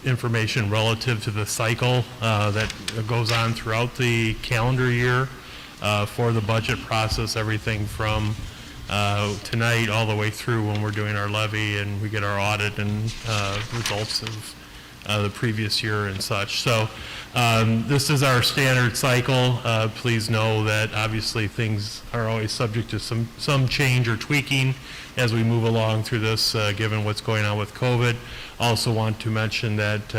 information relative to the cycle that goes on throughout the calendar year for the budget process, everything from tonight all the way through when we're doing our levy and we get our audit and results of the previous year and such. So this is our standard cycle. Please know that obviously things are always subject to some change or tweaking as we move along through this, given what's going on with COVID. Also want to mention that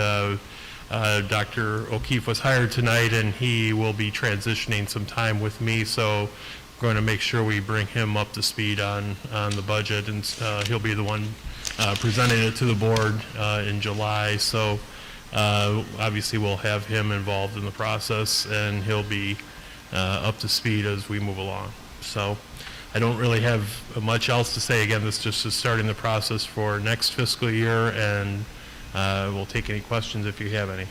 Dr. O'Keefe was hired tonight and he will be transitioning some time with me, so we're going to make sure we bring him up to speed on the budget, and he'll be the one presenting it to the board in July. So obviously we'll have him involved in the process and he'll be up to speed as we move along. So I don't really have much else to say. Again, this just is starting the process for next fiscal year, and we'll take any questions if you have any.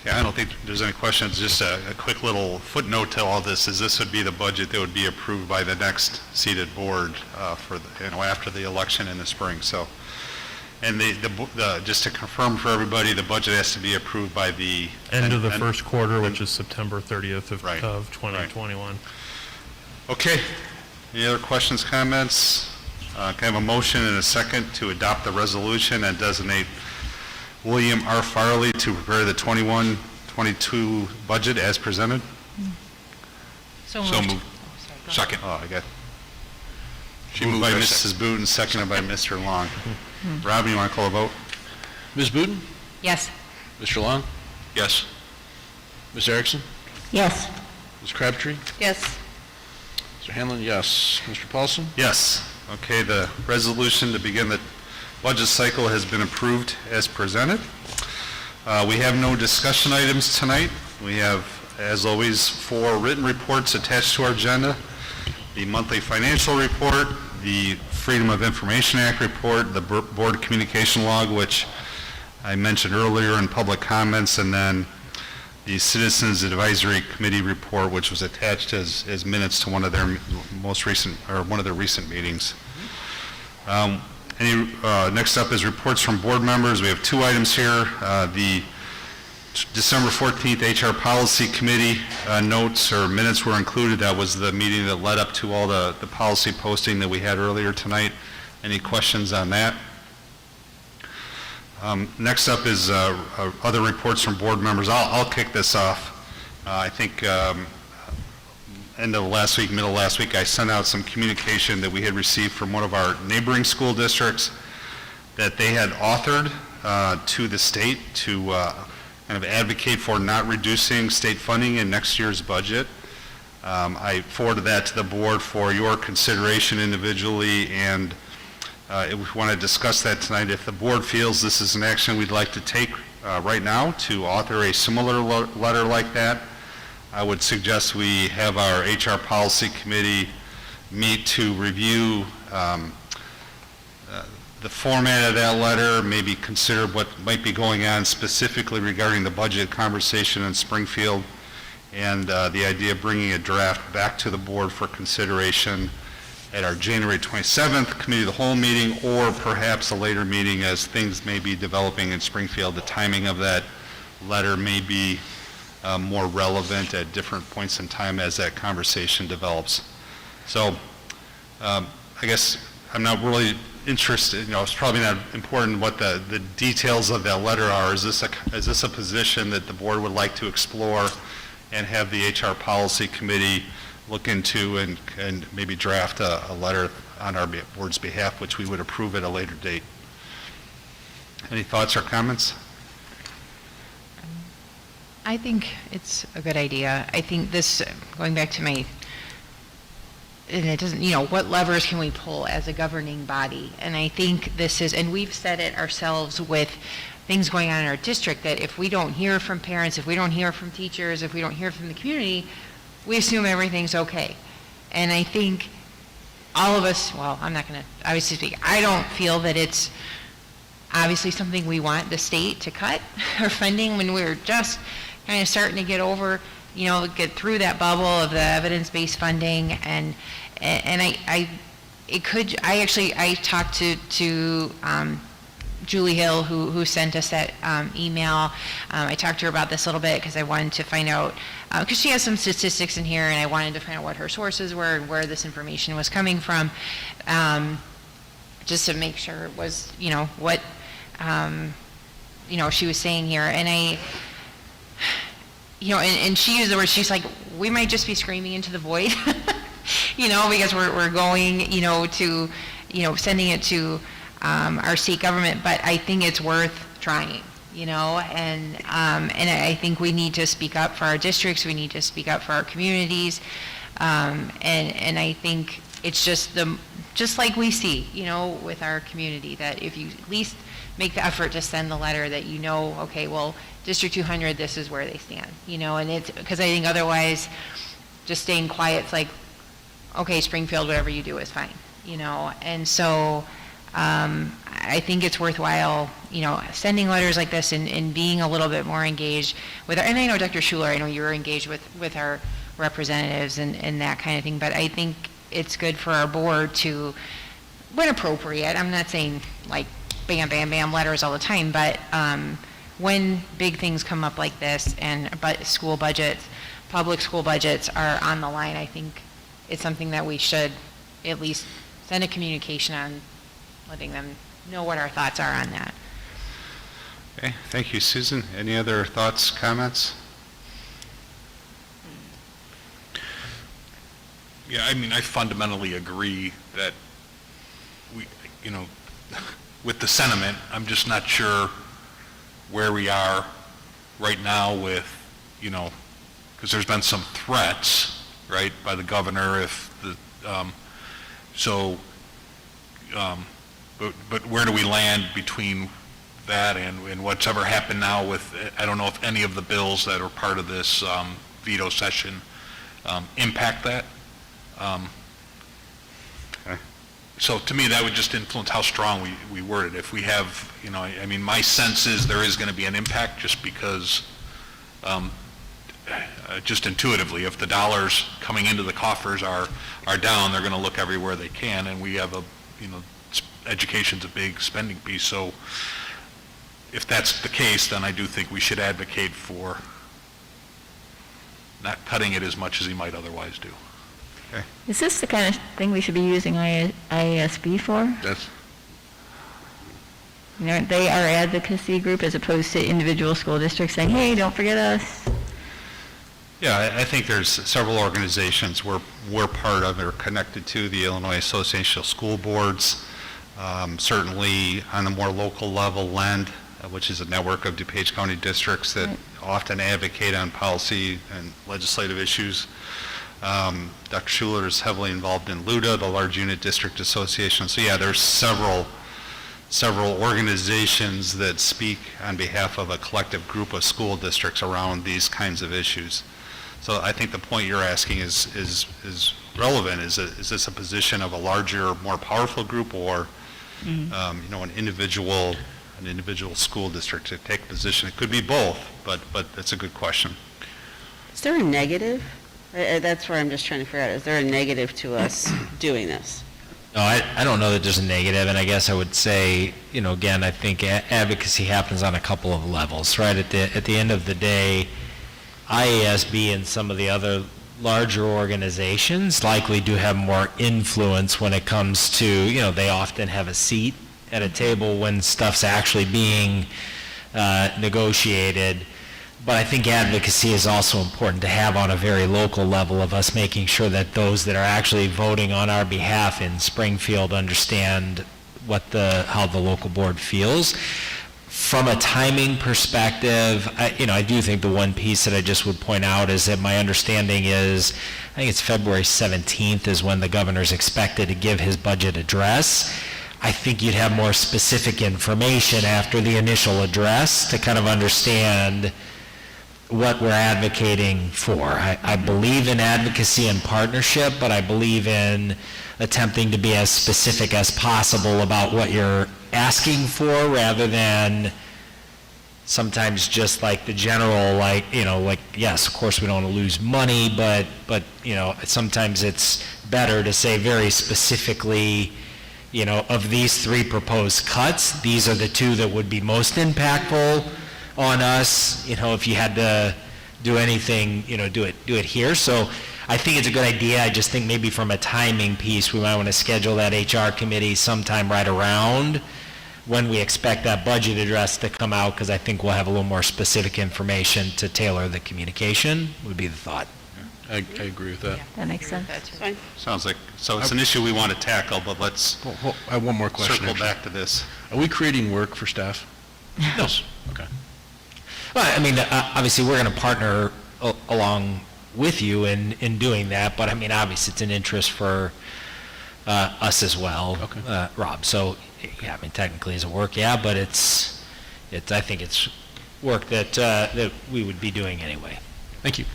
Okay, I don't think there's any questions. Just a quick little footnote to all this is this would be the budget that would be approved by the next seated board for after the election in the spring. So, and just to confirm for everybody, the budget has to be approved by the end of the first quarter, which is September 30th of 2021. Right. Okay. Any other questions, comments? Can I have a motion and a second to adopt the resolution and designate William R. Farley to prepare the 21-22 budget as presented? So moved. Second. Oh, I got. Moved by Mrs. Booton, seconded by Mr. Long. Robin, you want to call a vote? Ms. Booton? Yes. Mr. Long? Yes. Ms. Erickson? Yes. Ms. Crabtree? Yes. Mr. Hanlon, yes. Mr. Paulson? Yes. Okay, the resolution to begin the budget cycle has been approved as presented. We have no discussion items tonight. We have, as always, 4 written reports attached to our agenda. The monthly financial report, the Freedom of Information Act report, the board communication log, which I mentioned earlier in public comments, and then the Citizens Advisory Committee report, which was attached as minutes to one of their recent meetings. Next up is reports from board members. We have 2 items here. The December 14th HR Policy Committee notes or minutes were included. That was the meeting that led up to all the policy posting that we had earlier tonight. Any questions on that? Next up is other reports from board members. I'll kick this off. I think end of last week, middle of last week, I sent out some communication that we had received from one of our neighboring school districts that they had authored to the state to kind of advocate for not reducing state funding in next year's budget. I forwarded that to the board for your consideration individually, and if we want to discuss that tonight, if the board feels this is an action we'd like to take right now to author a similar letter like that, I would suggest we have our HR policy committee meet to review the format of that letter, maybe consider what might be going on specifically regarding the budget conversation in Springfield, and the idea of bringing a draft back to the board for consideration at our January 27th Committee of the Whole meeting, or perhaps a later meeting as things may be developing in Springfield. The timing of that letter may be more relevant at different points in time as that conversation develops. So I guess I'm not really interested, it's probably not important what the details of that letter are. Is this a position that the board would like to explore and have the HR policy committee look into and maybe draft a letter on our board's behalf, which we would approve at a later date? Any thoughts or comments? I think it's a good idea. I think this, going back to my, and it doesn't, what levers can we pull as a governing body? And I think this is, and we've said it ourselves with things going on in our district, that if we don't hear from parents, if we don't hear from teachers, if we don't hear from the community, we assume everything's okay. And I think all of us, well, I'm not going to obviously speak, I don't feel that it's obviously something we want the state to cut our funding when we're just kind of starting to get over, get through that bubble of the evidence-based funding, and I talked to Julie Hill, who sent us that email. I talked to her about this a little bit because I wanted to find out, because she has some statistics in here, and I wanted to find out what her sources were and where this information was coming from, just to make sure it was, what, she was saying here. And and she used the word, she's like, we might just be screaming into the void, because we're going, to, sending it to our state government, but I think it's worth trying, and I think we need to speak up for our districts, we need to speak up for our communities, and I think it's just like we see, with our community, that if you at least make the effort to send the letter that okay, well, District 200, this is where they stand, and it's, because I think otherwise, just staying quiet, it's like, okay, Springfield, whatever you do is fine, and so, I think it's worthwhile, sending letters like this and being a little bit more engaged with and I know Dr. Schuler, I know you were engaged with our representatives and that kind of thing, but I think it's good for our board to, when appropriate, I'm not saying like bam, bam, bam letters all the time, but when big things come up like this and school budgets, public school budgets are on the line, I think it's something that we should at least send a communication on, letting them know what our thoughts are on that. Okay, thank you, Susan. Any other thoughts, comments? Yeah, I fundamentally agree that we, with the sentiment, I'm just not sure where we are right now with, because there's been some threats, right, by the governor if the, but where do we land between that and what's ever happened now with, I don't know if any of the bills that are part of this veto session impact that. Okay. So to me, that would just influence how strong we word it. If we have, my sense is there is going to be an impact just because, just intuitively, if the dollars coming into the coffers are down, they're going to look everywhere they can, and we have education's a big spending piece. So if that's the case, then I do think we should advocate for not cutting it as much as he might otherwise do. Okay. Is this the kind of thing we should be using IASB for? That's They are advocacy group as opposed to individual school districts saying, hey, don't forget us. Yeah, I think there's several organizations we're part of or connected to, the Illinois Association of School Boards, certainly on the more local level, LEND, which is a network of DuPage County districts that often advocate on policy and legislative issues. Dr. Schuler is heavily involved in LUDA, the Large Unit District Association. So yeah, there's several organizations that speak on behalf of a collective group of school districts around these kinds of issues. So I think the point you're asking is relevant. Is this a position of a larger, more powerful group, or an individual school district to take a position? It could be both, but that's a good question. Is there a negative? That's where I'm just trying to figure out. Is there a negative to us doing this? No, I don't know that there's a negative, and I guess I would say, again, I think advocacy happens on a couple of levels, right? At the end of the day, IASB and some of the other larger organizations likely do have more influence when it comes to, they often have a seat at a table when stuff's actually being negotiated. But I think advocacy is also important to have on a very local level, of us making sure that those that are actually voting on our behalf in Springfield understand how the local board feels. From a timing perspective, I do think the one piece that I just would point out is that my understanding is, I think it's February 17th is when the governor's expected to give his budget address. I think you'd have more specific information after the initial address to kind of understand what we're advocating for. I believe in advocacy and partnership, but I believe in attempting to be as specific as possible about what you're asking for, rather than sometimes just like the general, yes, of course we don't want to lose money, but sometimes it's better to say very specifically, of these three proposed cuts, these are the two that would be most impactful on us. If you had to do anything, do it here. So I think it's a good idea. I just think maybe from a timing piece, we might want to schedule that HR committee sometime right around when we expect that budget address to come out, because I think we'll have a little more specific information to tailor the communication, would be the thought. I agree with that. That makes sense. That's fine. Sounds like, so it's an issue we want to tackle, but let's I have one more question. circle actually. back to this. Are we creating work for staff? No. Okay. Well, I mean, obviously, we're going to partner along with you in doing that, but I mean, obviously, it's an interest for us as well, Rob. So, yeah, I mean, technically, it's a work, yeah, but it's I think it's work that we would be doing anyway. Thank you.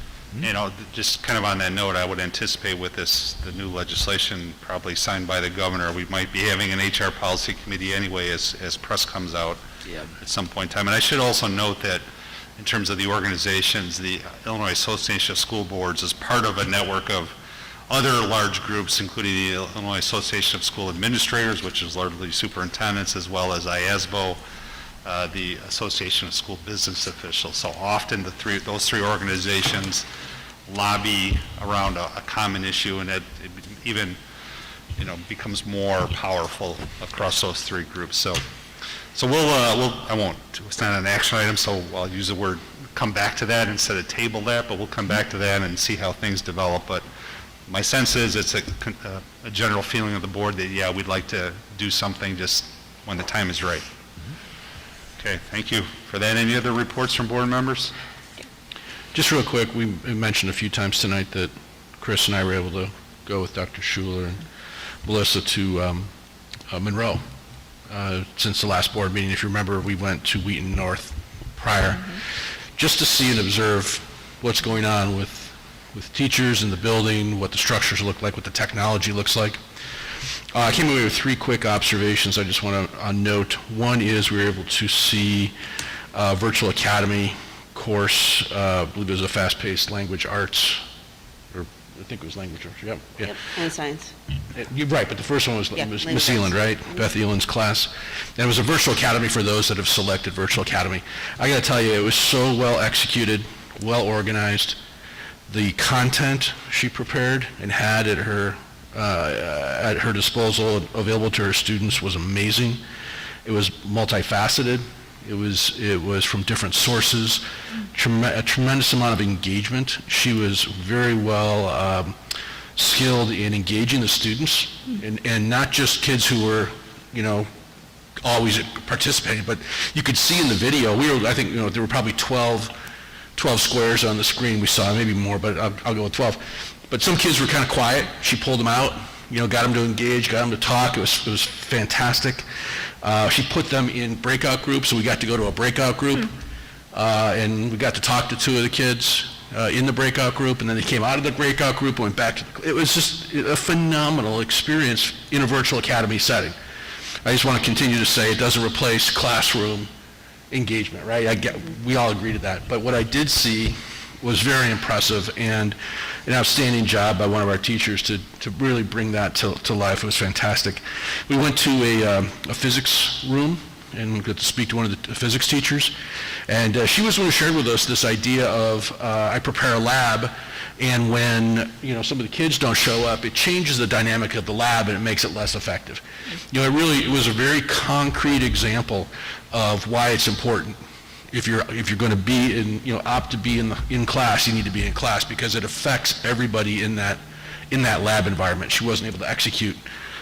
Just kind of on that note, I would anticipate with the new legislation probably signed by the governor, we might be having an HR policy committee anyway as press comes out at some point in time. And I should also note that in terms of the organizations, the Illinois Association of School Boards is part of a network of other large groups, including the Illinois Association of School Administrators, which is largely superintendents, as well as IASBO, the Association of School Business Officials. So often those three organizations lobby around a common issue, and it even becomes more powerful across those three groups. So I won't, it's not an action item, so I'll use the word come back to that instead of table that, but we'll come back to that and see how things develop. But my sense is it's a general feeling of the board that, yeah, we'd like to do something just when the time is right. Okay, thank you for that. Any other reports from board members? Just real quick, we mentioned a few times tonight that Chris and I were able to go with Dr. Schuler and Melissa to Monroe. Since the last board meeting, if you remember, we went to Wheaton North prior, just to see and observe what's going on with teachers in the building, what the structures look like, what the technology looks like. I came away with three quick observations I just want to note. One is we were able to see a virtual academy course, I believe it was a fast-paced language arts, or I think it was language arts, Yep, and science. You're right, but the first one was Language Miss Eland, right? Beth Eland's class. And it was a virtual academy for those that have selected virtual academy. I got to tell you, it was so well executed, well organized. The content she prepared and had at her disposal, available to her students, was amazing. It was multifaceted, It was from different sources, a tremendous amount of engagement. She was very well skilled in engaging the students, and not just kids who were, always participating, but you could see in the video, I think, there were probably 12 squares on the screen we saw, maybe more, but I'll go with 12. But some kids were kind of quiet. She pulled them out, got them to engage, got them to talk. It was fantastic. She put them in breakout groups, so we got to go to a breakout group, and we got to talk to two of the kids in the breakout group, and then they came out of the breakout group and went back to it was just a phenomenal experience in a virtual academy setting. I just want to continue to say it doesn't replace classroom engagement, right? We all agree to that. But what I did see was very impressive, and an outstanding job by one of our teachers to really bring that to life. It was fantastic. We went to a physics room and got to speak to one of the physics teachers, and she was the one who shared with us this idea of I prepare a lab, and when some of the kids don't show up, it changes the dynamic of the lab and it makes it less effective. It was a very concrete example of why it's important. If you're going to be opt to be in class, you need to be in class because it affects everybody in that lab environment. She wasn't able to execute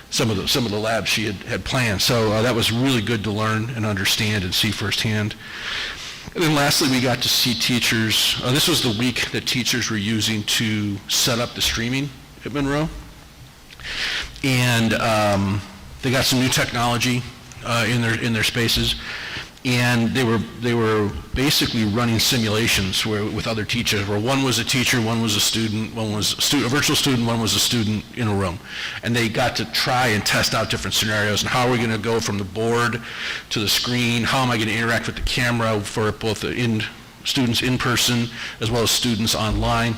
some of the labs she had planned, so that was really good to learn and understand and see firsthand. And then lastly, we got to see teachers. This was the week that teachers were using to set up the streaming at Monroe, and they got some new technology in their spaces. And they were basically running simulations with other teachers, where one was a teacher, one was a student, one was a virtual student, one was a student in a room. And they got to try and test out different scenarios, and how are we going to go from the board to the screen? How am I going to interact with the camera for both students in person as well as students online?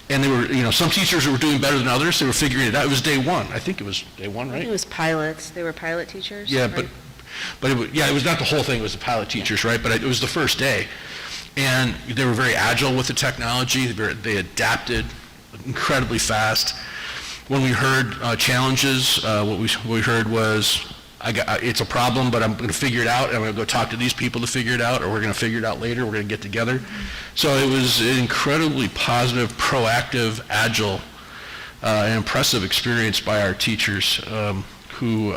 And they were, some teachers were doing better than others. They were figuring it out. It was day one. I think it was day one, right? I think it was pilots. They were pilot teachers. Yeah, right? But it was not the whole thing. It was the pilot teachers, right? But it was the first day, and they were very agile with the technology. They adapted incredibly fast. When we heard challenges, what we heard was, it's a problem, but I'm going to figure it out, and I'm going to go talk to these people to figure it out, or we're going to figure it out later. We're going to get together. So it was an incredibly positive, proactive, agile, and impressive experience by our teachers who.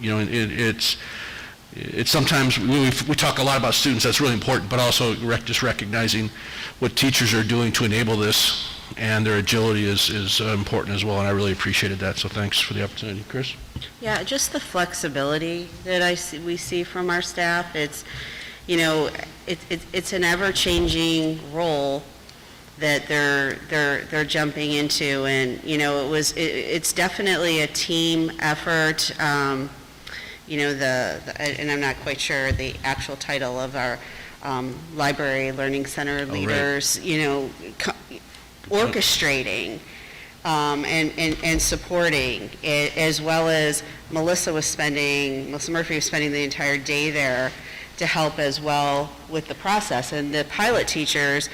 It's sometimes we talk a lot about students. That's really important, but also just recognizing what teachers are doing to enable this, and their agility is important as well. And I really appreciated that. So thanks for the opportunity, Chris. Yeah, just the flexibility that we see from our staff. It's it's an ever-changing role that they're jumping into, and it's definitely a team effort. And I'm not quite sure the actual title of our library learning center leaders, orchestrating and supporting, as well as Melissa Murphy was spending the entire day there to help as well with the process. And the pilot teachers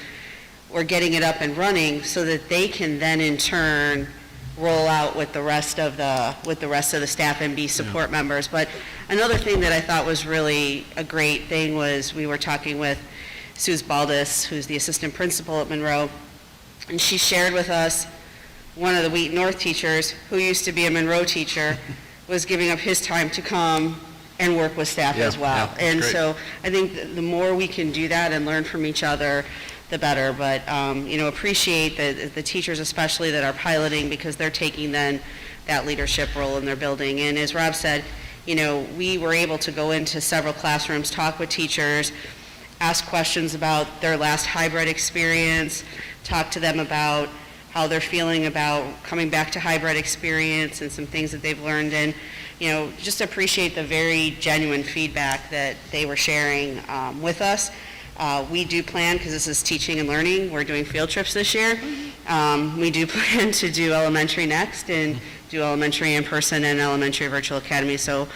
were getting it up and running so that they can then in turn roll out with the rest of the staff and be support members. But another thing that I thought was really a great thing was we were talking with Suze Baldus, who's the assistant principal at Monroe, and she shared with us one of the Wheaton North teachers, who used to be a Monroe teacher, was giving up his time to come and work with staff as well. And great. So I think the more we can do that and learn from each other, the better. But appreciate the teachers especially that are piloting, because they're taking then that leadership role in their building. And as Rob said, we were able to go into several classrooms, talk with teachers, ask questions about their last hybrid experience, talk to them about how they're feeling about coming back to hybrid experience and some things that they've learned, and just appreciate the very genuine feedback that they were sharing with us. We do plan, because this is teaching and learning, we're doing field trips this year. We do plan to do elementary next, and do elementary in person and elementary virtual academy, so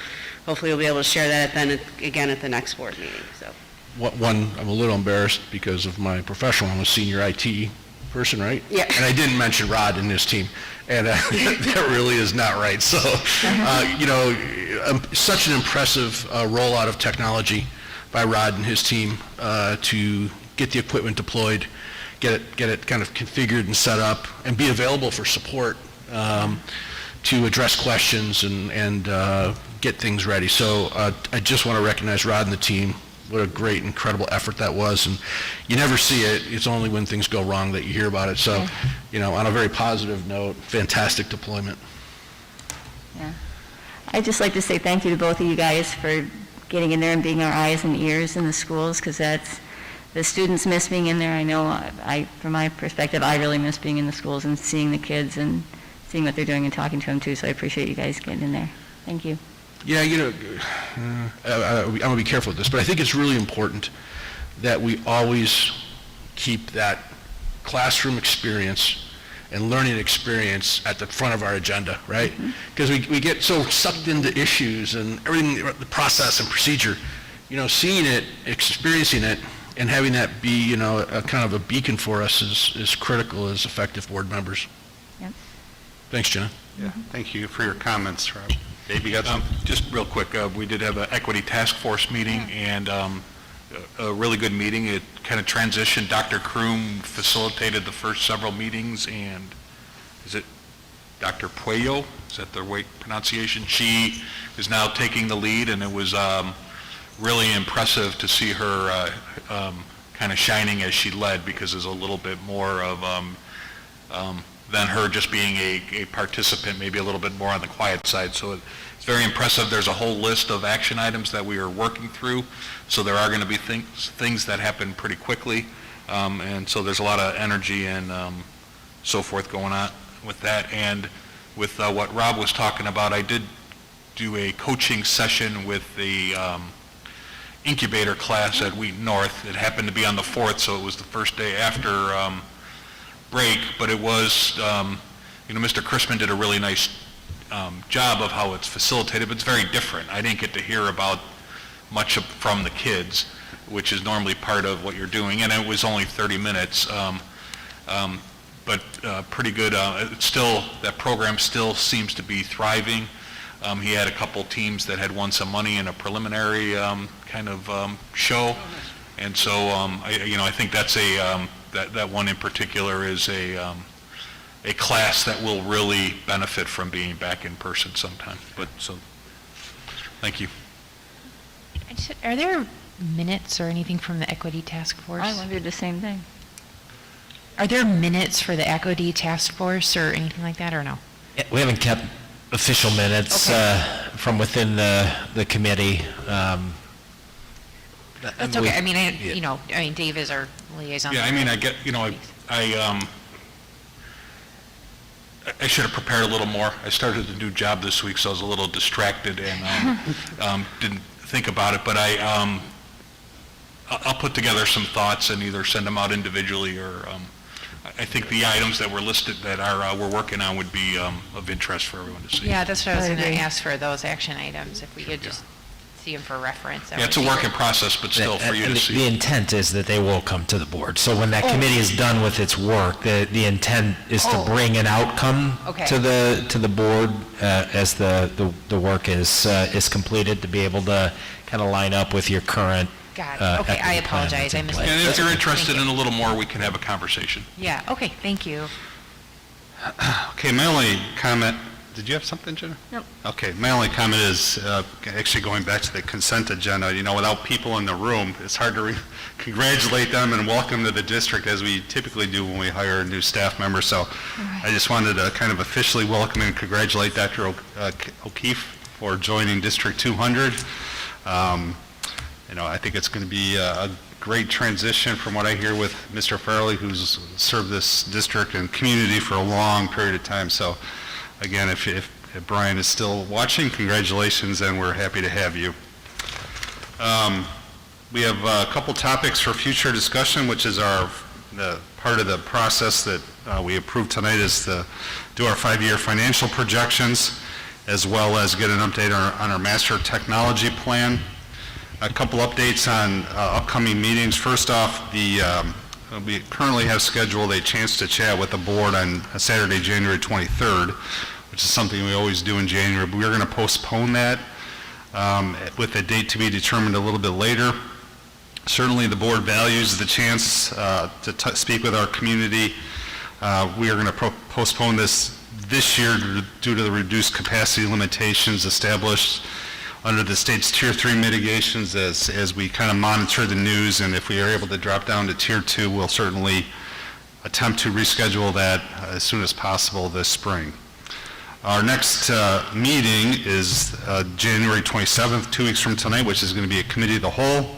hopefully we'll be able to share that again at the next board meeting. So, I'm a little embarrassed because of my professional. I'm a senior IT person, right? Yeah. And I didn't mention Rod in this team, and that really is not right. So, such an impressive rollout of technology by Rod and his team to get the equipment deployed, get it kind of configured and set up, and be available for support to address questions and get things ready. So I just want to recognize Rod and the team. What a great, incredible effort that was. And you never see it. It's only when things go wrong that you hear about it. So, on a very positive note, fantastic deployment. Yeah. I'd just like to say thank you to both of you guys for getting in there and being our eyes and ears in the schools, because the students miss being in there. I know, from my perspective, I really miss being in the schools and seeing the kids and seeing what they're doing and talking to them too, so I appreciate you guys getting in there. Thank you. Yeah, I'm going to be careful with this, but I think it's really important that we always keep that classroom experience and learning experience at the front of our agenda, right? Because we get so sucked into issues and everything, the process and procedure, seeing it, experiencing it, and having that be, a kind of a beacon for us is critical as effective board members. Yep. Thanks, Jenna. Yeah, thank you for your comments, Rob. Dave, you got something? Just real quick, we did have an equity task force meeting, and a really good meeting. It kind of transitioned. Dr. Kroom facilitated the first several meetings, and is it Dr. Puello? Is that the right pronunciation? She is now taking the lead, and it was really impressive to see her kind of shining as she led, because there's a little bit more of than her just being a participant, maybe a little bit more on the quiet side. So it's very impressive. There's a whole list of action items that we are working through. So there are going to be things that happen pretty quickly. And so there's a lot of energy and so forth going on with that. And with what Rob was talking about, I did do a coaching session with the incubator class at Wheaton North. It happened to be on the 4th, so it was the first day after break, but it was, Mr. Chrisman did a really nice job of how it's facilitated, but it's very different. I didn't get to hear about much from the kids, which is normally part of what you're doing, and it was only 30 minutes, but pretty good. That program still seems to be thriving. He had a couple teams that had won some money in a preliminary kind of show, and so I think that's that one in particular is a class that will really benefit from being back in person sometime. Thank you. Are there minutes or anything from the Equity Task Force? I wondered the same thing. Are there minutes for the Equity Task Force or anything like that, or no? Yeah, we haven't kept official minutes from within the committee. That's okay. I mean, Dave is our liaison. Yeah, I mean, I get, I should have prepared a little more. I started a new job this week, so I was a little distracted and didn't think about it. But I'll put together some thoughts and either send them out individually or I think the items that were listed that we're working on would be of interest for everyone to see. Yeah, that's what I was going to ask for, those action items, if we could just see them for reference. Yeah, it's a work in process, but still for you to see. The intent is that they will come to the board. So when that committee is done with its work, the intent is to bring an outcome to the board as the work is completed, to be able to kind of line up with your current. Got it. Okay, I apologize. I missed it. And if you're interested in a little more, we can have a conversation. Yeah, okay, thank you. Okay, my only comment, did you have something, Jenna? Nope. Okay, my only comment is actually going back to the consent agenda. Without people in the room, it's hard to congratulate them and welcome to the district as we typically do when we hire a new staff member. So I just wanted to kind of officially welcome and congratulate Dr. O'Keefe for joining District 200. I think it's going to be a great transition from what I hear with Mr. Farley, who's served this district and community for a long period of time. So again, if Brian is still watching, congratulations, and we're happy to have you. We have a couple topics for future discussion, which is the part of the process that we approved tonight is to do our 5-year financial projections, as well as get an update on our master technology plan. A couple updates on upcoming meetings. First off, we currently have scheduled a chance to chat with the board on Saturday, January 23rd, which is something we always do in January, but we're going to postpone that with a date to be determined a little bit later. Certainly, the board values the chance to speak with our community. We are going to postpone this year due to the reduced capacity limitations established under the state's Tier 3 mitigations as we kind of monitor the news, and if we are able to drop down to Tier 2, we'll certainly attempt to reschedule that as soon as possible this spring. Our next meeting is January 27th, 2 weeks from tonight, which is going to be a committee of the whole.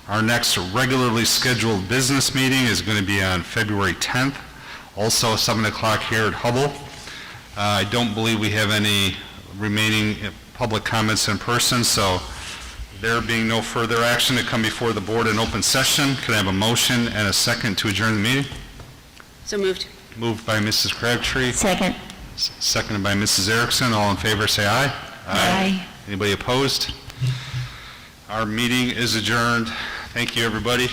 Our next regularly scheduled business meeting is going to be on February 10th, also 7 o'clock here at Hubble. I don't believe we have any remaining public comments in person, so there being no further action to come before the board in open session, could I have a motion and a second to adjourn the meeting? So moved. Moved by Mrs. Crabtree. Second. Seconded by Mrs. Erickson. All in favor, say aye. Aye. Anybody opposed? Our meeting is adjourned. Thank you, everybody.